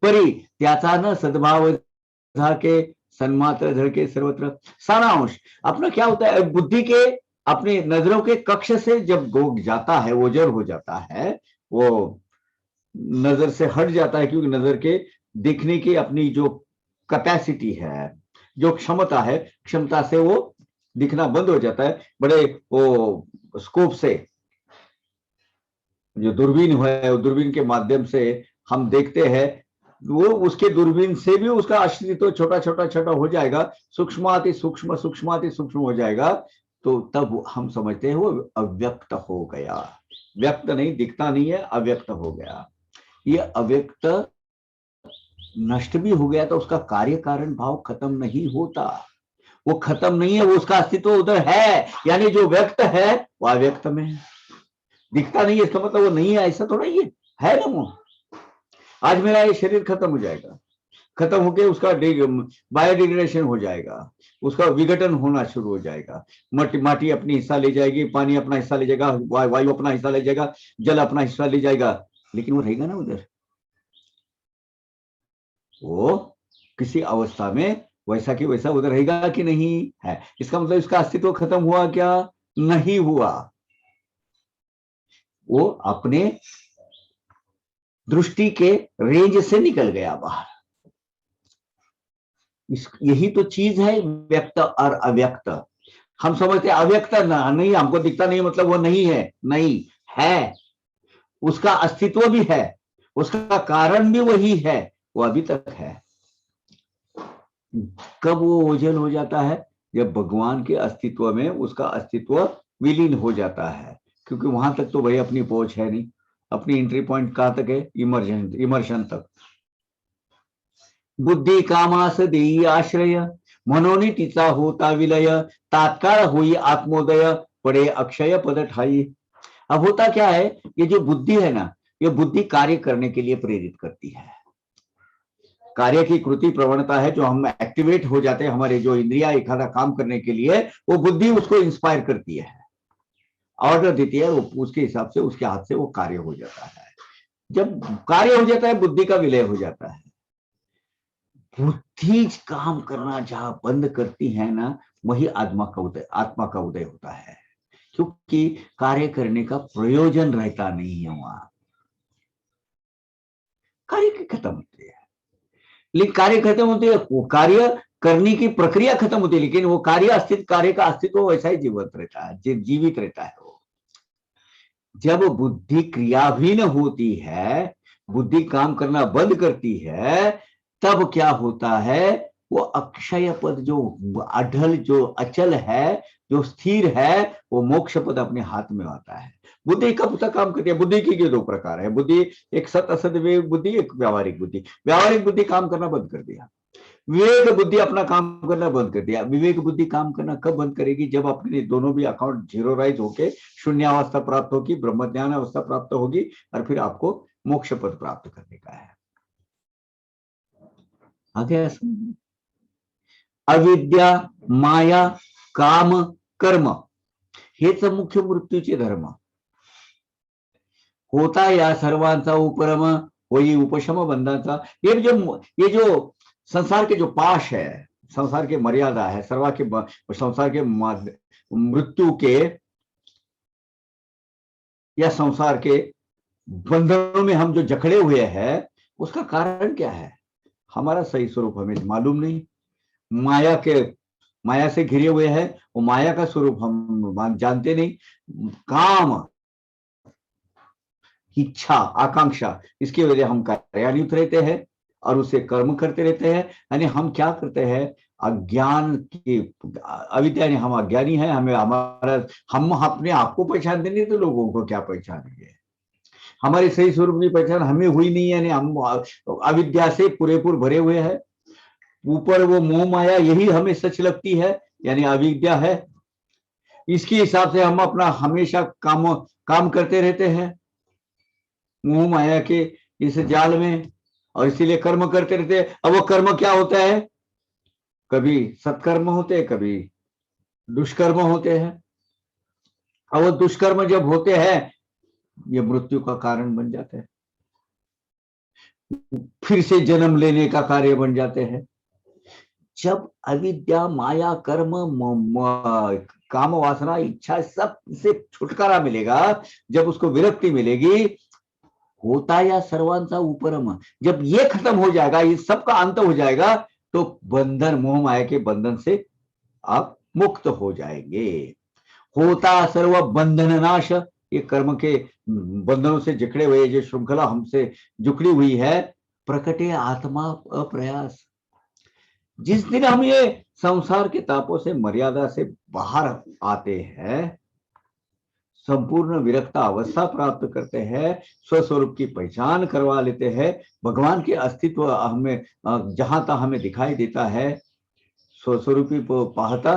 परी त्याचा न सद्भाव झाके सन्मात्र धड़के सर्वत्र। सारांश अपना क्या होता है, बुद्धि के अपने नजरों के कक्ष से जब गोग जाता है, ओझल हो जाता है, वो नजर से हट जाता है, क्योंकि नजर के देखने की अपनी जो कैपेसिटी है, जो क्षमता है, क्षमता से वो दिखना बंद हो जाता है। बड़े वो स्कोप से, जो दूरबीन है, दूरबीन के माध्यम से हम देखते हैं, वो उसके दूरबीन से भी उसका अस्तित्व छोटा छोटा छोटा हो जाएगा, सूक्ष्माति सूक्ष्म सूक्ष्माति सूक्ष्म हो जाएगा। तो तब हम समझते हैं वो अव्यक्त हो गया। व्यक्त नहीं, दिखता नहीं है, अव्यक्त हो गया। ये अव्यक्त नष्ट भी हो गया तो उसका कार्य कारण भाव खत्म नहीं होता। वो खत्म नहीं है, वो उसका अस्तित्व उधर है। यानी जो व्यक्त है वो अव्यक्त में है। दिखता नहीं है इसका मतलब वो नहीं है, ऐसा थोड़ा ही है ना। वो आज मेरा ये शरीर खत्म हो जाएगा, खत्म होके उसका बायोडिग्रेडेशन हो जाएगा, उसका विघटन होना शुरू हो जाएगा। माटी अपनी हिस्सा ले जाएगी, पानी अपना हिस्सा ले जाएगा, वायु अपना हिस्सा ले जाएगा, जल अपना हिस्सा ले जाएगा, लेकिन वो रहेगा ना उधर। वो किसी अवस्था में वैसा कि वैसा उधर रहेगा कि नहीं है। इसका मतलब इसका अस्तित्व खत्म हुआ क्या? नहीं हुआ। वो अपने दृष्टि के रेंज से निकल गया बाहर। यही तो चीज है व्यक्त और अव्यक्त। हम समझते अव्यक्त नहीं, हमको दिखता नहीं मतलब वो नहीं है, नहीं है। उसका अस्तित्व भी है, उसका कारण भी वही है, वो अभी तक है। कब वो ओझल हो जाता है? जब भगवान के अस्तित्व में उसका अस्तित्व विलीन हो जाता है, क्योंकि वहां तक तो भाई अपनी पहुंच है नहीं। अपनी एंट्री पॉइंट कहां तक है? इमर्शन तक। बुद्धि कामास देई आश्रय मनोनी टीचा होता विलय तात्काळ होई आत्मोदय पड़े अक्षय पद ठाई। अब होता क्या है, ये जो बुद्धि है ना, ये बुद्धि कार्य करने के लिए प्रेरित करती है। कार्य की कृति प्रवणता है, जो हम एक्टिवेट हो जाते हैं, हमारे जो इंद्रिया एखादा काम करने के लिए, वो बुद्धि उसको इंस्पायर करती है, ऑर्डर देती है, वो उसके हिसाब से उसके हाथ से वो कार्य हो जाता है। जब कार्य हो जाता है, बुद्धि का विलय हो जाता है। बुद्धि काम करना जहां बंद करती है ना, वही आत्मा का उदय होता है, क्योंकि कार्य करने का प्रयोजन रहता नहीं है। वहां कार्य की खत्म होती है, लेकिन कार्य खत्म होती है, वो कार्य करने की प्रक्रिया खत्म होती है, लेकिन वो कार्य का अस्तित्व वैसा ही जीवित रहता है, जीवित रहता है। वो जब बुद्धि क्रियाहीन होती है, बुद्धि काम करना बंद करती है, तब क्या होता है? वो अक्षय पद, जो अढल, जो अचल है, जो स्थिर है, वो मोक्ष पद अपने हाथ में आता है। बुद्धि कब तक काम करती है? बुद्धि की दो प्रकार है बुद्धि, एक सत असत विवेक बुद्धि, एक व्यावहारिक बुद्धि। व्यावहारिक बुद्धि काम करना बंद कर दिया, विवेक बुद्धि अपना काम करना बंद कर दिया। विवेक बुद्धि काम करना कब बंद करेगी? जब अपने दोनों भी अकाउंट जीरोराइज होके शून्यावस्था प्राप्त होगी, ब्रह्म ज्ञान अवस्था प्राप्त होगी, और फिर आपको मोक्ष पद प्राप्त करने का है। आगे अविद्या, माया, काम, कर्म हेच मुख्य मृत्यूचे धर्म। होता या सर्वांचा उपरम होई उपशम बंधाचा। ये जो संसार के जो पाश है, संसार के मर्यादा है, संसार के मृत्यु के या संसार के बंधनों में हम जो जकड़े हुए हैं, उसका कारण क्या है? हमारा सही स्वरूप हमें मालूम नहीं। माया से घिरे हुए हैं, वो माया का स्वरूप हम जानते नहीं। काम, इच्छा, आकांक्षा, इसकी वजह हम कार्यान्वित रहते हैं और उसे कर्म करते रहते हैं। यानी हम क्या करते हैं? अज्ञान की अविद्या ने, हम अज्ञानी हैं, हम अपने आप को पहचानते नहीं तो लोगों को क्या पहचानेंगे? हमारे सही स्वरूप की पहचान हमें हुई नहीं है, यानी हम अविद्या से पूरेपूर भरे हुए हैं। ऊपर वो मोह माया, यही हमें सच लगती है, यानी अविद्या है। इसके हिसाब से हम अपना हमेशा काम करते रहते हैं मोह माया के इस जाल में, और इसीलिए कर्म करते रहते हैं। अब वो कर्म क्या होता है? कभी सत्कर्म होते हैं, कभी दुष्कर्म होते हैं, और वो दुष्कर्म जब होते हैं ये मृत्यु का कारण बन जाते हैं, फिर से जन्म लेने का कार्य बन जाते हैं। जब अविद्या, माया, कर्म, काम, वासना, इच्छा सब से छुटकारा मिलेगा, जब उसको विरक्ति मिलेगी, होता या सर्वांचा उपरम, जब ये खत्म हो जाएगा, ये सबका अंत हो जाएगा, तो बंधन, मोह माया के बंधन से आप मुक्त हो जाएंगे। होता सर्व बंधन नाश, ये कर्म के बंधनों से जकड़े हुए जो श्रृंखला हमसे जुकड़ी हुई है, प्रकटे आत्मा अप्रयास। जिस दिन हम ये संसार के तापों से, मर्यादा से बाहर आते हैं, संपूर्ण विरक्ता अवस्था प्राप्त करते हैं, स्वस्वरूप की पहचान करवा लेते हैं, भगवान के अस्तित्व हमें जहां तक हमें दिखाई देता है, स्वस्वरूपी पाहता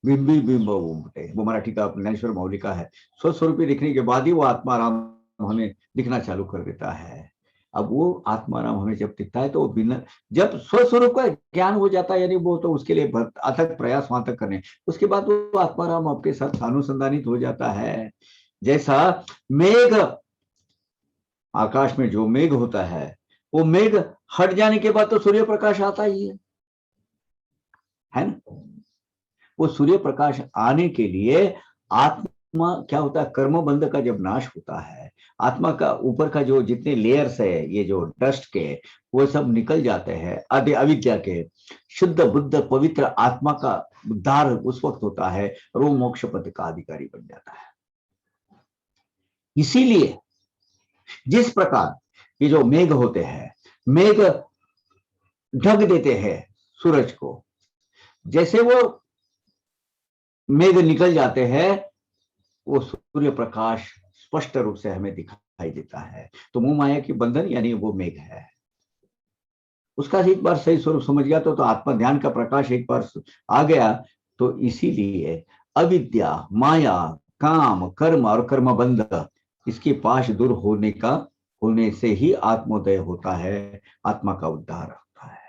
बिंबी बिंब उमटे, वो मराठी का ज्ञानेश्वर मौली का है। स्वस्वरूपी दिखने के बाद ही वो आत्माराम हमें दिखना चालू कर देता है। अब वो आत्माराम हमें जब दिखता है तो वो बिना, जब स्वस्वरूप का ज्ञान हो जाता है, यानी वो तो उसके लिए अथक प्रयास वहां तक करने, उसके बाद वो आत्माराम आपके साथ अनुसंधानित हो जाता है। जैसा मेघ, आकाश में जो मेघ होता है, वो मेघ हट जाने के बाद तो सूर्य प्रकाश आता ही है ना। वो सूर्य प्रकाश आने के लिए आत्मा क्या होता है, कर्म बंध का जब नाश होता है, आत्मा का ऊपर का जो जितने लेयर्स है, ये जो डस्ट के, वो सब निकल जाते हैं, आदि अविद्या के, शुद्ध बुद्ध पवित्र आत्मा का उद्धार उस वक्त होता है, और वो मोक्ष पद का अधिकारी बन जाता है। इसीलिए जिस प्रकार ये जो मेघ होते हैं, मेघ ढक देते हैं सूरज को, जैसे वो मेघ निकल जाते हैं, वो सूर्य प्रकाश स्पष्ट रूप से हमें दिखाई देता है। तो मोह माया की बंधन यानी वो मेघ है, उसका एक बार सही स्वरूप समझ गया तो आत्मा ध्यान का प्रकाश एक बार आ गया, तो इसीलिए अविद्या, माया, काम, कर्म और कर्म बंध, इसके पाश दूर होने से ही आत्मोदय होता है, आत्मा का उद्धार होता है।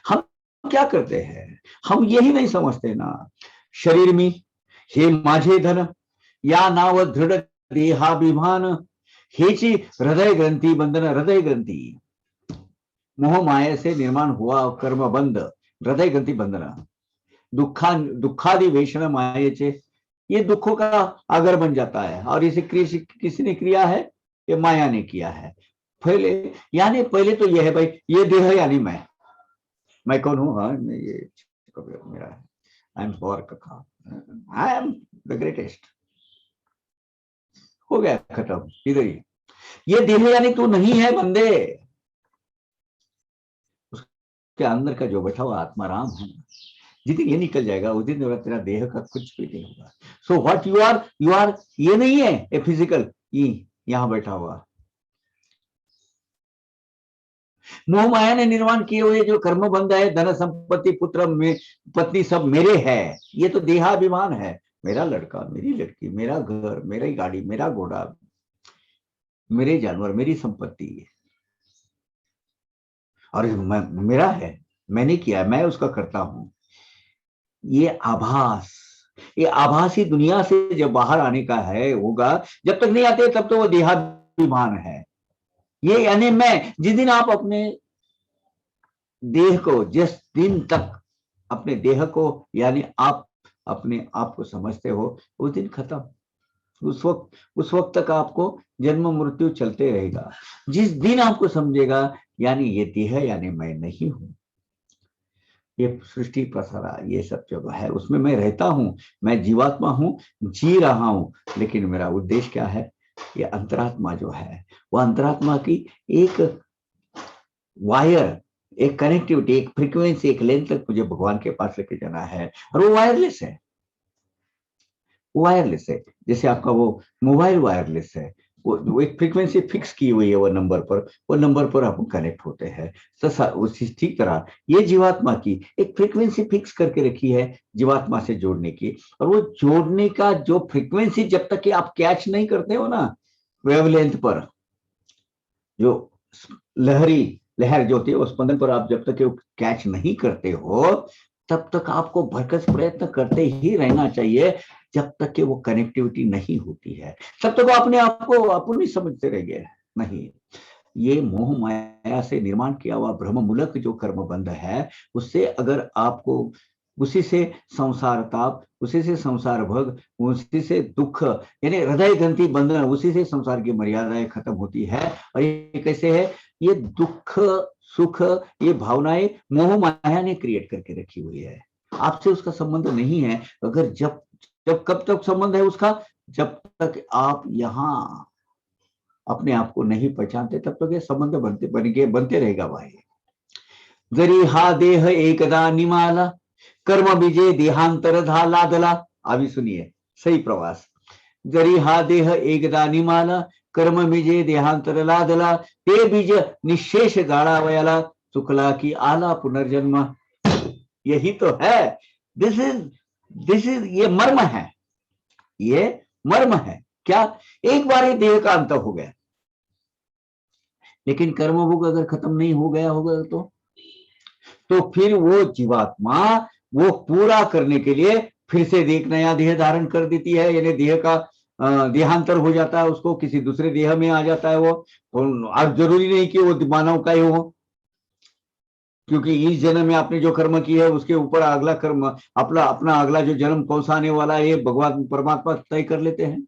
हम क्या करते हैं, हम यही नहीं समझते ना, शरीर में हे माझे धन या नाव दृढ़ देहाभिमान, हेची हृदय ग्रंथी बंधन, हृदय ग्रंथी मोह माया से निर्माण हुआ कर्म बंध, हृदय ग्रंथी बंधन, दुखादि वेषण मायेचे, ये दुखों का आगर बन जाता है। और इसे किसने किया है, ये माया ने किया है। पहले तो ये है भाई, ये देह यानी मैं कौन हूं, हाँ ये मेरा है, आई एम का, आई एम द ग्रेटेस्ट, हो गया खत्म इधर ही। ये देह यानी तू नहीं है बंदे, उसके अंदर का जो बैठा हुआ आत्माराम है, जिस दिन ये निकल जाएगा उस दिन तेरा देह का कुछ भी नहीं होगा। सो व्हाट यू आर ये नहीं है ए फिजिकल, ये यहां बैठा हुआ मोह माया ने निर्माण किए हुए जो कर्म बंध है, धन संपत्ति पुत्र पत्नी सब मेरे है, ये तो देहाभिमान है। मेरा लड़का, मेरी लड़की, मेरा घर, मेरी गाड़ी, मेरा घोड़ा, मेरे जानवर, मेरी संपत्ति, और मेरा है, मैंने किया, मैं उसका करता हूं। ये आभासी दुनिया से जब बाहर आने का है होगा, जब तक नहीं आते तब तो वो देहाभिमान है। ये यानी मैं, जिस दिन आप अपने देह को, जिस दिन तक अपने देह को यानी आप अपने आप को समझते हो, उस दिन खत्म। उस वक्त तक आपको जन्म मृत्यु चलते रहेगा। जिस दिन आपको समझेगा यानी ये देह यानी मैं नहीं हूं, ये सृष्टि प्रसारा ये सब जगह है, उसमें मैं रहता हूं, मैं जीवात्मा हूं, जी रहा हूं, लेकिन मेरा उद्देश्य क्या है, ये अंतरात्मा जो है, वो अंतरात्मा की एक वायर, एक कनेक्टिविटी, एक फ्रीक्वेंसी, एक लेंथ तक मुझे भगवान के पास लेके जाना है, और वो वायरलेस है। वायरलेस है, जैसे आपका वो मोबाइल वायरलेस है, वो एक फ्रीक्वेंसी फिक्स की हुई है, वो नंबर पर आप कनेक्ट होते हैं। उसी ठीक तरह ये जीवात्मा की एक फ्रीक्वेंसी फिक्स करके रखी है जीवात्मा से जोड़ने की, और वो जोड़ने का जो फ्रीक्वेंसी जब तक कि आप कैच नहीं करते हो ना, वेवलेंथ पर जो लहर जो होती है, उस स्पंदन पर आप जब तक कैच नहीं करते हो, तब तक आपको भरकस प्रयत्न करते ही रहना चाहिए, जब तक कि वो कनेक्टिविटी नहीं होती है तब तक वो अपने आप को अपनी समझते रहेंगे। नहीं, ये मोह माया से निर्माण किया हुआ भ्रम मूलक जो कर्म बंध है, उससे अगर आपको उसी से संसार ताप, उसी से संसार भोग, उसी से दुख, यानी हृदय ग्रंथि बंधन, उसी से संसार की मर्यादाएं खत्म होती है। और ये कैसे है? ये दुख सुख, ये भावनाएं मोह माया ने क्रिएट करके रखी हुई है, आपसे उसका संबंध नहीं है। अगर जब जब कब तक संबंध है उसका? जब तक आप यहाँ अपने आप को नहीं पहचानते तब तक ये संबंध बनते रहेगा भाई। जरी हा देह एकदा निमाला, कर्म बीजे देहांतर लादला। अभी सुनिए सही प्रवास। जरी हा देह एकदा निमाला, कर्म बीजे देहांतर लादला, ते बीज निशेष गाळावयाला, चुकला की आला पुनर्जन्म। यही तो है। दिस इज ये मर्म है, ये मर्म है। क्या? एक बार ये देह का अंत हो गया, लेकिन कर्म भोग अगर खत्म नहीं हो गया होगा तो फिर वो जीवात्मा वो पूरा करने के लिए फिर से एक नया देह धारण कर देती है, यानी देह का देहांतर हो जाता है, उसको किसी दूसरे देह में आ जाता है वो। अब जरूरी नहीं कि वो मानव का ही हो, क्योंकि इस जन्म में आपने जो कर्म किया है उसके ऊपर अगला कर्म, अपना अगला जो जन्म कौन सा आने वाला है ये भगवान परमात्मा तय कर लेते हैं।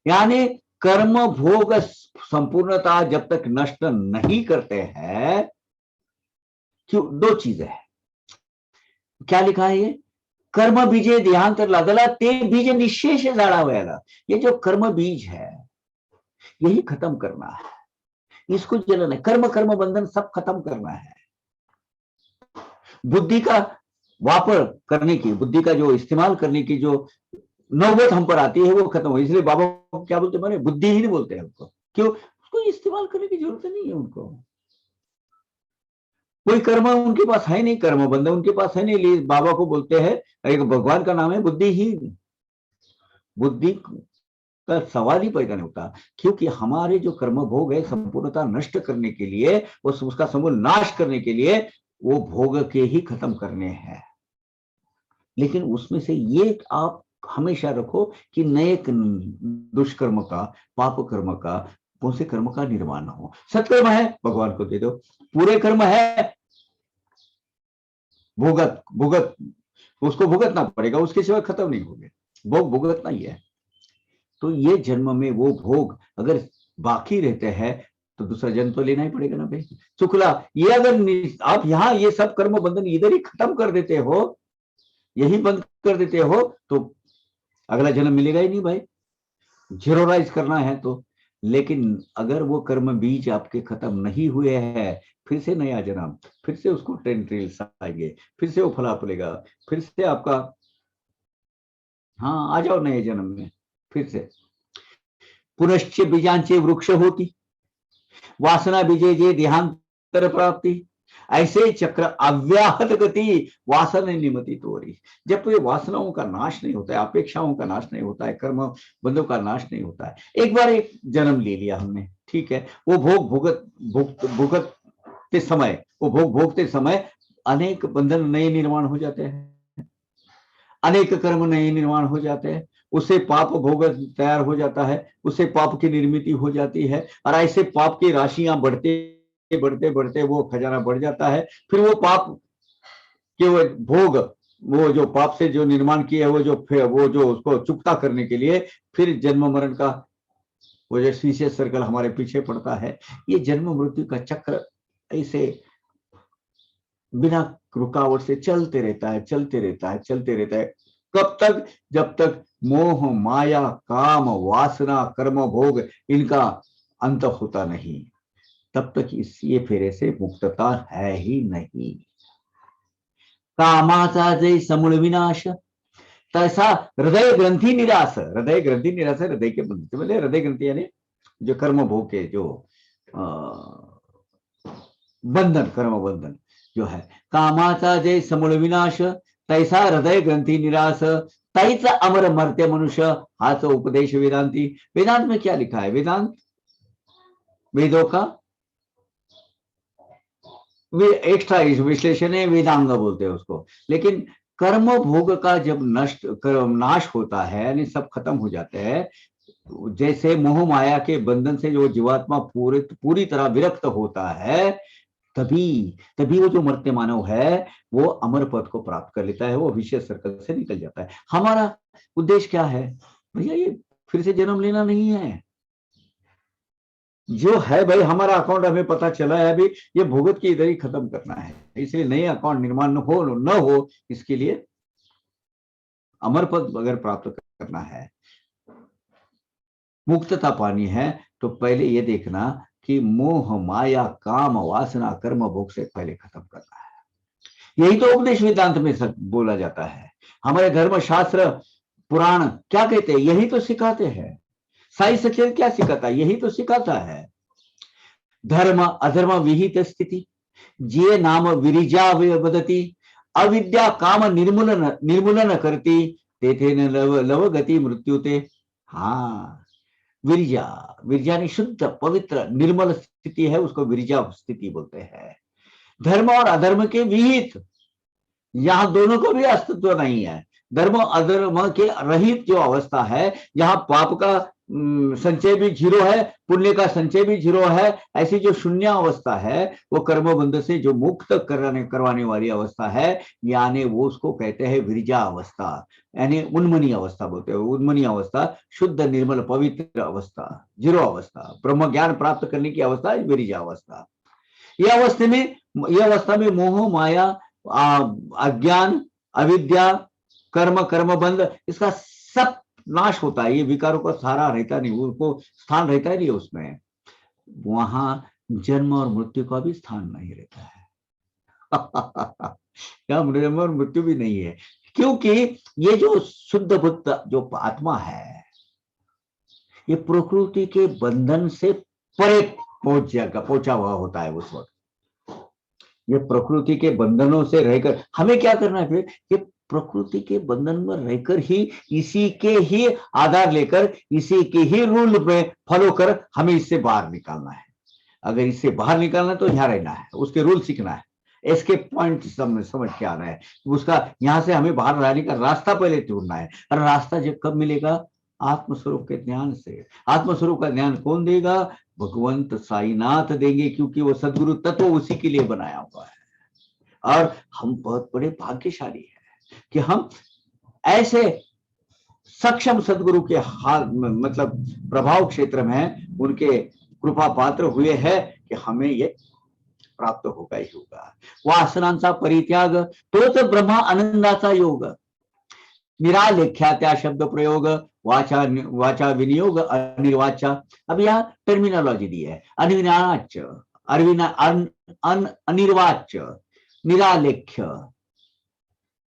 यानी कर्म भोग संपूर्णता जब तक नष्ट नहीं करते हैं, क्यों? दो चीजें है। क्या लिखा है? ये कर्म बीजे देहांतर लादला, ते बीज निशेष जाड़ा हुआ। ये जो कर्म बीज है यही खत्म करना है, इसको जलन है। कर्म कर्म बंधन सब खत्म करना है। बुद्धि का वापर करने की, बुद्धि का जो इस्तेमाल करने की जो नौबत हम पर आती है वो खत्म हो। इसलिए बाबा क्या बोलते हैं? बुद्धि ही नहीं बोलते हैं उनको। क्यों? उसको इस्तेमाल करने की जरूरत नहीं है उनको। कोई कर्म उनके पास है नहीं, कर्म बंधन उनके पास है नहीं, लिए बाबा को बोलते हैं, एक भगवान का नाम है बुद्धिहीन। बुद्धि का सवाल ही पैदा नहीं होता, क्योंकि हमारे जो कर्म भोग है संपूर्णता नष्ट करने के लिए, उसका समूल नाश करने के लिए वो भोग के ही खत्म करने हैं। लेकिन उसमें से ये आप हमेशा रखो कि नए दुष्कर्म का, पाप कर्म का, कौन से कर्म का निर्माण न हो। सत्कर्म है भगवान को दे दो, पूरे कर्म है भुगत भुगत उसको भुगतना पड़ेगा, उसके सिवा खत्म नहीं होंगे। भोग भुगतना ही है। तो ये जन्म में वो भोग अगर बाकी रहते हैं तो दूसरा जन्म तो लेना ही पड़ेगा ना भाई। शुक्ला, ये अगर आप यहाँ ये सब कर्म बंधन इधर ही खत्म कर देते हो, यही बंद कर देते हो, तो अगला जन्म मिलेगा ही नहीं भाई, जीरोराइज करना है तो। लेकिन अगर वो कर्म बीज आपके खत्म नहीं हुए हैं, फिर से नया जन्म, फिर से उसको टेंट्रिल्स आएंगे, फिर से वो फला फलेगा, फिर से आपका, हाँ आ जाओ नए जन्म में फिर से। पुनश्च बीजांचे वृक्ष होती, वासना बीजे जे देहांतर प्राप्ति, ऐसे चक्र अव्याहत गति वासना निमति तोरी। जब तो ये वासनाओं का नाश नहीं होता है, अपेक्षाओं का नाश नहीं होता है, कर्म बंधों का नाश नहीं होता है। एक बार एक जन्म ले लिया हमने, ठीक है, वो भोग भुगतते समय, वो भोग भोगते समय अनेक बंधन नए निर्माण हो जाते हैं, अनेक कर्म नए निर्माण हो जाते हैं, उससे पाप भोग तैयार हो जाता है, उससे पाप की निर्मिति हो जाती है, और ऐसे पाप की राशियां बढ़ते बढ़ते बढ़ते वो खजाना बढ़ जाता है। फिर वो पाप के वो भोग, वो जो पाप से जो निर्माण किया है, वो जो उसको चुकता करने के लिए फिर जन्म मरण का वो जो शीशे सर्कल हमारे पीछे पड़ता है। ये जन्म मृत्यु का चक्र ऐसे बिना रुकावट से चलते रहता है, चलते रहता है, चलते रहता है। कब तक? जब तक मोह माया काम वासना कर्म भोग इनका अंत होता नहीं, तब तक इस ये फेरे से मुक्तता है ही नहीं। कामाचा जय समूल विनाश, तैसा हृदय ग्रंथि निराश। हृदय ग्रंथि निराश, हृदय के बंधन, हृदय ग्रंथि यानी जो कर्म भोग के जो बंधन, कर्म बंधन जो है। कामाचा जय समूल विनाश, तैसा हृदय ग्रंथि निराश, तैच अमर मर्त्य मनुष्य, हाथ उपदेश वेदांति। वेदांत में क्या लिखा है? वेदांत वेदों का एक्स्ट्रा विश्लेषण है, वेदांग बोलते हैं उसको। लेकिन कर्म भोग का जब नाश होता है, यानी सब खत्म हो जाते हैं, जैसे मोह माया के बंधन से जो जीवात्मा पूरी तरह विरक्त होता है, तभी तभी वो जो मर्त्य मानव है वो अमर पद को प्राप्त कर लेता है, वो विषय सर्कल से निकल जाता है। हमारा उद्देश्य क्या है भैया? ये फिर से जन्म लेना नहीं है। जो है भाई, हमारा अकाउंट हमें पता चला है, अभी ये भुगत की इधर ही खत्म करना है। इसलिए नए अकाउंट निर्माण न हो, इसके लिए अमर पद अगर प्राप्त करना है, मुक्तता पानी है, तो पहले ये देखना कि मोह माया काम वासना कर्म भोग से पहले खत्म करना है। यही तो उपदेश वेदांत में बोला जाता है। हमारे धर्म शास्त्र पुराण क्या कहते हैं? यही तो सिखाते हैं। साई सचेत क्या सिखाता है? यही तो सिखाता है। धर्म अधर्म विहित स्थिति जिये नाम विरिजा वदति, अविद्या काम निर्मूलन करती, तेथे न लव गति मृत्युते। हाँ, विरजा, विरजा ने शुद्ध पवित्र निर्मल स्थिति है, उसको विरजा स्थिति बोलते हैं। धर्म और अधर्म के विहित, यहां दोनों को भी अस्तित्व नहीं है। धर्म अधर्म के रहित जो अवस्था है, जहां पाप का संचय भी जीरो है, पुण्य का संचय भी जीरो है, ऐसी जो शून्य अवस्था है, वो कर्म बंध से जो मुक्त करवाने वाली अवस्था है, यानी वो उसको कहते हैं विरजा अवस्था, यानी उन्मनी अवस्था बोलते हैं। उन्मनी अवस्था शुद्ध निर्मल पवित्र अवस्था, जीरो अवस्था, ब्रह्म ज्ञान प्राप्त करने की अवस्था है विरजा अवस्था। यह अवस्था में मोह माया अज्ञान अविद्या कर्म कर्म बंध, इसका सब नाश होता है। ये विकारों का सहारा रहता नहीं, उनको स्थान रहता ही नहीं उसमें। वहां जन्म और मृत्यु का भी स्थान नहीं रहता है। यहाँ जन्म और मृत्यु भी नहीं है, क्योंकि ये जो शुद्ध बुद्ध जो आत्मा है, ये प्रकृति के बंधन से परे पहुंचा हुआ होता है उस वक्त। ये प्रकृति के बंधनों से रहकर हमें क्या करना है? फिर ये प्रकृति के बंधन में रहकर ही, इसी के ही आधार लेकर, इसी के ही रूल में फॉलो कर हमें इससे बाहर निकालना है। अगर इससे बाहर निकालना है तो यहाँ रहना है, उसके रूल सीखना है, इसके पॉइंट समझ के आना है, उसका यहाँ से हमें बाहर रहने का रास्ता पहले ढूंढना है। और रास्ता जब कब मिलेगा? आत्मस्वरूप के ज्ञान से। आत्मस्वरूप का ज्ञान कौन देगा? भगवंत साईनाथ देंगे, क्योंकि वो सदगुरु तत्व उसी के लिए बनाया हुआ है। और हम बहुत बड़े भाग्यशाली हैं कि हम ऐसे सक्षम सदगुरु के हाल मतलब प्रभाव क्षेत्र में उनके कृपा पात्र हुए हैं कि हमें ये प्राप्त होगा ही होगा। वासनांचा परित्याग तोच ब्रह्मा आनंदाचा योग, निरालेख्या त्या शब्द प्रयोग, वाचा विनियोग अनिर्वाचा। अब यहाँ टर्मिनोलॉजी दी है, अनिर्वाच, अनिर्वाच, निरालेख्य,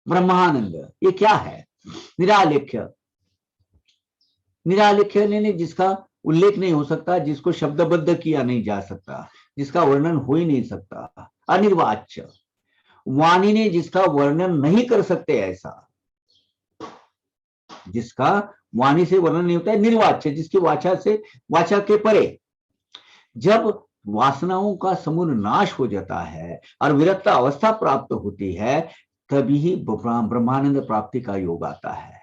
ब्रह्मानंद, ये क्या है? निरालेख्य, निरालेख्य यानी जिसका उल्लेख नहीं हो सकता, जिसको शब्दबद्ध किया नहीं जा सकता, जिसका वर्णन हो ही नहीं सकता। अनिर्वाच्य, वाणी ने जिसका वर्णन नहीं कर सकते, ऐसा जिसका वाणी से वर्णन नहीं होता है। निर्वाच्य, जिसकी वाचा के परे। जब वासनाओं का समूल नाश हो जाता है और विरक्त अवस्था प्राप्त होती है, तभी ब्रह्मानंद प्राप्ति का योग आता है।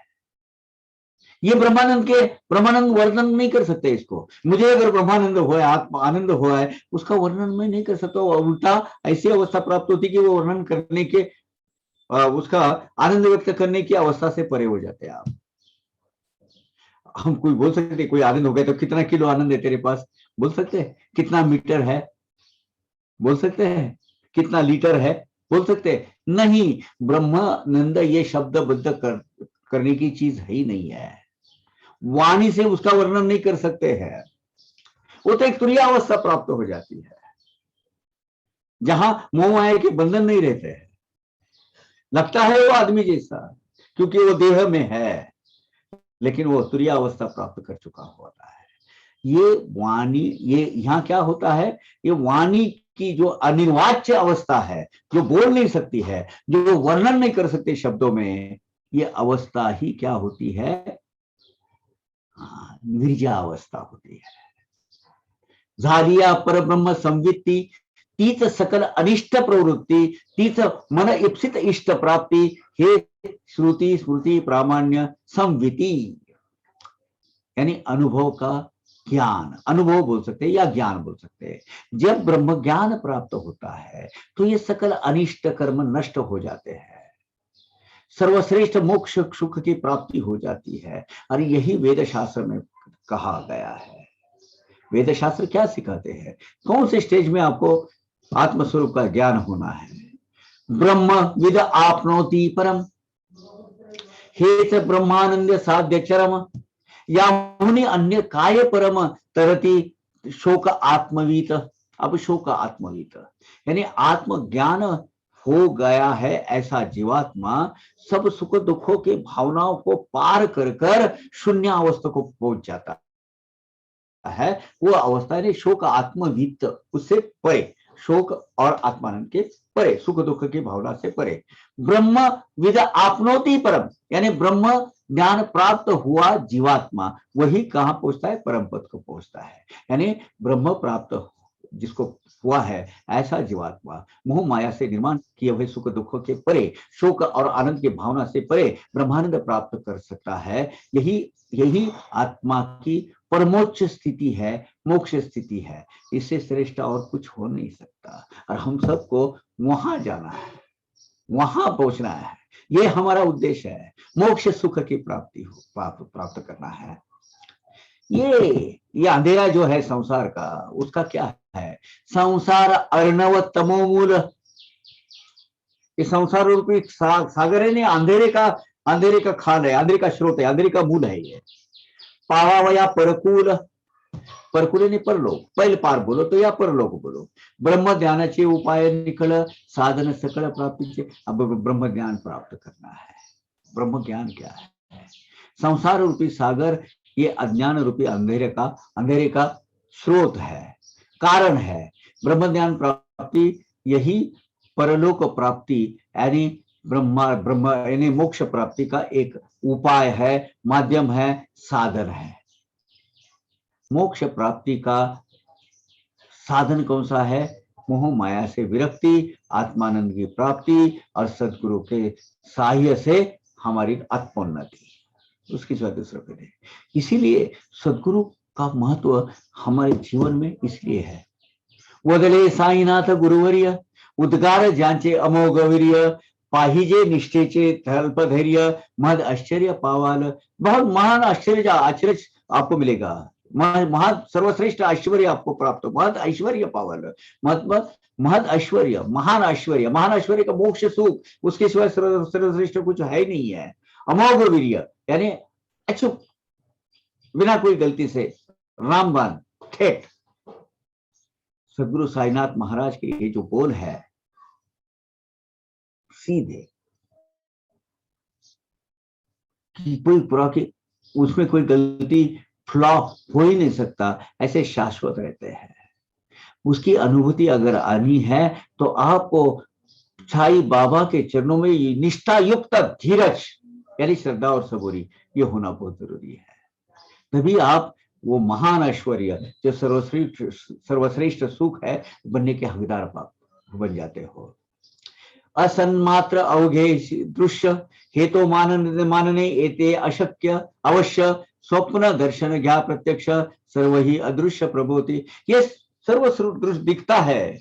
ये ब्रह्मानंद वर्णन नहीं कर सकते इसको। मुझे अगर ब्रह्मानंद हो, आत्मा आनंद हुआ है, उसका वर्णन मैं नहीं कर सकता। उल्टा ऐसी अवस्था प्राप्त होती कि वो वर्णन करने के, उसका आनंद व्यक्त करने की अवस्था से परे हो जाते हैं आप। हम कोई बोल सकते कोई आनंद हो गया तो कितना किलो आनंद है तेरे पास? बोल सकते हैं। कितना मीटर है? बोल सकते हैं। कितना लीटर है? बोल सकते हैं। नहीं, ब्रह्मानंद ये शब्दबद्ध करने की चीज है ही नहीं है। वाणी से उसका वर्णन नहीं कर सकते हैं। वो तो एक तुरीय अवस्था प्राप्त हो जाती है, जहां मोह माया के बंधन नहीं रहते हैं। लगता है वो आदमी जैसा, क्योंकि वो देह में है, लेकिन वो तुरीय अवस्था प्राप्त कर चुका होता है। ये वाणी, ये यहाँ क्या होता है? ये वाणी की जो अनिर्वाच्य अवस्था है, जो बोल नहीं सकती है, जो वर्णन नहीं कर सकते शब्दों में, ये अवस्था ही क्या होती है? निर्जा अवस्था होती है। झालिया परब्रह्म संवित्ती तीच सकल अनिष्ट प्रवृत्ती, तीच मन इप्सित इष्ट प्राप्ती, हे श्रुति स्मृति प्रामाण्य संविति, यानी अनुभव का ज्ञान, अनुभव बोल सकते हैं या ज्ञान बोल सकते हैं। जब ब्रह्म ज्ञान प्राप्त होता है तो ये सकल अनिष्ट कर्म नष्ट हो जाते हैं, सर्वश्रेष्ठ मोक्ष सुख की प्राप्ति हो जाती है। और यही वेद शास्त्र में कहा गया है। वेद शास्त्र क्या सिखाते हैं, कौन से स्टेज में आपको आत्मस्वरूप का ज्ञान होना है। ब्रह्म विद आपनोति परम, हे च ब्रह्मानंद साध्य चरम, या मुनि अन्य काय परम तरति शोक आत्मवीत। अब शोक आत्मवीत यानी आत्मज्ञान हो गया है ऐसा जीवात्मा सब सुख दुखों के भावनाओं को पार कर कर शून्य अवस्था को पहुंच जाता है। वो अवस्था ने शोक आत्मवीत, उससे परे, शोक और आत्मानंद के परे, सुख दुख की भावना से परे। ब्रह्म विद आपनोति परम, यानी ब्रह्म ज्ञान प्राप्त हुआ जीवात्मा वही कहां पहुंचता है, परम पद को पहुंचता है। यानी ब्रह्म प्राप्त जिसको हुआ है ऐसा जीवात्मा मोह माया से निर्माण किए हुए सुख दुखों के परे, शोक और आनंद की भावना से परे ब्रह्मानंद प्राप्त कर सकता है। यही आत्मा की परमोच्च स्थिति है, मोक्ष स्थिति है। इससे श्रेष्ठ और कुछ हो नहीं सकता। और हम सबको वहां जाना है, वहां पहुंचना है। ये हमारा उद्देश्य है, मोक्ष सुख की प्राप्ति हो, प्राप्त करना है। ये अंधेरा जो है संसार का, उसका क्या है, संसार अर्णव तमोमूल। ये संसार रूपी सागर है, अंधेरे का खान है, अंधेरे का स्रोत है, अंधेरे का मूल है। ये पावावया परकूल, परकुले ने परलोक, पहले पार बोलो तो या परलोक बोलो। ब्रह्म ज्ञानाचे उपाय निकल, साधन सकल प्राप्ति। अब ब्रह्म ज्ञान प्राप्त करना है। ब्रह्म ज्ञान क्या है, संसार रूपी सागर ये अज्ञान रूपी अंधेरे का स्रोत है, कारण है। ब्रह्म ज्ञान प्राप्ति यही परलोक प्राप्ति यानी ब्रह्म यानी मोक्ष प्राप्ति का एक उपाय है, माध्यम है, साधन है। मोक्ष प्राप्ति का साधन कौन सा है, मोह माया से विरक्ति, आत्मानंद की प्राप्ति और सदगुरु के सहाय से हमारी आत्मोन्नति, उसकी सिवा दूसरा कोई नहीं। इसीलिए सदगुरु का महत्व हमारे जीवन में इसलिए है। वदले साईनाथ गुरुवर्य, उद्गार ज्यांचे अमोघ वीर्य, पाहिजे निष्ठेचे अल्पधैर्य, महद आश्चर्य पावाल। बहुत महान आश्चर्य आपको मिलेगा, महान सर्वश्रेष्ठ ऐश्वर्य आपको प्राप्त हो, महद ऐश्वर्य पावल। महद ऐश्वर्य, महान ऐश्वर्य का मोक्ष सुख, उसके सिवाय सर्वश्रेष्ठ कुछ है ही नहीं है। अमोघ वीर्य यानी अचूक, बिना कोई गलती से, रामबाण ठेठ। सदगुरु साईनाथ महाराज के ये जो बोल है सीधे, कोई पूरा की उसमें कोई गलती फ्लॉ हो ही नहीं सकता, ऐसे शाश्वत रहते हैं। उसकी अनुभूति अगर आनी है तो आपको साईं बाबा के चरणों में निष्ठा युक्त धीरज यानी श्रद्धा और सबूरी ये होना बहुत जरूरी है। तभी आप वो महान ऐश्वर्य जो सर्वश्रेष्ठ सुख है बनने के हकदार बन जाते हो। असन्मात्र अवघे दृश्य हेतु मानने एते अशक्य अवश्य, स्वप्न दर्शन ज्ञा प्रत्यक्ष सर्व ही अदृश्य प्रबोधि। ये सर्व दृश्य दिखता है,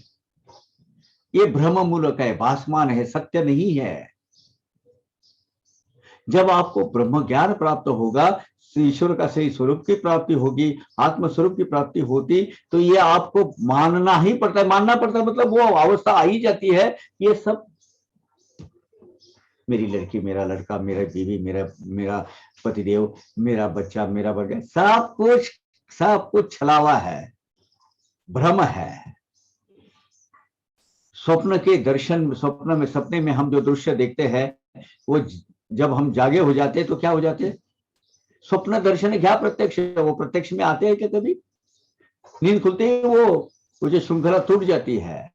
ये भ्रम मूलक है, भासमान है, सत्य नहीं है। जब आपको ब्रह्म ज्ञान प्राप्त होगा, ईश्वर का सही स्वरूप की प्राप्ति होगी, आत्म स्वरूप की प्राप्ति होती, तो ये आपको मानना ही पड़ता है। मानना पड़ता है मतलब वो अवस्था आ ही जाती है, ये सब मेरी लड़की, मेरा लड़का, मेरा बीवी, मेरा पतिदेव, मेरा बच्चा, मेरा बच्चा, सब कुछ छलावा है, भ्रम है। स्वप्न के दर्शन, सपने में हम जो दृश्य देखते हैं वो जब हम जागे हो जाते हैं तो क्या हो जाते हैं, स्वप्न दर्शन क्या प्रत्यक्ष, वो प्रत्यक्ष में आते हैं क्या कभी? नींद खुलते ही वो जो श्रृंखला टूट जाती है।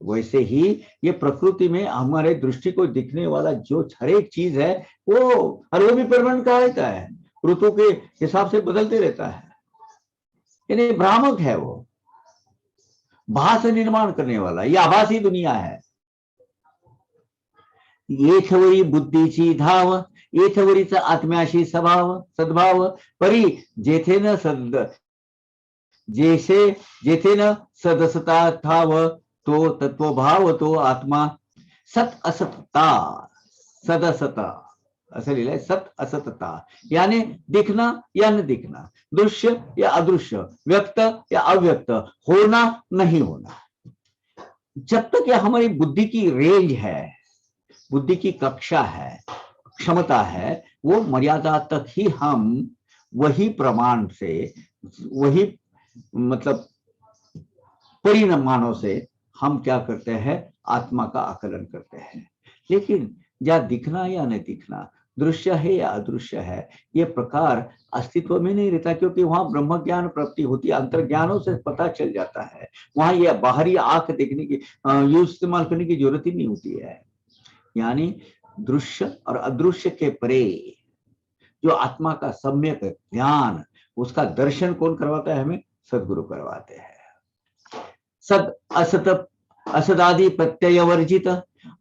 वैसे ही ये प्रकृति में हमारे दृष्टि को दिखने वाला जो हर एक चीज है वो भी परमानेंट का रहता है, ऋतु के हिसाब से बदलते रहता है, यानी भ्रामक है। वो भास निर्माण करने वाला, ये आभासी दुनिया है। येथवरी बुद्धीची धाव, येथवरीच आत्म्याशी स्वभाव सद्भाव, परी जेथे न जेथे न सदसता ठाव, तो तत्वभाव तो आत्मा सत असतता सदसता, असं लिहिलंय, सत असतता यानी दिखना या न दिखना, दृश्य या अदृश्य, व्यक्त या अव्यक्त, होना नहीं होना। जब तक यह हमारी बुद्धि की रेंज है, बुद्धि की कक्षा है, क्षमता है, वो मर्यादा तक ही हम वही प्रमाण से, वही मतलब परिणामों से हम क्या करते हैं, आत्मा का आकलन करते हैं। लेकिन या दिखना या नहीं दिखना, दृश्य है या अदृश्य है, ये प्रकार अस्तित्व में नहीं रहता, क्योंकि वहां ब्रह्म ज्ञान प्राप्ति होती है, अंतर ज्ञानों से पता चल जाता है। वहां ये बाहरी आंख देखने की यूज इस्तेमाल करने की जरूरत ही नहीं होती है। यानी दृश्य और अदृश्य के परे जो आत्मा का सम्यक ज्ञान, उसका दर्शन कौन करवाता है हमें? सद्गुरु करवाते हैं। सद असत असदादि प्रत्यय वर्जित,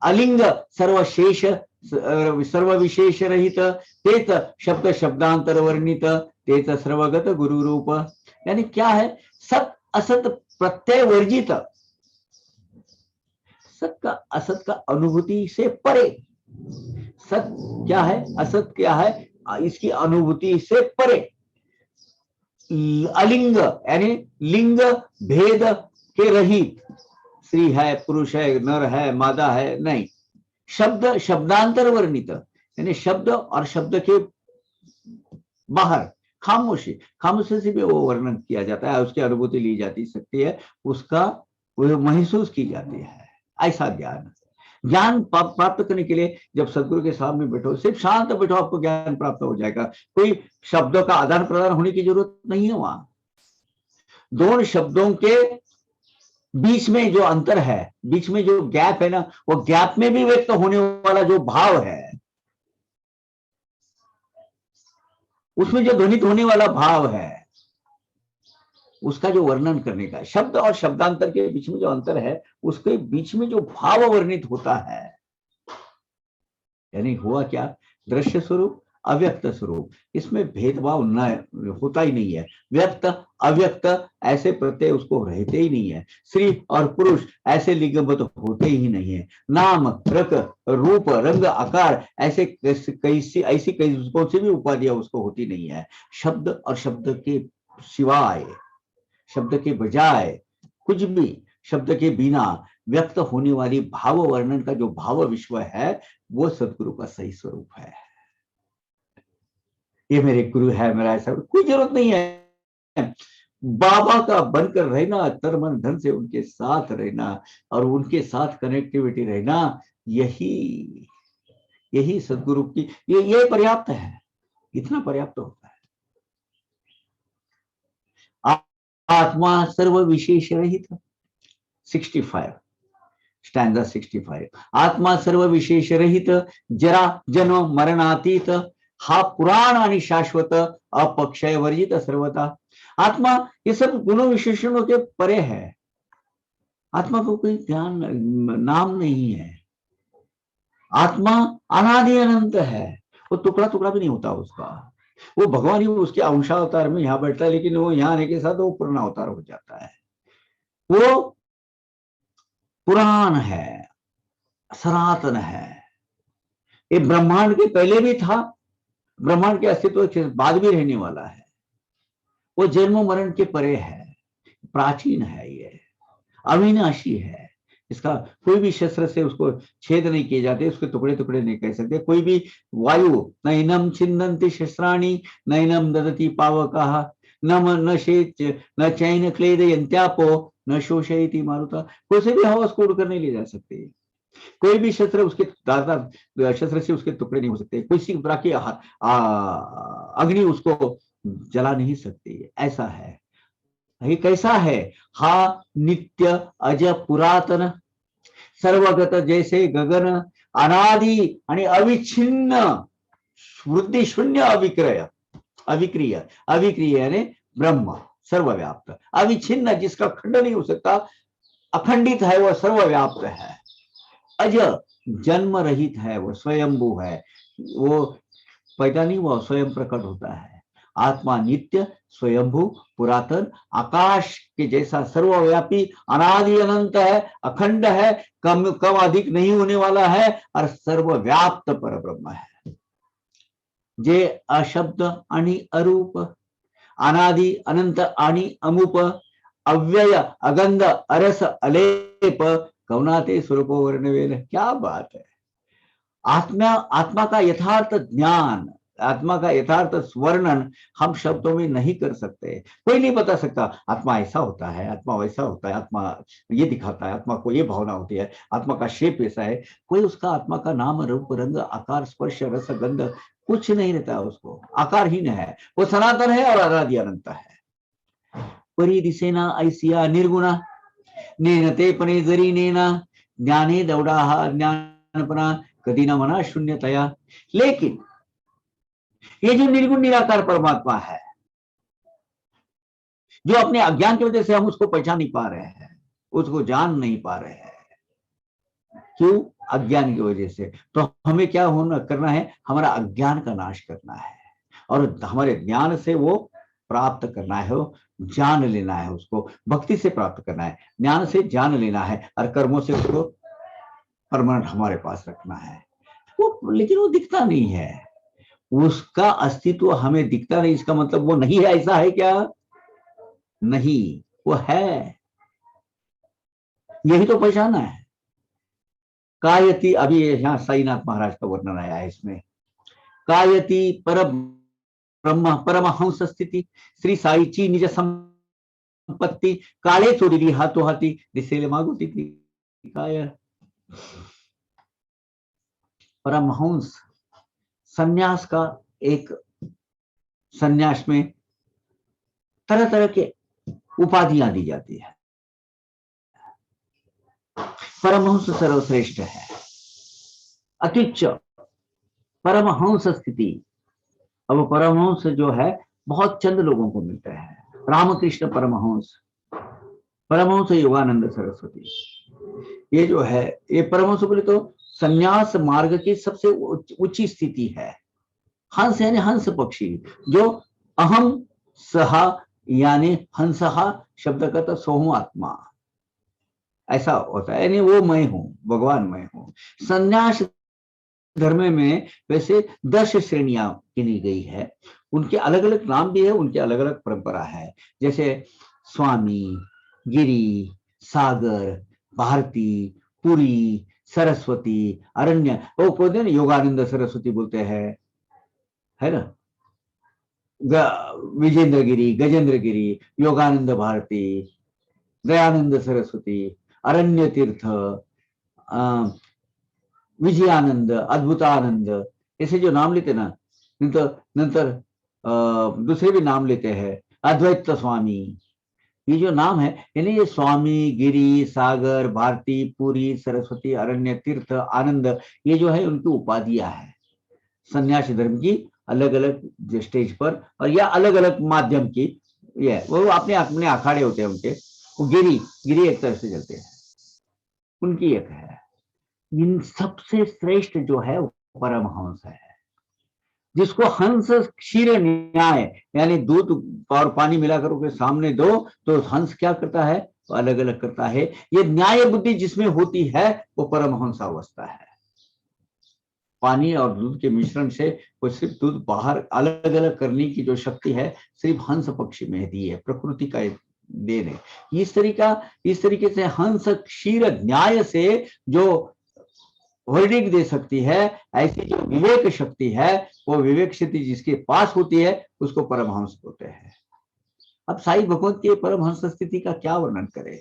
अलिंग सर्वशेष सर्व विशेष रहित, तेच शब्द शब्दांतर वर्णित, तेच सर्वगत गुरु रूप। यानी क्या है? सत असत प्रत्यय वर्जित, सत का असत का अनुभूति से परे। सत क्या है, असत क्या है, इसकी अनुभूति से परे। अलिंग यानी लिंग भेद के रहित, स्त्री है, पुरुष है, नर है, मादा है, नहीं। शब्द शब्दांतर वर्णित, यानी शब्द और शब्द के बाहर खामोशी, खामोशी से भी वो वर्णन किया जाता है, उसकी अनुभूति ली जाती सकती है, उसका वो महसूस की जाती है। ऐसा ज्ञान, ज्ञान प्राप्त करने के लिए जब सदगुरु के सामने बैठो, सिर्फ शांत बैठो, आपको ज्ञान प्राप्त हो जाएगा। कोई शब्दों का आदान प्रदान होने की जरूरत नहीं है। वहां दोनों शब्दों के बीच में जो अंतर है, बीच में जो गैप है ना, वो गैप में भी व्यक्त होने वाला जो भाव है, उसमें जो ध्वनित होने वाला भाव है, उसका जो वर्णन करने का, शब्द और शब्दांतर के बीच में जो अंतर है, उसके बीच में जो भाव वर्णित होता है, यानी हुआ क्या? दृश्य स्वरूप, अव्यक्त स्वरूप, इसमें भेदभाव न होता ही नहीं है। व्यक्त अव्यक्त ऐसे प्रत्यय उसको रहते ही नहीं है। स्त्री और पुरुष ऐसे लिंगबद्ध होते ही नहीं है। नाम रक रूप रंग आकार ऐसे ऐसी कौन सी भी उपाधियां उसको होती नहीं है। शब्द और शब्द के सिवाय, शब्द के बजाय, कुछ भी शब्द के बिना व्यक्त होने वाली भाव वर्णन का जो भाव विश्व है, वो सदगुरु का सही स्वरूप है। ये मेरे गुरु है, मेरा ऐसा कोई जरूरत नहीं है। बाबा का बनकर रहना, तन मन धन से उनके साथ रहना और उनके साथ कनेक्टिविटी रहना, यही सदगुरु की ये पर्याप्त है, इतना पर्याप्त होता है। आत्मा सर्व विशेष रहित, 65 स्टैंजा 65। आत्मा सर्व विशेष रहित, जरा जन्म मरणातीत, हा पुराण आणि शाश्वत, अपक्षय वर्जित सर्वता। आत्मा ये सब गुणों विशेषणों के परे है। आत्मा को कोई ध्यान नाम नहीं है। आत्मा अनादि अनंत है, वो टुकड़ा टुकड़ा भी नहीं होता उसका। वो भगवान ही उसके अंशावतार में यहाँ बैठता है, लेकिन वो यहाँ आने के साथ वो पूर्ण अवतार हो जाता है। वो पुराण है, सनातन है। ये ब्रह्मांड के पहले भी था, ब्रह्मांड के अस्तित्व के बाद भी रहने वाला है। वो जन्म मरण के परे है, प्राचीन है, ये अविनाशी है। इसका कोई भी शस्त्र से उसको छेद नहीं किए जाते, उसके टुकड़े टुकड़े नहीं कह सकते। कोई भी वायु नैनम छिन्नन्ति शस्त्राणि नैनम ददति पावकः न चैन क्लेदयन्त्यापो न शोषयति मारुता। कोई से भी हवा उसको उड़कर नहीं ले जा सकते। कोई भी शस्त्र उसके शस्त्र से उसके टुकड़े नहीं हो सकते। कोई सी तरह की अग्नि उसको जला नहीं सकती। ऐसा है। ये कैसा है? हा नित्य अज पुरातन, सर्वगत जैसे गगन, अनादि आणि अविच्छिन्न, वृद्धि शून्य, अविक्रय अविक्रिय यानी ब्रह्म सर्वव्याप्त, अविच्छिन्न, जिसका खंड नहीं हो सकता, अखंडित है, वो सर्वव्याप्त है, अज जन्म रहित है, वो स्वयंभू है, वो पैदा नहीं हुआ, स्वयं प्रकट होता है। आत्मा नित्य, स्वयंभू, पुरातन, आकाश के जैसा सर्वव्यापी, अनादि अनंत है, अखंड है, कम कम अधिक नहीं होने वाला है और सर्वव्याप्त परब्रह्म है। जे अशब्द आणि अरूप, अनादि अनंत आणि अमूप, अव्यय अगंध अरस अलेप, कवनाते स्वरूप वर्णवेल। क्या बात है। आत्मा का यथार्थ ज्ञान, आत्मा का यथार्थ वर्णन हम शब्दों में नहीं कर सकते। कोई नहीं बता सकता आत्मा ऐसा होता है, आत्मा वैसा होता है, आत्मा ये दिखाता है, आत्मा को ये भावना होती है, आत्मा का शेप ऐसा है। कोई उसका आत्मा का नाम, रूप, रंग, आकार, स्पर्श, रस, गंध कुछ नहीं रहता है। उसको आकारहीन है, वो सनातन है और अनादि अनंत है। परी दिसेना ऐसिया निर्गुणा, नेनते पणे जरी नेना, ज्ञाने दौडा हा ज्ञानपणा, कधी न मना शून्यतया। लेकिन ये जो निर्गुण निराकार परमात्मा है, जो अपने अज्ञान की वजह से हम उसको पहचान नहीं पा रहे हैं, उसको जान नहीं पा रहे हैं, क्यों? अज्ञान की वजह से। तो हमें क्या होना करना है? हमारा अज्ञान का नाश करना है और हमारे ज्ञान से वो प्राप्त करना है, वो जान लेना है, उसको भक्ति से प्राप्त करना है, ज्ञान से जान लेना है और कर्मों से उसको परमानेंट हमारे पास रखना है। वो लेकिन वो दिखता नहीं है, उसका अस्तित्व हमें दिखता नहीं। इसका मतलब वो नहीं है, ऐसा है क्या? नहीं, वो है। यही तो पहचाना है। कायति, अभी यहाँ साईनाथ महाराज का वर्णन आया है इसमें, कायति पर ब्रह्म परमहंस स्थिति, श्री साईची निज संपत्ति, काळे चोरी हाथों हाथी, दिसेल मागुती काय। परमहंस संन्यास का एक, संन्यास में तरह तरह के उपाधियां दी जाती है। परमहंस सर्वश्रेष्ठ है, अत्युच्च परमहंस स्थिति। अब परमहंस जो है बहुत चंद लोगों को मिलते हैं। रामकृष्ण परमहंस, परमहंस योगानंद सरस्वती, ये जो है ये परमहंस बोले तो संन्यास मार्ग की सबसे ऊंची स्थिति है। हंस यानी हंस पक्षी, जो अहम सहा यानी हंसहा शब्द का तो सोहम आत्मा, ऐसा होता है, यानी वो मैं हूं, भगवान मैं हूं। संन्यास धर्म में वैसे 10 श्रेणियां गिनी गई है, उनके अलग अलग नाम भी है, उनके अलग अलग परंपरा है। जैसे स्वामी, गिरी, सागर, भारती, पुरी, सरस्वती, अरण्य, वो बोलते हैं योगानंद सरस्वती बोलते हैं, है ना, विजेंद्र गिरी, गजेंद्र गिरी, योगानंद भारती, दयानंद सरस्वती, अरण्य तीर्थ, विजयानंद, अद्भुतानंद, ऐसे जो नाम लेते ना, नंतर दूसरे भी नाम लेते हैं, अद्वैत स्वामी, ये जो नाम है, यानी ये स्वामी, गिरी, सागर, भारती, पुरी, सरस्वती, अरण्य तीर्थ, आनंद, ये जो है उनकी उपाधियां है सन्यासी धर्म की, अलग अलग स्टेज पर, और या अलग अलग माध्यम की। ये वो अपने अपने अखाड़े होते हैं उनके। वो गिरी एक तरह से चलते हैं, उनकी एक है। इन सबसे श्रेष्ठ जो है वो परमहंस है, जिसको हंस क्षीर न्याय, यानी दूध और पानी मिलाकर उसके सामने दो तो हंस क्या करता है? तो अलग अलग करता है। ये न्याय बुद्धि जिसमें होती है वो परमहंस अवस्था है। पानी और दूध के मिश्रण से वो सिर्फ दूध बाहर अलग अलग करने की जो शक्ति है सिर्फ हंस पक्षी में दी है, प्रकृति का देन है। इस तरीके से हंस क्षीर न्याय से जो वर्डिक दे सकती है, ऐसी जो विवेक शक्ति है, वो विवेक शक्ति जिसके पास होती है उसको परमहंस बोलते हैं। अब साईं भगवत की परमहंस स्थिति का क्या वर्णन करें?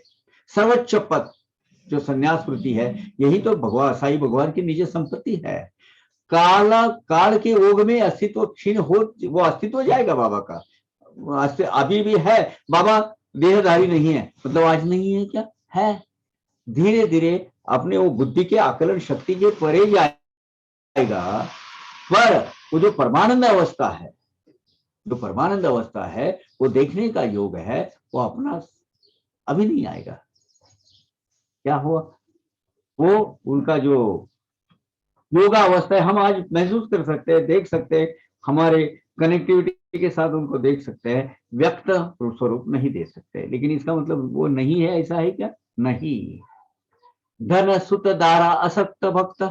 सर्वोच्च पद जो संन्यास वृत्ति है, यही तो भगवान साईं भगवान की निज संपत्ति है। काल के ओघ में अस्तित्व क्षीण हो, वो अस्तित्व जाएगा बाबा का, अभी भी है। बाबा देहधारी नहीं है मतलब आज नहीं है क्या? है। धीरे धीरे अपने वो बुद्धि के आकलन शक्ति के परे जाएगा, पर वो जो परमानंद अवस्था है, जो परमानंद अवस्था है वो देखने का योग है, वो अपना अभी नहीं आएगा। क्या हुआ, वो उनका जो योगा अवस्था है हम आज महसूस कर सकते हैं, देख सकते हैं, हमारे कनेक्टिविटी के साथ उनको देख सकते हैं, व्यक्त स्वरूप नहीं दे सकते, लेकिन इसका मतलब वो नहीं है, ऐसा है क्या? नहीं। धन सुत दारा असक्त भक्त,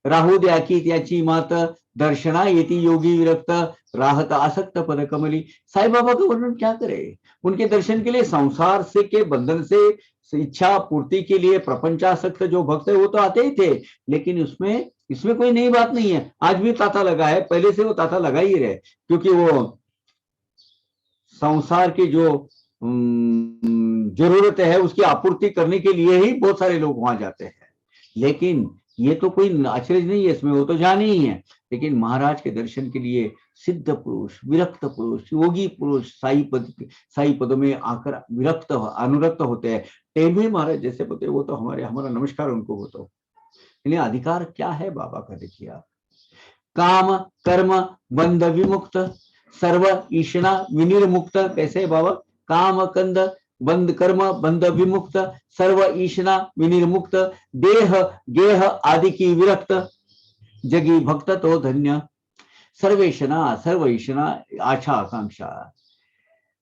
राहू द्या की त्याची मात, दर्शना येती योगी विरक्त, राहत आसक्त पद कमली। साईं बाबा का वर्णन क्या करे, उनके दर्शन के लिए संसार से के बंधन से इच्छा पूर्ति के लिए प्रपंचासक्त जो भक्त है वो तो आते ही थे, लेकिन उसमें इसमें कोई नई बात नहीं है। आज भी तांता लगा है, पहले से वो तांता लगा ही रहे, क्योंकि वो संसार की जो जरूरत है उसकी आपूर्ति करने के लिए ही बहुत सारे लोग वहां जाते हैं। लेकिन ये तो कोई आश्चर्य नहीं है इसमें, वो तो जाने ही है। लेकिन महाराज के दर्शन के लिए सिद्ध पुरुष, विरक्त पुरुष, योगी पुरुष साई पदों में आकर विरक्त अनुरक्त होते हैं। टेम्बे महाराज जैसे होते, वो तो हमारा नमस्कार उनको, वो तो इन्हें अधिकार क्या है बाबा का, देखिए आप। काम कर्म बंध विमुक्त, सर्व ईशना विनिर्मुक्त। कैसे बाबा? काम कंद बंद कर्म बंध विमुक्त, सर्व ईशना विनिर्मुक्त, देह गेह आदि की विरक्त, जगी भक्त तो धन्य, सर्वेशना सर्व ईशना आशा आकांक्षा,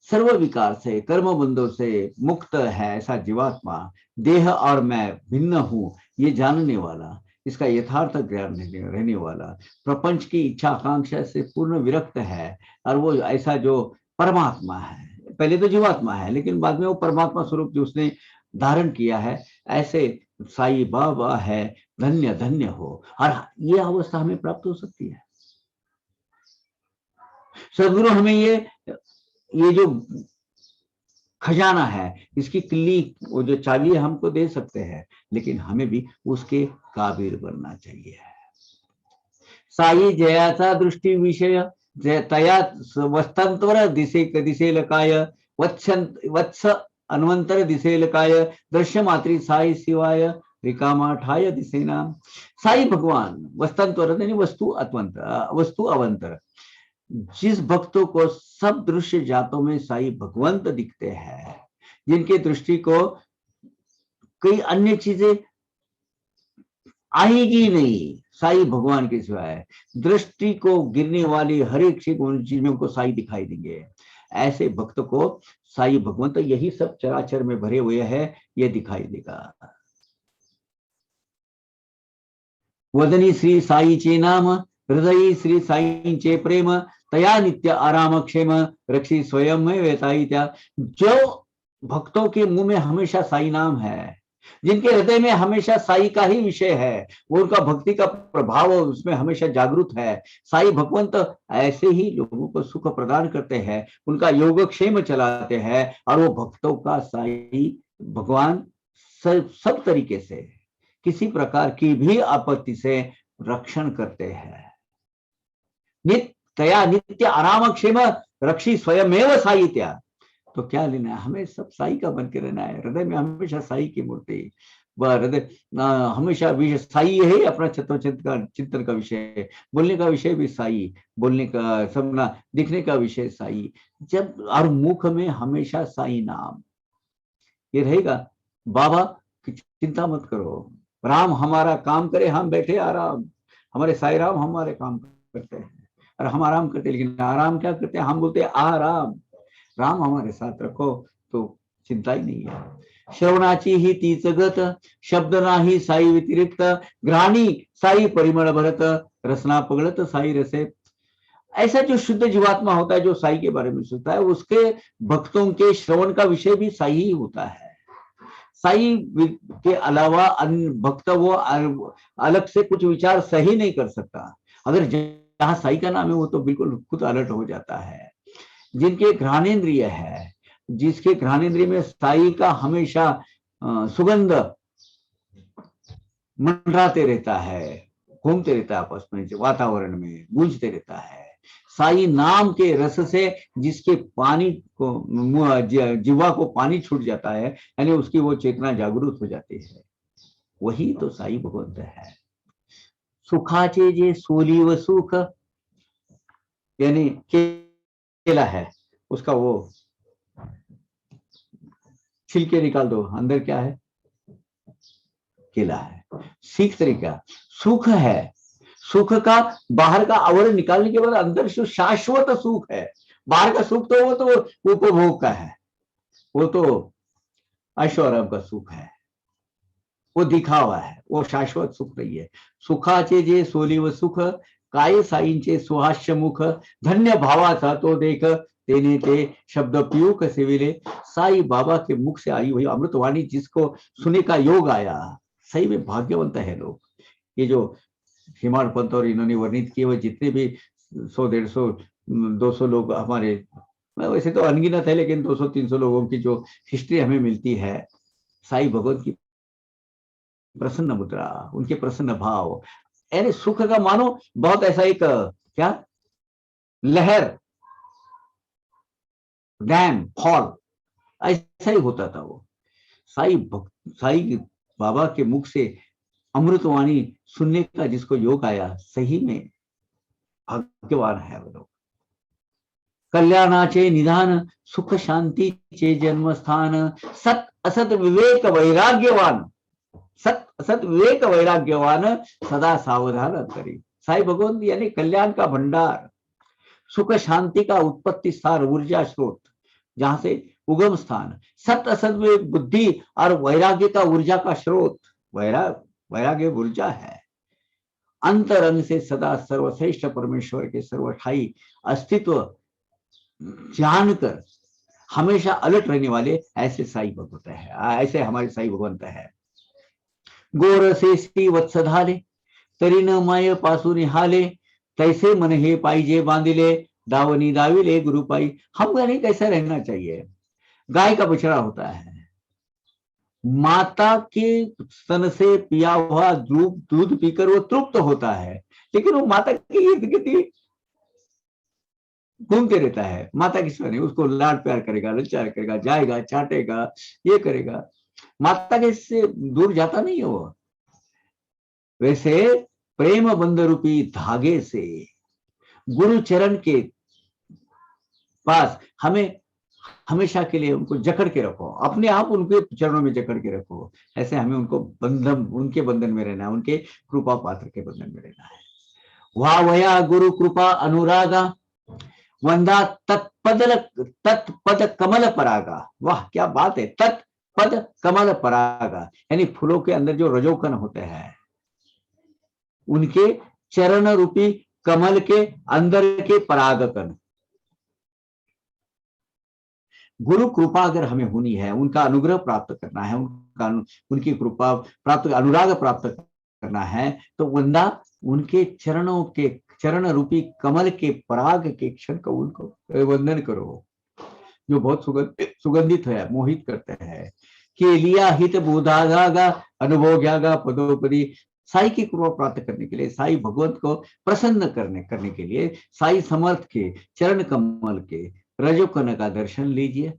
सर्व विकार से कर्म बंधों से मुक्त है ऐसा जीवात्मा, देह और मैं भिन्न हूं ये जानने वाला, इसका यथार्थ ज्ञान रहने वाला, प्रपंच की इच्छा आकांक्षा से पूर्ण विरक्त है, और वो ऐसा जो परमात्मा है, पहले तो जीवात्मा है लेकिन बाद में वो परमात्मा स्वरूप जो उसने धारण किया है, ऐसे साईं बाबा है, धन्य धन्य हो। और ये अवस्था हमें प्राप्त हो सकती है। सदगुरु हमें ये जो खजाना है, इसकी किल्ली, वो जो चाबी हमको दे सकते हैं, लेकिन हमें भी उसके काबिल बनना चाहिए। साई जयाचा दृष्टि विषय तया वस्तंतर दिसेल काय, वत्स अन्वंतर दिसेल काय, दृश्य मात्री साई शिवाय रिकामा ठाय दिसेना। साई भगवान वस्तंतर यानी वस्तु अवंतर, जिस भक्तों को सब दृश्य जातों में साई भगवंत दिखते हैं, जिनके दृष्टि को कई अन्य चीजें आएगी नहीं साई भगवान के सिवाय, दृष्टि को गिरने वाली हर एक चीज में उनको साई दिखाई देंगे। ऐसे भक्त को साई भगवंत यही सब चराचर में भरे हुए है, ये दिखाई देगा। वदनी श्री साई चे नाम, हृदय श्री साई चे प्रेम, तया नित्य आराम क्षेम, रक्षी स्वयं में वेताई त्या। जो भक्तों के मुंह में हमेशा साई नाम है, जिनके हृदय में हमेशा साई का ही विषय है, वो उनका भक्ति का प्रभाव उसमें हमेशा जागरूक है, साई भगवंत ऐसे ही लोगों को सुख प्रदान करते हैं, उनका योगक्षेम चलाते हैं, और वो भक्तों का साई भगवान सब तरीके से किसी प्रकार की भी आपत्ति से रक्षण करते हैं। तया नित्य आराम क्षेम, रक्षी स्वयमेव साई त्या। तो क्या लेना है, हमें सब साई का बन के रहना है, हृदय में हमेशा साई की मूर्ति, वह हृदय हमेशा विषय साई है, अपना चिंतन का विषय, बोलने का विषय भी साई, बोलने का सबना दिखने का विषय साई, जब और मुख में हमेशा साई नाम ये रहेगा। बाबा की चिंता मत करो, राम हमारा काम करे हम बैठे आराम, हमारे साई राम हमारे काम करते हैं और हम आराम करते हैं, लेकिन आराम क्या करते हैं, हम बोलते हैं आराम, राम हमारे साथ रखो तो चिंता ही नहीं है। श्रवणाची ही तीच गत, शब्द नाही साई व्यतिरिक्त, ग्राणी साई परिमळ भरत, रसना पगड़त साई रसे। ऐसा जो शुद्ध जीवात्मा होता है, जो साई के बारे में सोचता है, उसके भक्तों के श्रवण का विषय भी साई ही होता है। साई के अलावा अन्य भक्त वो अलग से कुछ विचार सही नहीं कर सकता। अगर जहां साई का नाम है वो तो बिल्कुल खुद अलर्ट हो जाता है। जिनके घ्राणेन्द्रिय है, जिसके घ्राणेन्द्रिय में साई का हमेशा सुगंध मंडराते रहता है, घूमते रहता है आपस में, वातावरण में गूंजते रहता है, साई नाम के रस से जिसके पानी को जीवा को पानी छूट जाता है, यानी उसकी वो चेतना जागृत हो जाती है, वही तो साई भगवंत है। सुखाचे जे सोली व सुख, यानी केला है, उसका वो छिलके निकाल दो, अंदर क्या है, केला है। सीख तरीका सुख है, सुख का बाहर का आवरण निकालने के बाद अंदर जो शाश्वत सुख है, बाहर का सुख तो वो तो उपभोग का है, वो तो ऐश्वर्य का सुख है, वो दिखावा है, वो शाश्वत सुख नहीं है। सुखाचे जे सोलीव सुख काय साईंचे सुहास्य मुख धन्य भावाचा तो देख तेने ते शब्द पीयूक सेविले। साई बाबा के मुख से आई हुई अमृतवाणी जिसको सुने का योग आया, सही में भाग्यवंत है लोग। ये जो हिमाल पंत और इन्होंने वर्णित किए हुए जितने भी 100, 150, 200 लोग हमारे, वैसे तो अनगिनत है, लेकिन 200, 300 लोगों की जो हिस्ट्री हमें मिलती है, साई भगवत की प्रसन्न मुद्रा, उनके प्रसन्न भाव, यानी सुख का मानो बहुत ऐसा एक क्या लहर, डैम, फॉल, ऐसा ही होता था वो। साई बाबा के मुख से अमृतवाणी सुनने का जिसको योग आया, सही में भाग्यवान है वो लोग। कल्याणाचे निधान सुख शांतीचे जन्मस्थान सत असत विवेक वैराग्यवान, सत असत विवेक वैराग्यवान सदा सावधान करी। साई भगवंत यानी कल्याण का भंडार, सुख शांति का उत्पत्ति स्थान, ऊर्जा स्रोत, जहां से उगम स्थान, सत असत में बुद्धि और वैराग्य का ऊर्जा का स्रोत, वैराग्य ऊर्जा है। अंतरंग से सदा सर्वश्रेष्ठ परमेश्वर के सर्वठाई अस्तित्व जानकर हमेशा अलर्ट रहने वाले ऐसे साई भगवंत है, ऐसे हमारे साई भगवंत है। गोर से श्री वत्सधाले तरी न माय पासून हाले तैसे मन हे पाइजे बांधिले दावनी दाविले गुरुपाई। हम नहीं कैसे रहना चाहिए। गाय का बछड़ा होता है, माता के स्तन से पिया हुआ दूध पीकर वो तृप्त होता है, लेकिन वो माता के इर्द गिर्द घूमते रहता है। माता किसी नहीं, उसको लाड प्यार करेगा, लचार करेगा, जाएगा, चाटेगा, ये करेगा, माता के से दूर जाता नहीं है वो। वैसे प्रेम बंध रूपी धागे से गुरु चरण के पास हमें हमेशा के लिए उनको जकड़ के रखो, अपने आप उनके चरणों में जकड़ के रखो। ऐसे हमें उनको बंधन, उनके बंधन में रहना है, उनके कृपा पात्र के बंधन में रहना है। वाह वया गुरु कृपा अनुरागा वंदा तत्पद कमल परागा। वाह क्या बात है, तत्पद कमल परागा, यानी फूलों के अंदर जो रजोकण होते हैं, उनके चरण रूपी कमल के अंदर के परागकण। गुरु कृपा अगर हमें होनी है, उनका अनुग्रह प्राप्त करना है, उनकी कृपा प्राप्त, अनुराग प्राप्त करना है, तो वंदा उनके चरणों के चरण रूपी कमल के पराग के क्षण को उनको वंदन करो, जो बहुत सुगंधित है, मोहित करते हैं। कि लिया हित बोधागा अनुभोग्यागा पदोपरि। साई की कृपा प्राप्त करने के लिए, साई भगवत को प्रसन्न करने के लिए साई समर्थ के चरण कमल के रजोकण का दर्शन लीजिए,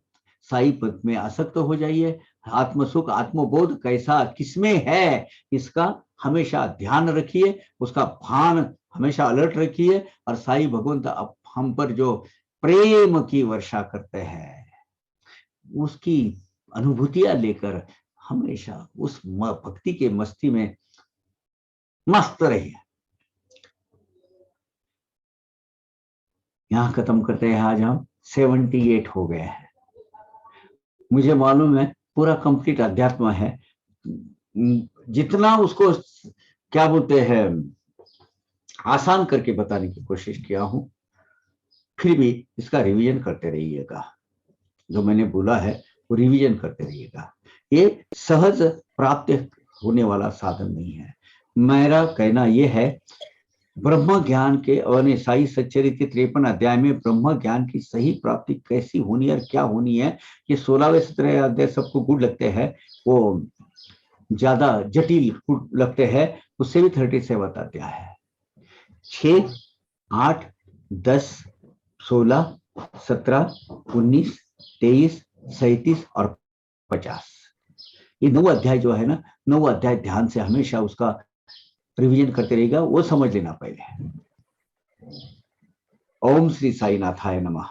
साई पद में आसक्त हो जाइए। आत्मसुख आत्मबोध कैसा किसमें है, इसका हमेशा ध्यान रखिए, उसका भान हमेशा अलर्ट रखिए, और साई भगवंत हम पर जो प्रेम की वर्षा करते हैं, उसकी अनुभूतियां लेकर हमेशा उस भक्ति के मस्ती में मस्त रहिए। यहां खत्म करते हैं। आज हम 78 हो गए हैं। मुझे मालूम है पूरा कंप्लीट अध्यात्म है, जितना उसको क्या बोलते हैं आसान करके बताने की कोशिश किया हूं, फिर भी इसका रिवीजन करते रहिएगा। जो मैंने बोला है वो रिवीजन करते रहिएगा। ये सहज प्राप्त होने वाला साधन नहीं है। मेरा कहना यह है, ब्रह्म ज्ञान के और साई सच्चरित्र के 53 अध्याय में ब्रह्म ज्ञान की सही प्राप्ति कैसी होनी है और क्या होनी है, ये 16वें 17वें अध्याय सबको गुड लगते हैं, वो ज्यादा जटिल लगते हैं, उससे भी 37 अध्याय है। 6, 8, 10, 16, 17, 19, 23, 37 और 50, ये 9 अध्याय जो है ना, 9 अध्याय ध्यान से हमेशा उसका रिवीजन करते रहेगा, वो समझ लेना पहले। ओम श्री साई नाथाय नमः।